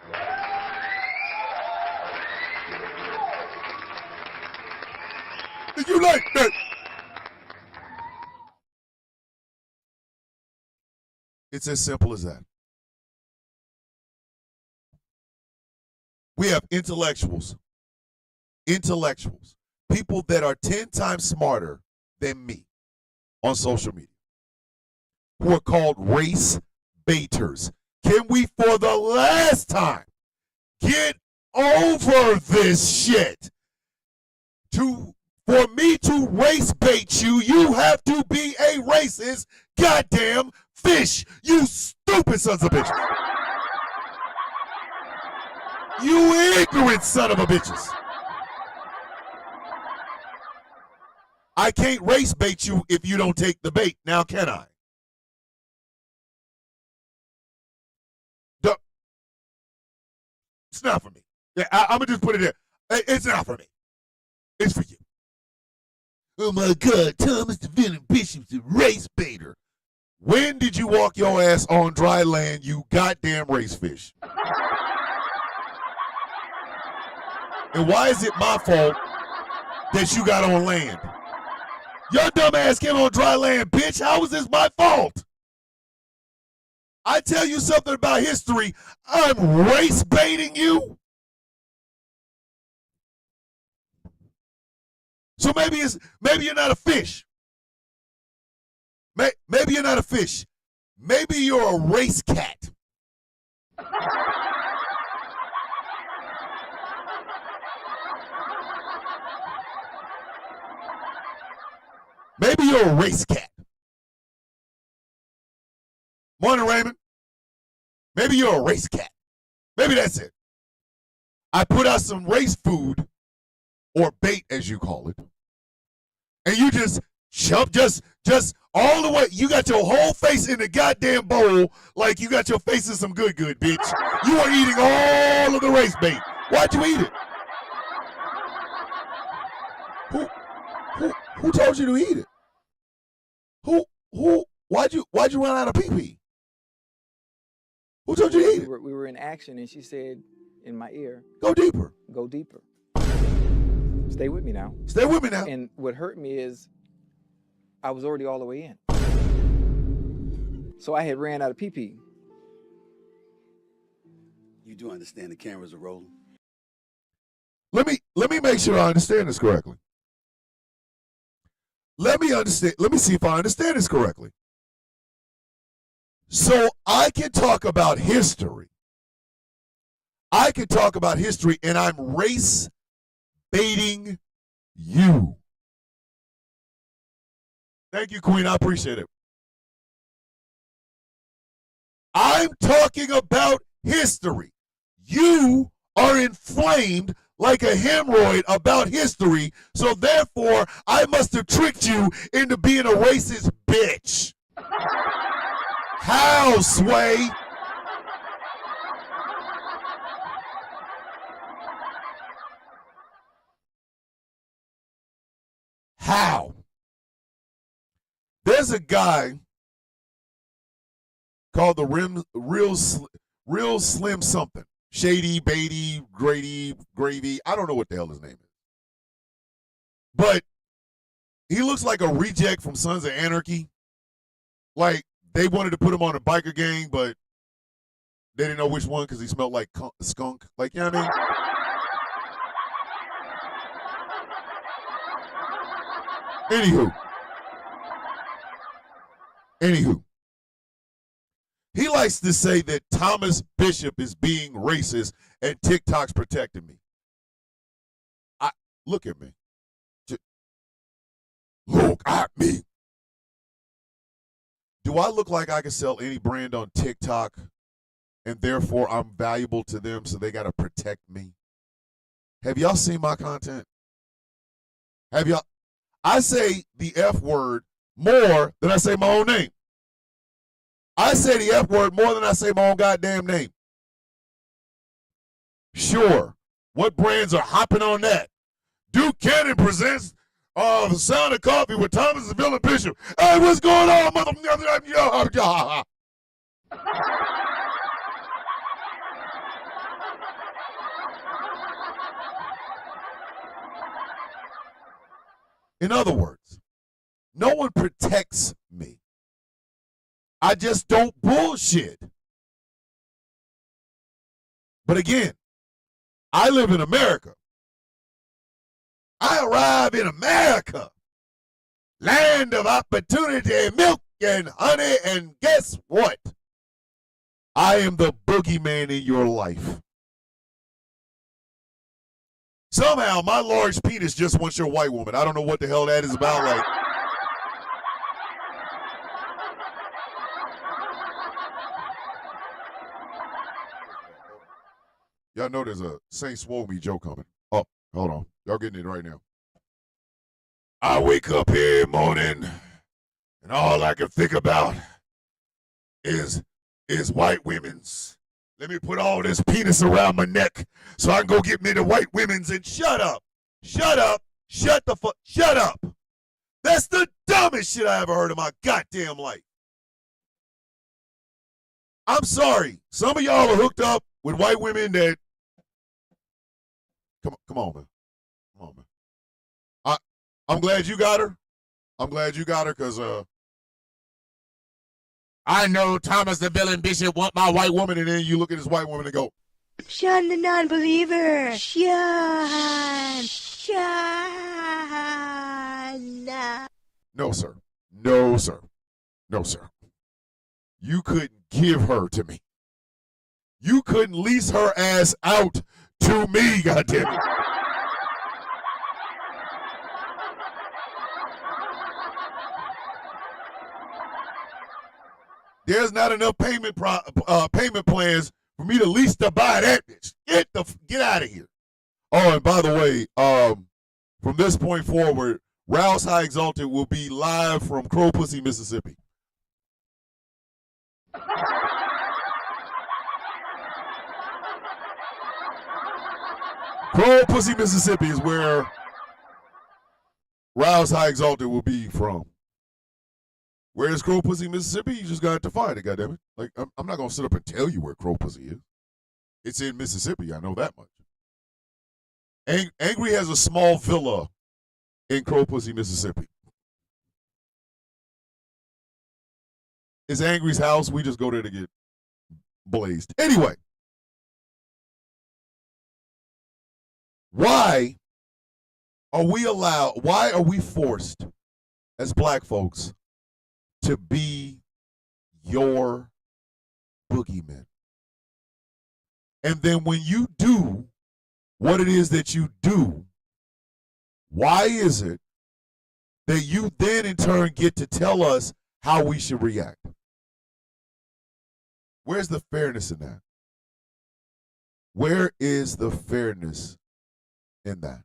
Did you like that? It's as simple as that. We have intellectuals, people that are 10 times smarter than me on social media, who are called race baiters. Can we, for the last time, get over this shit? For me to race bait you, you have to be a racist goddamn fish. You stupid sons of bitches. You ignorant son of a bitches. I can't race bait you if you don't take the bait. Now can I? It's not for me. Yeah, I'm going to just put it there. It's not for me. It's for you. Oh my God, Thomas the Venom Bishop's a race baiter. When did you walk your ass on dry land, you goddamn race fish? And why is it my fault that you got on land? Your dumb ass came on dry land, bitch. How is this my fault? I tell you something about history, I'm race baiting you. So maybe you're not a fish. Maybe you're not a fish. Maybe you're a race cat. Maybe you're a race cat. Morning, Raymond. Maybe you're a race cat. Maybe that's it. I put out some race food, or bait as you call it, and you just jump just all the way. You got your whole face in the goddamn bowl like you got your face in some good, bitch. You are eating all of the race bait. Why'd you eat it? Who told you to eat it? Why'd you run out of pee-pee? Who told you to eat it? We were in action, and she said in my ear, Go deeper. Go deeper. Stay with me now. Stay with me now. And what hurt me is I was already all the way in. So I had ran out of pee-pee. You do understand the cameras are rolling? Let me make sure I understand this correctly. Let me see if I understand this correctly. So I can talk about history. And I'm race baiting you. Thank you, Queen. I appreciate it. I'm talking about history. You are inflamed like a hemorrhoid about history, so therefore I must have tricked you into being a racist bitch. How, Sway? How? There's a guy called the Real Slim something. Shady, Beatty, Grady, Gravy. I don't know what the hell his name is. But he looks like a reject from Sons of Anarchy. Like they wanted to put him on a biker gang, but they didn't know which one because he smelled like skunk. Like, you know what I mean? Anywho. He likes to say that Thomas Bishop is being racist and TikTok's protecting me. Look at me. Look at me. Do I look like I can sell any brand on TikTok and therefore I'm valuable to them so they got to protect me? Have y'all seen my content? Have y'all? I say the F word more than I say my own name. I say the F word more than I say my own goddamn name. Sure. What brands are hopping on that? Duke Cannon presents The Sound of Coffee with Thomas and Bill and Bishop. Hey, what's going on, motherfucker? In other words, no one protects me. I just don't bullshit. But again, I live in America. I arrive in America, land of opportunity, milk and honey, and guess what? I am the boogeyman in your life. Somehow, my large penis just wants your white woman. I don't know what the hell that is about. Like, y'all know there's a Saint Swole Me joke coming. Oh, hold on. Y'all getting it right now. I wake up every morning, and all I can think about is white women's. Let me put all this penis around my neck so I can go get me the white women's and shut up. Shut up. Shut the fuck. Shut up. That's the dumbest shit I ever heard in my goddamn life. I'm sorry. Some of y'all are hooked up with white women that. Come on, man. Come on, man. I'm glad you got her. I'm glad you got her because I know Thomas the Bill and Bishop want my white woman, and then you look at this white woman and go, Sean the non-believer. Sean. no, sir. No, sir. No, sir. You couldn't give her to me. You couldn't lease her ass out to me, goddammit. There's not enough payment plans for me to lease to buy that bitch. Get out of here. Oh, and by the way, from this point forward, Rouse High Exalted will be live from Crow Pussy, Mississippi. Crow Pussy, Mississippi is where Rouse High Exalted will be from. Where's Crow Pussy, Mississippi? You just got to find it, goddammit. Like, I'm not going to sit up and tell you where Crow Pussy is. It's in Mississippi. I know that much. Angry has a small villa in Crow Pussy, Mississippi. It's Angry's house. We just go there to get blazed. Anyway. Why are we forced as black folks to be your boogeyman? And then when you do what it is that you do, why is it that you then in turn get to tell us how we should react? Where's the fairness in that? Where is the fairness in that?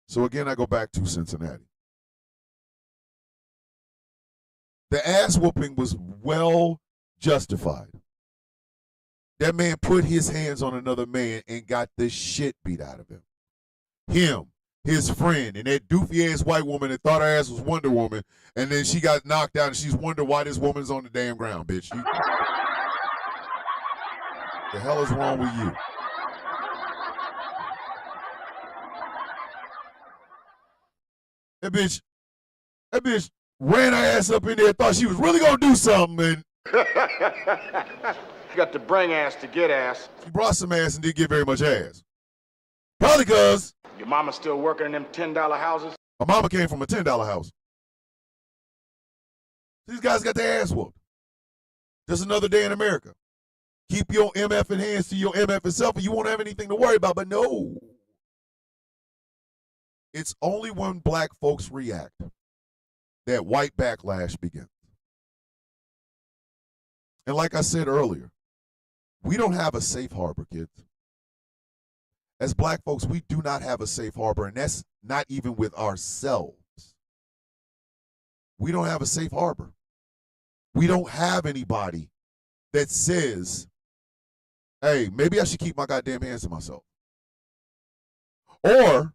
So again, I go back to Cincinnati. The ass whooping was well justified. That man put his hands on another man and got the shit beat out of him. Him, his friend, and that doofy ass white woman that thought her ass was Wonder Woman, and then she got knocked out and she's wondering why this woman's on the damn ground, bitch. The hell is wrong with you? That bitch ran her ass up in there, thought she was really gonna do something, and You got to bring ass to get ass. she brought some ass and didn't get very much ass. Probably because Your mama still working in them $10 houses? my mama came from a $10 house. These guys got their ass whooped. Just another day in America. Keep your MF in hands to your MF itself, and you won't have anything to worry about. But no. It's only when black folks react that white backlash begins. And like I said earlier, we don't have a safe harbor, kids. as black folks, we do not have a safe harbor, and that's not even with ourselves. We don't have a safe harbor. We don't have anybody that says, hey, maybe I should keep my goddamn hands to myself. Or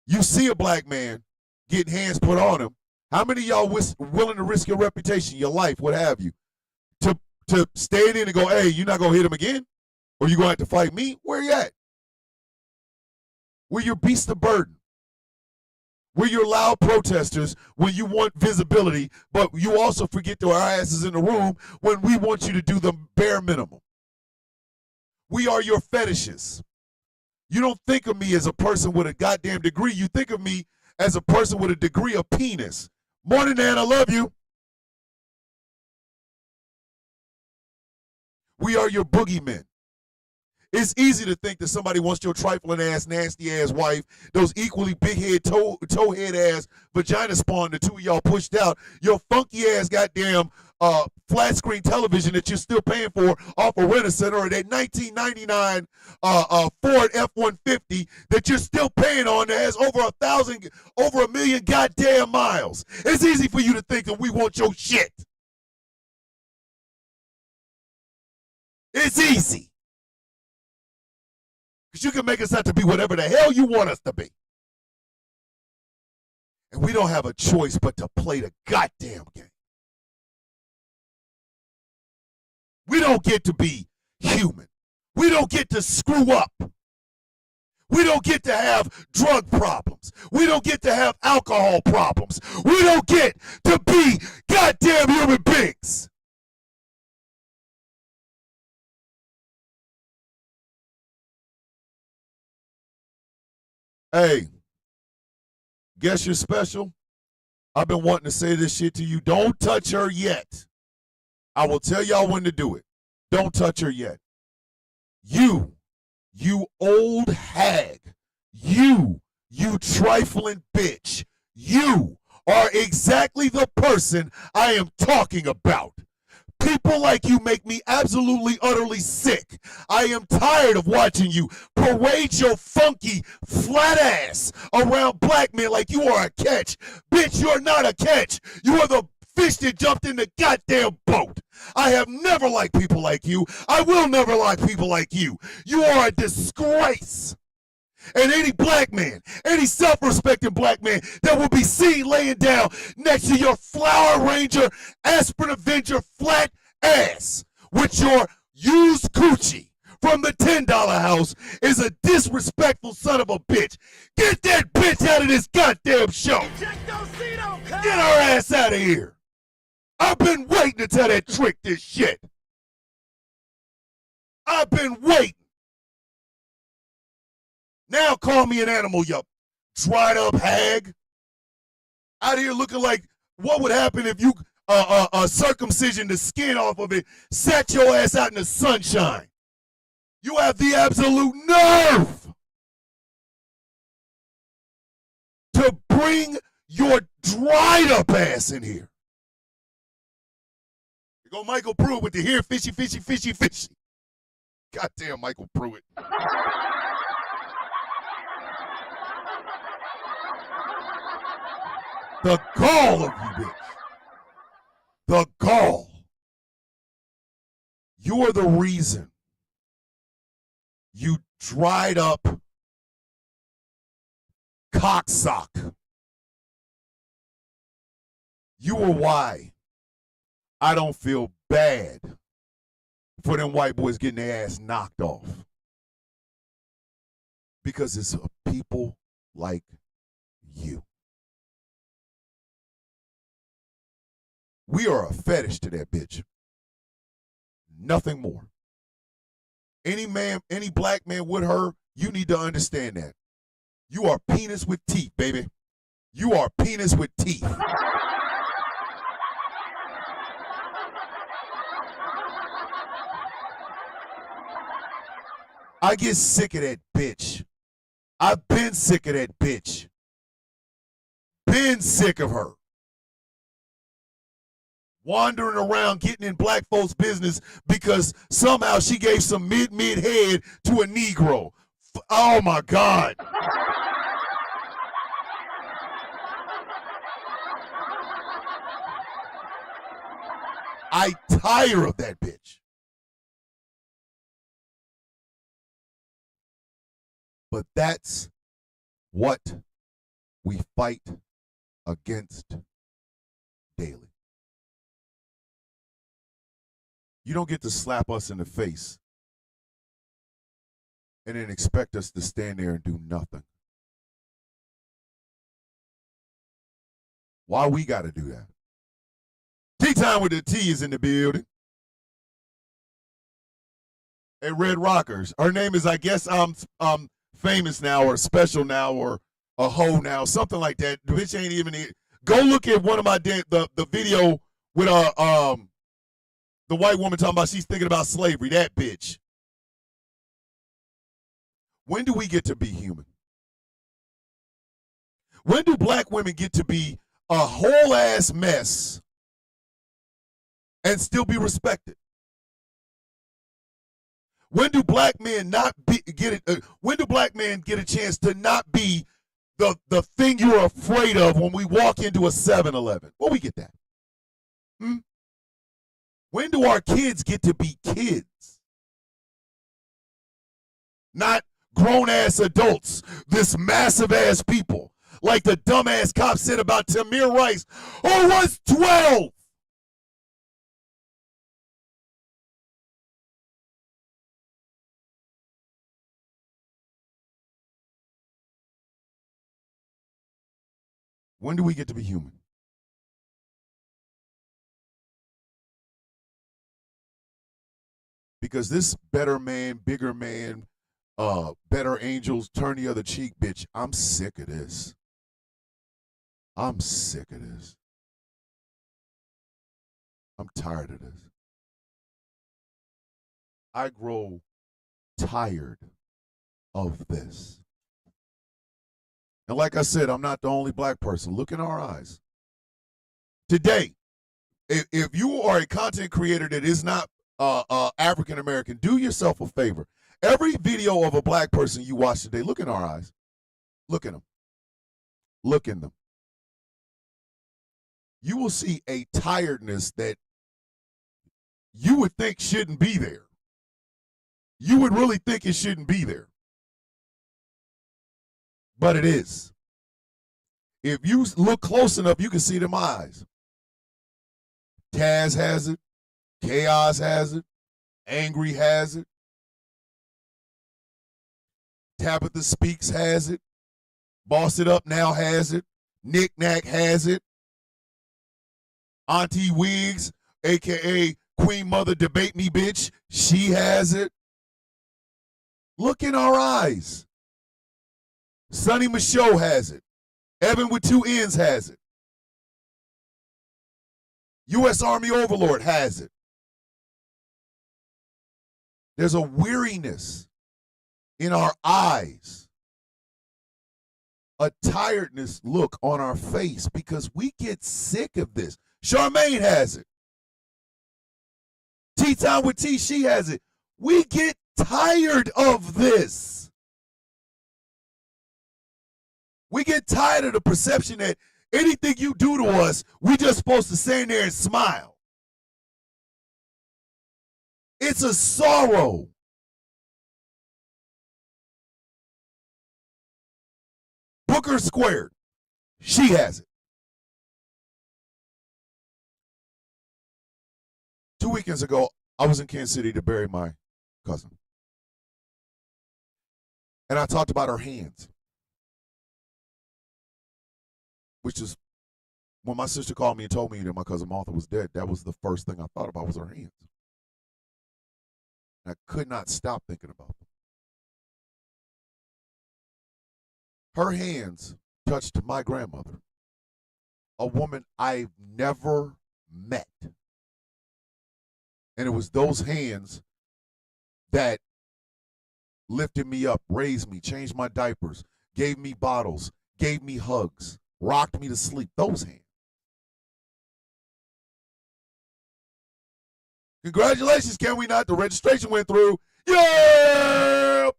you see a black man getting hands put on him. How many of y'all willing to risk your reputation, your life, what have you, to stand in and go, hey, you're not going to hit him again? Or you going to have to fight me? Where you at? Where you're beast of burden. Where you're loud protesters when you want visibility, but you also forget that our asses in the room when we want you to do the bare minimum. We are your fetishes. You don't think of me as a person with a goddamn degree. You think of me as a person with a degree of penis. Morning, Nan, I love you. We are your boogeymen. It's easy to think that somebody wants your trifling ass, nasty ass wife, those equally big head, toe head ass, vagina spawn, the two of y'all pushed out, your funky ass goddamn flat screen television that you're still paying for off a Rent-A-Center, or that 1999 Ford F-150 that you're still paying on that has over a million goddamn miles. It's easy for you to think that we want your shit. It's easy. Because you can make us out to be whatever the hell you want us to be. And we don't have a choice but to play the goddamn game. We don't get to be human. We don't get to screw up. We don't get to have drug problems. We don't get to have alcohol problems. We don't get to be goddamn human beings. Hey, guess you're special? I've been wanting to say this shit to you. Don't touch her yet. I will tell y'all when to do it. Don't touch her yet. You old hag. You trifling bitch. You are exactly the person I am talking about. People like you make me absolutely, utterly sick. I am tired of watching you parade your funky, flat ass around black men like you are a catch. Bitch, you're not a catch. You are the fish that jumped in the goddamn boat. I have never liked people like you. I will never like people like you. You are a disgrace. And any black man, any self-respecting black man that will be seen laying down next to your Flower Ranger, Aspirin Avenger flat ass with your used coochie from the $10 house is a disrespectful son of a bitch. Get that bitch out of this goddamn show. Get her ass out of here. I've been waiting to tell that trick this shit. I've been waiting. Now call me an animal, you dried up hag. Out here looking like what would happen if you circumcision the skin off of it, sat your ass out in the sunshine. You have the absolute nerve to bring your dried up ass in here. Here go Michael Pruitt with the here fishy, fishy, fishy, fishy. Goddamn Michael Pruitt. The gall of you, bitch. The gall. You are the reason. You dried up cocksock. You are why I don't feel bad for them white boys getting their ass knocked off. Because it's people like you. We are a fetish to that bitch. Nothing more. Any man, any black man with her, you need to understand that. You are penis with teeth, baby. You are penis with teeth. I get sick of that bitch. I've been sick of that bitch. Been sick of her. Wandering around getting in black folks' business because somehow she gave some mid head to a Negro. Oh my God. I tire of that bitch. But that's what we fight against daily. You don't get to slap us in the face and then expect us to stand there and do nothing. Why we got to do that? Tea Time with the T is in the building. At Red Rockers. Her name is, I guess, famous now or special now or a hoe now, something like that. The bitch ain't even here. Go look at one of my the video with the white woman talking about she's thinking about slavery. That bitch. When do we get to be human? When do black women get to be a whole ass mess and still be respected? When do black men when do black men get a chance to not be the thing you're afraid of when we walk into a 7-Eleven? Well, we get that. When do our kids get to be kids? Not grown-ass adults, this massive-ass people. Like the dumbass cop said about Tamir Rice, who was 12. When do we get to be human? Because this better man, bigger man, better angels, turn the other cheek, bitch, I'm sick of this. I'm sick of this. I'm tired of this. I grow tired of this. And like I said, I'm not the only black person. Look in our eyes. Today, if you are a content creator that is not African American, do yourself a favor. Every video of a black person you watch today, look in our eyes. Look in them. Look in them. You will see a tiredness that you would think shouldn't be there. You would really think it shouldn't be there. But it is. If you look close enough, you can see them eyes. Taz has it. Chaos has it. Angry has it. Tabitha Speaks has it. Boss It Up Now has it. Nick Nack has it. Auntie Wiggs, a.k.a. Queen Mother Debate Me Bitch, she has it. Look in our eyes. Sonny Michaud has it. Evan with 2 N's has it. U.S. Army Overlord has it. There's a weariness in our eyes, a tiredness look on our face because we get sick of this. Charmaine has it. Tea Time with T, she has it. We get tired of this. We get tired of the perception that anything you do to us, we just supposed to stand there and smile. It's a sorrow. Booker Squared, she has it. 2 weekends ago, I was in Kansas City to bury my cousin. And I talked about her hands. Which is, when my sister called me and told me that my cousin Martha was dead, that was the first thing I thought about was her hands. And I could not stop thinking about them. Her hands touched my grandmother, a woman I've never met. And it was those hands that lifted me up, raised me, changed my diapers, gave me bottles, gave me hugs, rocked me to sleep. Those hands. Congratulations, can we not? The registration went through. Yeah!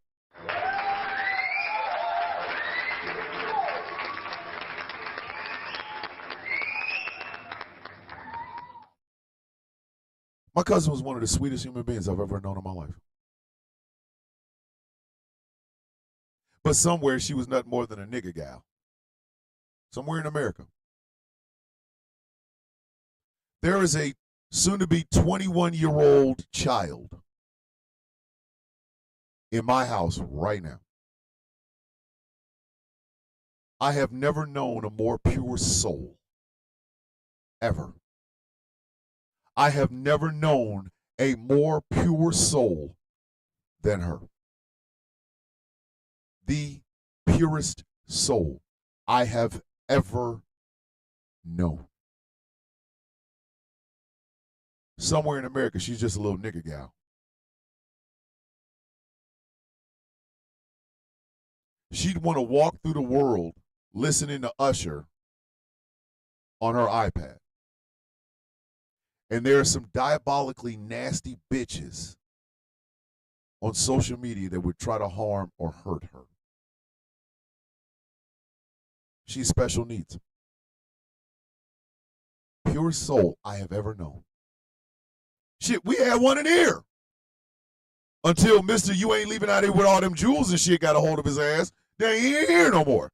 My cousin was one of the sweetest human beings I've ever known in my life. But somewhere she was nothing more than a nigga gal. Somewhere in America. There is a soon-to-be 21-year-old child in my house right now. I have never known a more pure soul. Ever. I have never known a more pure soul than her. The purest soul I have ever known. Somewhere in America, she's just a little nigga gal. She'd want to walk through the world listening to Usher on her iPad. And there are some diabolically nasty bitches on social media that would try to harm or hurt her. She's special needs. Pure soul I have ever known. Shit, we had one in here. Until Mr. You ain't leaving out here with all them jewels and shit got a hold of his ass. They ain't here no more.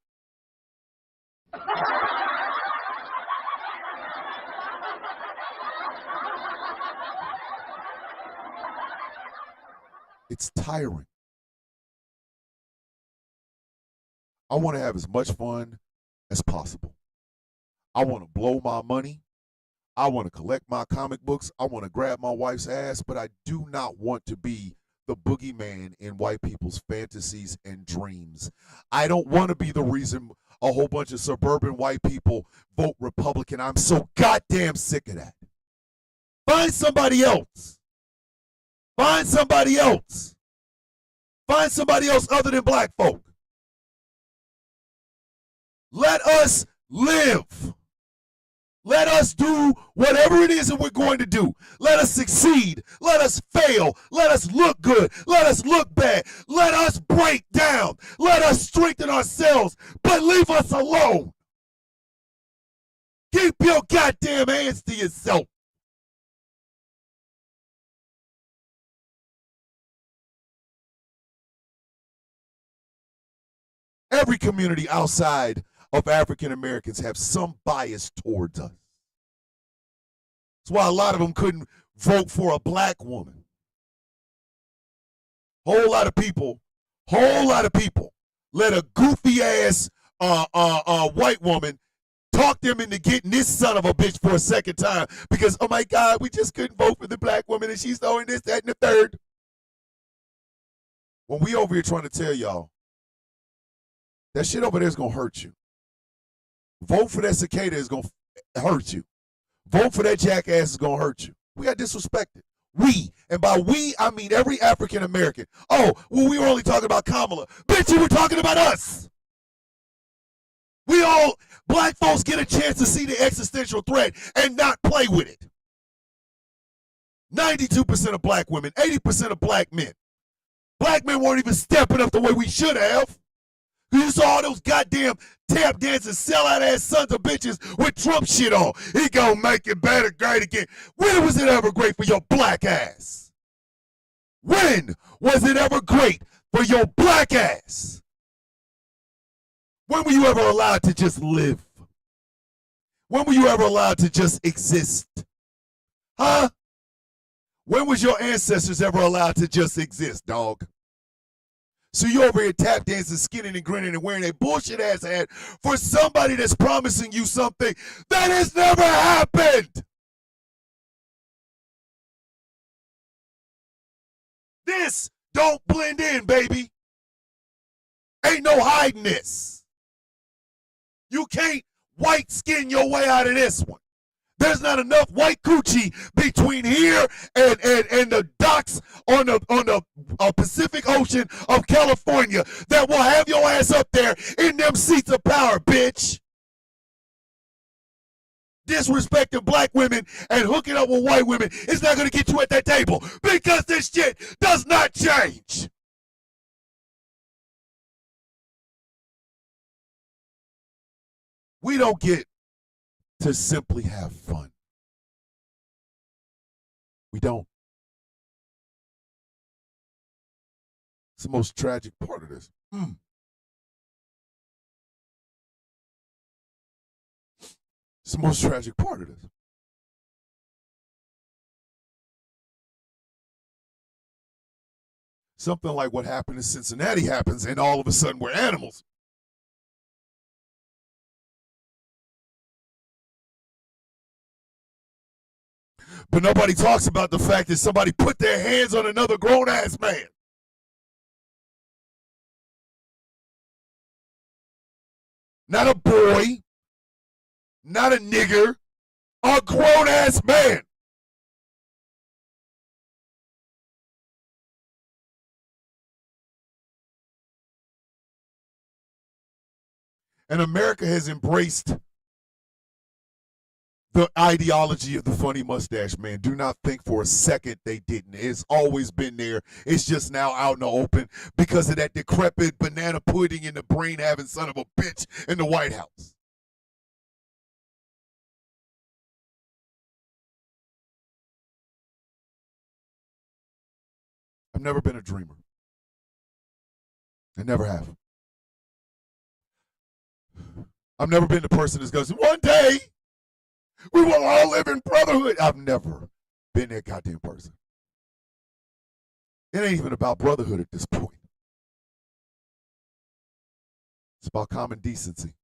It's tiring. I want to have as much fun as possible. I want to blow my money. I want to collect my comic books. I want to grab my wife's ass, but I do not want to be the boogeyman in white people's fantasies and dreams. I don't want to be the reason a whole bunch of suburban white people vote Republican. I'm so goddamn sick of that. Find somebody else. Find somebody else. Find somebody else other than black folk. Let us live. Let us do whatever it is that we're going to do. Let us succeed. Let us fail. Let us look good. Let us look bad. Let us break down. Let us strengthen ourselves. But leave us alone. Keep your goddamn hands to yourself. Every community outside of African Americans have some bias towards us. That's why a lot of them couldn't vote for a black woman. Whole lot of people let a goofy ass white woman talk them into getting this son of a bitch for a second time because, oh my God, we just couldn't vote for the black woman and she's doing this, that, and the third. When we over here trying to tell y'all, that shit over there is going to hurt you. Vote for that cicada is going to hurt you. Vote for that jackass is going to hurt you. We got disrespected. We, and by we, I mean every African American. Oh, well, we were only talking about Kamala. Bitch, you were talking about us. We all, black folks get a chance to see the existential threat and not play with it. 92% of black women, 80% of black men. Black men weren't even stepping up the way we should have. You saw all those goddamn tap dancing, sellout ass sons of bitches with Trump shit on. He gonna make it better, great again. When was it ever great for your black ass? When was it ever great for your black ass? When were you ever allowed to just live? When were you ever allowed to just exist? Huh? When was your ancestors ever allowed to just exist, dog? So you over here tap dancing, skinning and grinning and wearing a bullshit ass hat for somebody that's promising you something that has never happened. This don't blend in, baby. Ain't no hiding this. You can't white skin your way out of this one. There's not enough white coochie between here and the docks on the Pacific Ocean of California that will have your ass up there in them seats of power, bitch. Disrespecting black women and hooking up with white women is not going to get you at that table because this shit does not change. We don't get to simply have fun. We don't. It's the most tragic part of this. It's the most tragic part of this. Something like what happened in Cincinnati happens, and all of a sudden we're animals. But nobody talks about the fact that somebody put their hands on another grown-ass man. Not a boy, not a nigger, a grown-ass man. And America has embraced the ideology of the funny mustache man. Do not think for a second they didn't. It's always been there. It's just now out in the open because of that decrepit banana pudding in the brain having son of a bitch in the White House. I've never been a dreamer. I never have. I've never been the person that goes, one day we will all live in brotherhood. I've never been that goddamn person. It ain't even about brotherhood at this point. It's about common decency,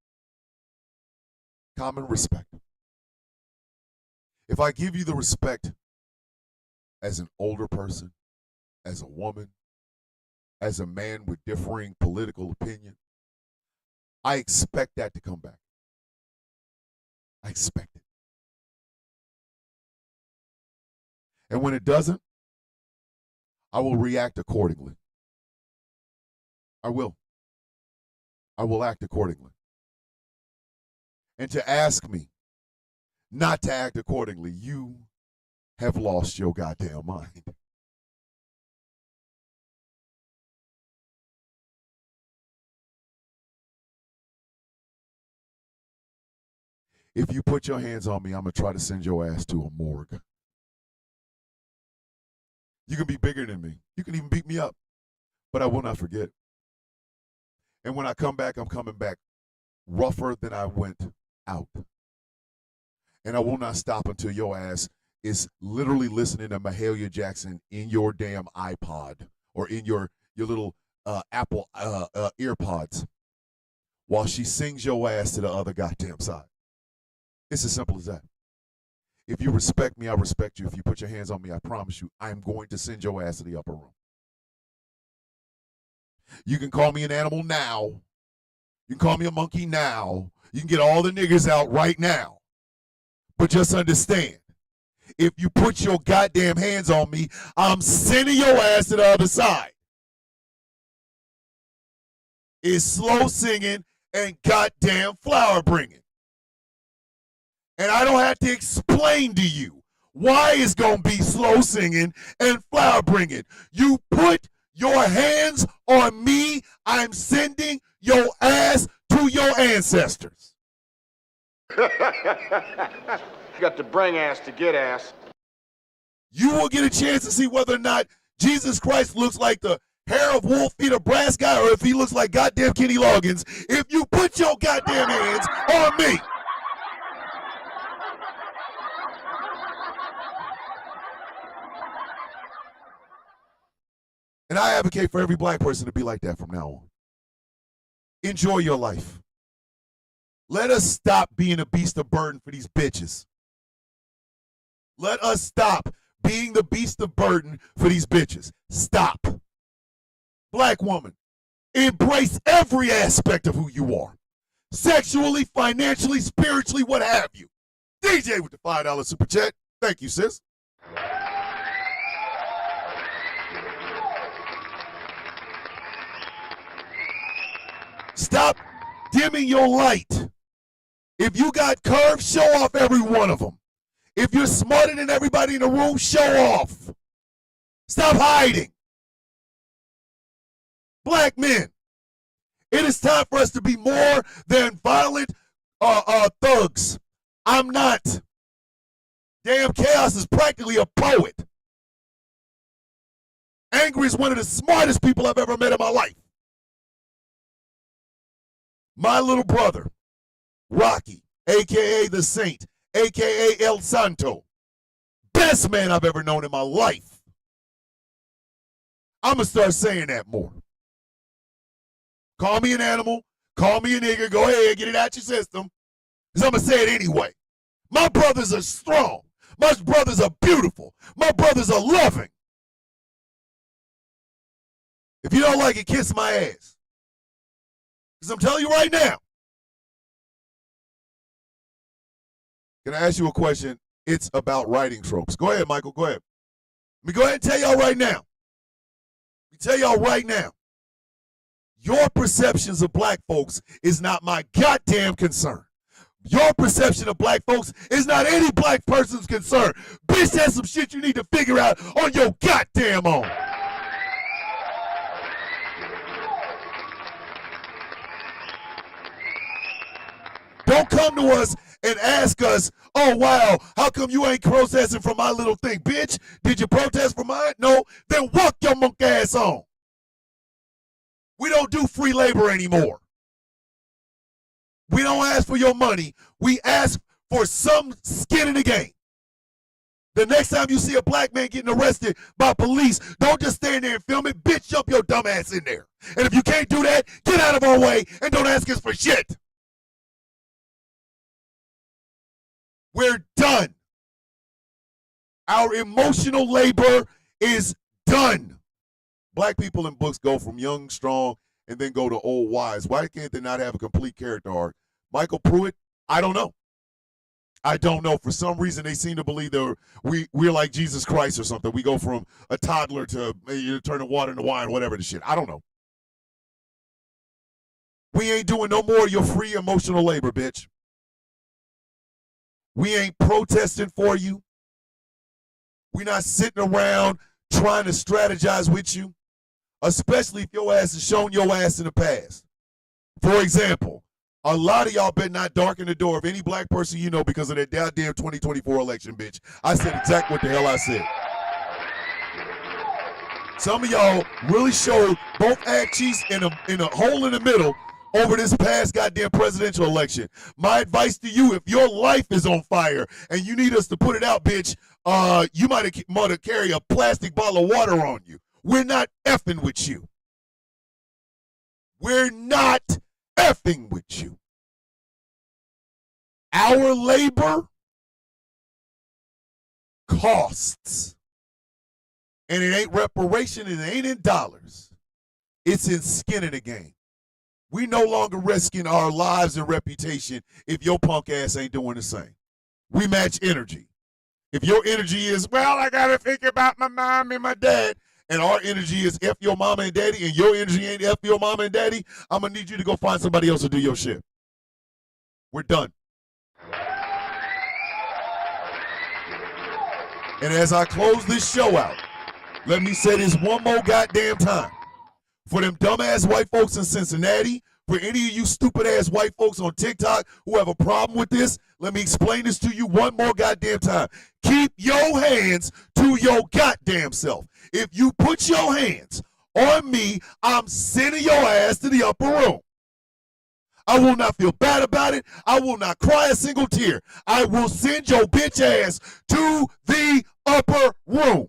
common respect. If I give you the respect as an older person, as a woman, as a man with differing political opinion, I expect that to come back. I expect it. And when it doesn't, I will react accordingly. I will. I will act accordingly. And to ask me not to act accordingly, you have lost your goddamn mind. If you put your hands on me, I'm going to try to send your ass to a morgue. You can be bigger than me. You can even beat me up. But I will not forget. And when I come back, I'm coming back rougher than I went out. And I will not stop until your ass is literally listening to Mahalia Jackson in your damn iPod or in your little Apple earpods while she sings your ass to the other goddamn side. It's as simple as that. If you respect me, I respect you. If you put your hands on me, I promise you, I'm going to send your ass to the upper room. You can call me an animal now. You can call me a monkey now. You can get all the niggers out right now. But just understand, if you put your goddamn hands on me, I'm sending your ass to the other side. It's slow singing and goddamn flower bringing. And I don't have to explain to you why it's going to be slow singing and flower bringing. You put your hands on me, I'm sending your ass to your ancestors. You got to bring ass to get ass. You will get a chance to see whether or not Jesus Christ looks like the hair of Wolf Peter Brass guy or if he looks like goddamn Kenny Loggins if you put your goddamn hands on me. And I advocate for every black person to be like that from now on. Enjoy your life. Let us stop being a beast of burden for these bitches. Let us stop being the beast of burden for these bitches. Stop. Black woman, embrace every aspect of who you are. Sexually, financially, spiritually, what have you. DJ with the $5 super chat. Thank you, sis. Stop dimming your light. If you got curves, show off every one of them. If you're smarter than everybody in the room, show off. Stop hiding. Black men, it is time for us to be more than violent thugs. I'm not. Damn Chaos is practically a poet. Angry is one of the smartest people I've ever met in my life. My little brother, Rocky, a.k.a. the Saint, a.k.a. El Santo. Best man I've ever known in my life. I'm going to start saying that more. Call me an animal. Call me a nigger. Go ahead, get it out your system. Because I'm going to say it anyway. My brothers are strong. My brothers are beautiful. My brothers are loving. If you don't like it, kiss my ass. Because I'm telling you right now. Can I ask you a question? It's about writing tropes. Go ahead, Michael. Go ahead. Let me go ahead and tell y'all right now. Let me tell y'all right now. Your perceptions of black folks is not my goddamn concern. Your perception of black folks is not any black person's concern. Bitch, that's some shit you need to figure out on your goddamn own. Don't come to us and ask us, oh, wow, how come you ain't protesting for my little thing? Bitch, did you protest for mine? No, then walk your monk ass on. We don't do free labor anymore. We don't ask for your money. We ask for some skin in the game. The next time you see a black man getting arrested by police, don't just stand there and film it. Bitch, jump your dumb ass in there. And if you can't do that, get out of our way and don't ask us for shit. We're done. Our emotional labor is done. Black people in books go from young, strong, and then go to old, wise. Why can't they not have a complete character arc? Michael Pruitt, I don't know. I don't know. For some reason, they seem to believe that we're like Jesus Christ or something. We go from a toddler to turning water into wine, whatever the shit. I don't know. We ain't doing no more of your free emotional labor, bitch. We ain't protesting for you. We're not sitting around trying to strategize with you, especially if your ass has shown your ass in the past. For example, a lot of y'all better not darken the door of any black person you know because of that goddamn 2024 election, bitch. I said exactly what the hell I said. Some of y'all really showed both ass cheeks in a hole in the middle over this past goddamn presidential election. My advice to you, if your life is on fire and you need us to put it out, bitch, you might carry a plastic bottle of water on you. We're not effing with you. We're not effing with you. Our labor costs. And it ain't reparation, and it ain't in dollars. It's in skin in the game. We no longer risking our lives and reputation if your punk ass ain't doing the same. We match energy. If your energy is, well, I got to think about my mom and my dad, and our energy is F your mama and daddy, and your energy ain't F your mama and daddy, I'm going to need you to go find somebody else to do your shit. We're done. And as I close this show out, let me say this one more goddamn time. For them dumbass white folks in Cincinnati, for any of you stupid ass white folks on TikTok who have a problem with this, let me explain this to you one more goddamn time. Keep your hands to your goddamn self. If you put your hands on me, I'm sending your ass to the upper room. I will not feel bad about it. I will not cry a single tear. I will send your bitch ass to the upper room.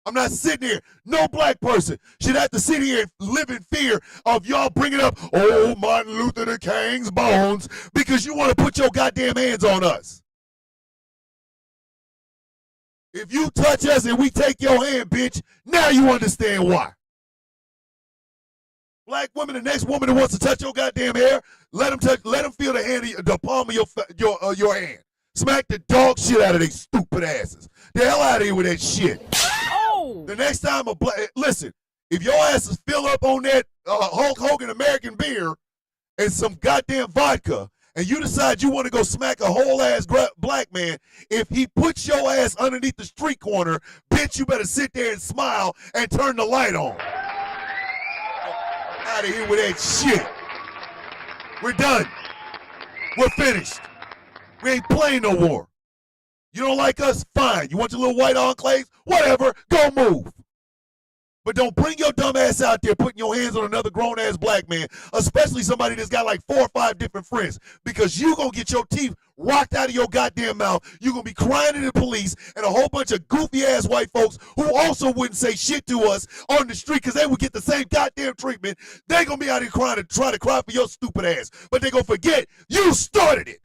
I'm not sitting here. No black person should have to sit here and live in fear of y'all bringing up, oh, Martin Luther King's bones, because you want to put your goddamn hands on us. If you touch us and we take your hand, bitch, now you understand why. Black women, the next woman that wants to touch your goddamn hair, let them feel the palm of your hand. Smack the dog shit out of their stupid asses. The hell out of here with that shit. Oh! The next time listen, if your ass is fill up on that Hulk Hogan American beer and some goddamn vodka, and you decide you want to go smack a whole ass black man, if he puts your ass underneath the street corner, bitch, you better sit there and smile and turn the light on. Out of here with that shit. We're done. We're finished. We ain't playing no more. You don't like us? Fine. You want your little white enclaves? Whatever. Go move. But don't bring your dumb ass out there putting your hands on another grown-ass black man, especially somebody that's got like 4 or 5 different friends, because you going to get your teeth rocked out of your goddamn mouth. You're going to be crying to the police and a whole bunch of goofy-ass white folks who also wouldn't say shit to us on the street because they would get the same goddamn treatment. They're going to be out here crying and try to cry for your stupid ass. But they're going to forget you started it.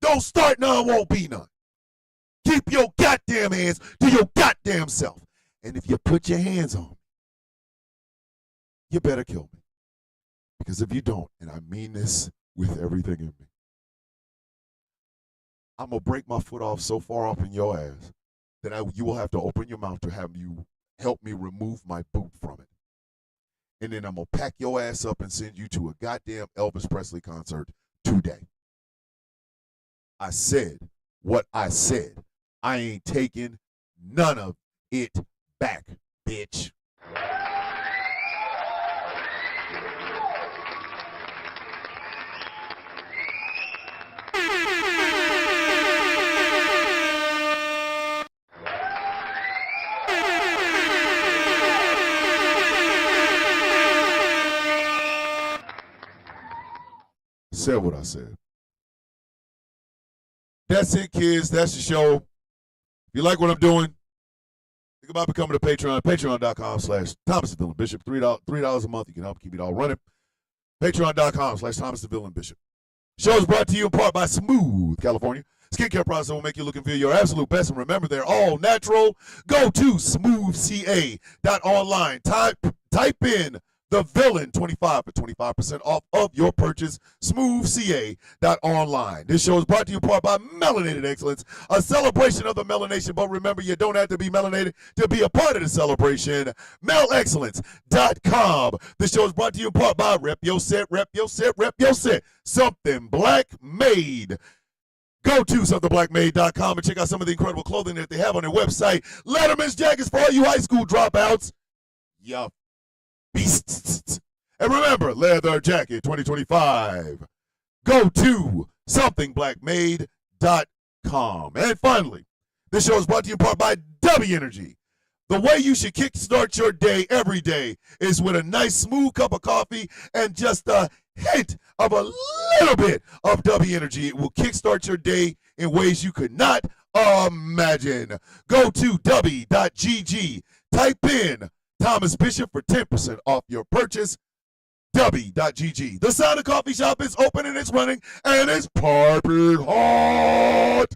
Don't start none, won't be none. Keep your goddamn hands to your goddamn self. And if you put your hands on me, you better kill me. Because if you don't, and I mean this with everything in me, I'm going to break my foot off so far off in your ass that you will have to open your mouth to have you help me remove my boot from it. And then I'm going to pack your ass up and send you to a goddamn Elvis Presley concert today. I said what I said. I ain't taking none of it back, bitch. Said what I said. That's it, kids. That's the show. If you like what I'm doing, think about becoming a Patreon. Patreon.com/Thomas the Villain Bishop. $3 a month. You can help keep it all running. Patreon.com/Thomas the Villain Bishop. Show is brought to you in part by Smooth California. Skincare products that will make you look and feel your absolute best. And remember, they're all natural. Go to smoothca.online. Type in The Villain 25 for 25% off of your purchase. smoothca.online. This show is brought to you in part by Melanated Excellence, a celebration of the melanation. But remember, you don't have to be melanated to be a part of the celebration. melexcellence.com. This show is brought to you in part by Rep Your Set. Something Black Made. Go to somethingBlackMade.com and check out some of the incredible clothing that they have on their website. Letterman's jackets for all you high school dropouts. Yup. Beasts. And remember, Leather Jacket 2025. Go to somethingBlackMade.com. And finally, this show is brought to you in part by W Energy. The way you should kickstart your day every day is with a nice smooth cup of coffee and just a hint of a little bit of W Energy. It will kickstart your day in ways you could not imagine. Go to W.GG. Type in Thomas Bishop for 10% off your purchase. W.GG. The Sound of Coffee Shop is open and it's running and it's piping hot.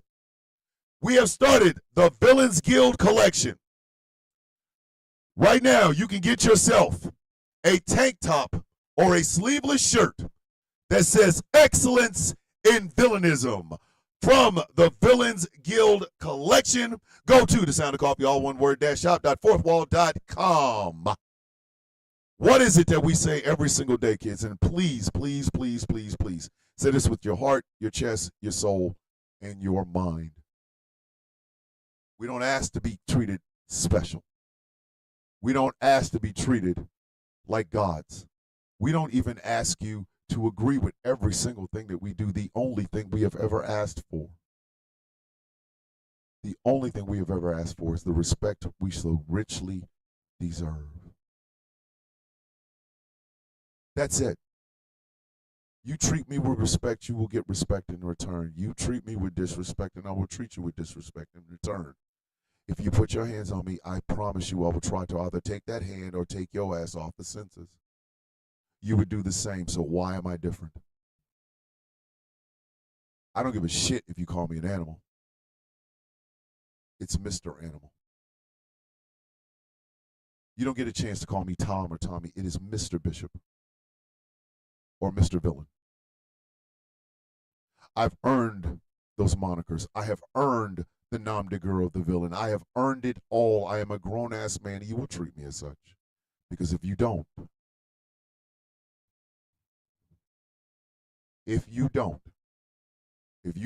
We have started the Villains Guild collection. Right now, you can get yourself a tank top or a sleeveless shirt that says Excellence in Villainism from the Villains Guild collection. Go to The Sound of Coffee, all one word, shop.fourthwall.com. What is it that we say every single day, kids? And please, please, please, please, please, say this with your heart, your chest, your soul, and your mind. We don't ask to be treated special. We don't ask to be treated like gods. We don't even ask you to agree with every single thing that we do. The only thing we have ever asked for, the only thing we have ever asked for is the respect we so richly deserve. That's it. You treat me with respect, you will get respect in return. You treat me with disrespect, and I will treat you with disrespect in return. If you put your hands on me, I promise you I will try to either take that hand or take your ass off the census. You would do the same, so why am I different? I don't give a shit if you call me an animal. It's Mr. Animal. You don't get a chance to call me Tom or Tommy. It is Mr. Bishop or Mr. Villain. I've earned those monikers. I have earned the nom de guerre of the villain. I have earned it all. I am a grown-ass man. You will treat me as such. Because if you don't, if you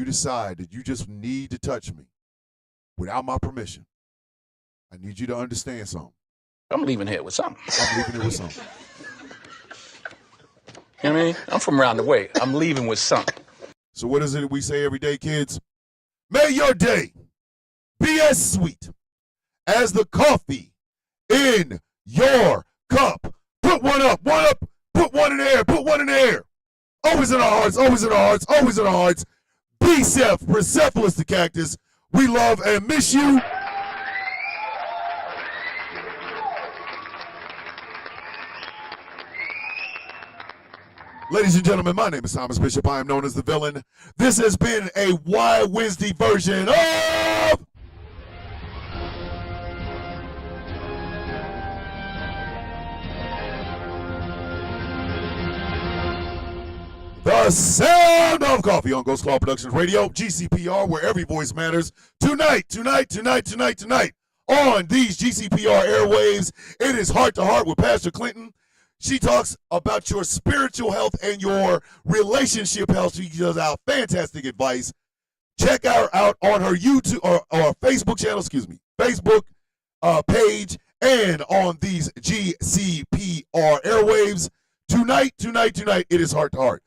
decide that you just need to touch me without my permission, I need you to understand something. I'm leaving here with something. I'm leaving here with something. You know what I mean? I'm from around the way. I'm leaving with something. So what is it we say every day, kids? May your day be as sweet as the coffee in your cup. Put one up, put one in the air, put one in the air. Always in our hearts, always in our hearts, always in our hearts. Be Seth, Persepolis the Cactus. We love and miss you. Ladies and gentlemen, my name is Thomas Bishop. I am known as the Villain. This has been a Why Wednesday version of The Sound of Coffee on Ghost Claw Productions Radio, GCPR, where every voice matters. Tonight, on these GCPR airwaves, it is Heart to Heart with Pastor Clinton. She talks about your spiritual health and your relationship health. She gives out fantastic advice. Check her out on her YouTube or Facebook channel, Facebook page, and on these GCPR airwaves. Tonight, it is Heart to Heart.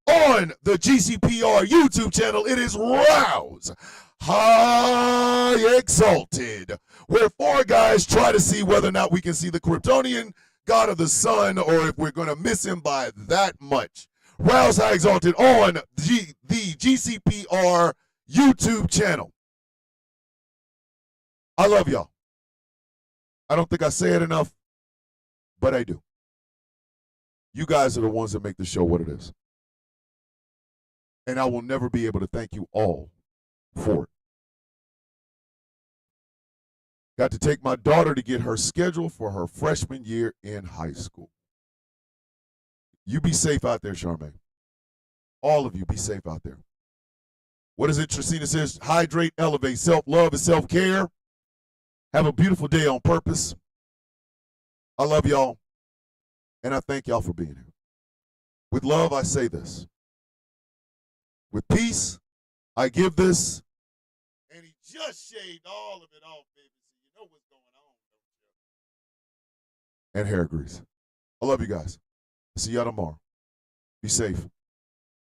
On the GCPR YouTube channel, it is Rouse High Exalted, where four guys try to see whether or not we can see the Kryptonian God of the Sun, or if we're going to miss him by that much. Rouse High Exalted on the GCPR YouTube channel. I love y'all. I don't think I say it enough, but I do. You guys are the ones that make the show what it is. And I will never be able to thank you all for it. Got to take my daughter to get her schedule for her freshman year in high school. You be safe out there, Charmaine. All of you be safe out there. What is it Tracina says? Hydrate, elevate. Self-love is self-care. Have a beautiful day on purpose. I love y'all, and I thank y'all for being here. With love, I say this. With peace, I give this. And he just shaved all of it off, baby. So you know what's going on. And hair grease. I love you guys. See y'all tomorrow. Be safe.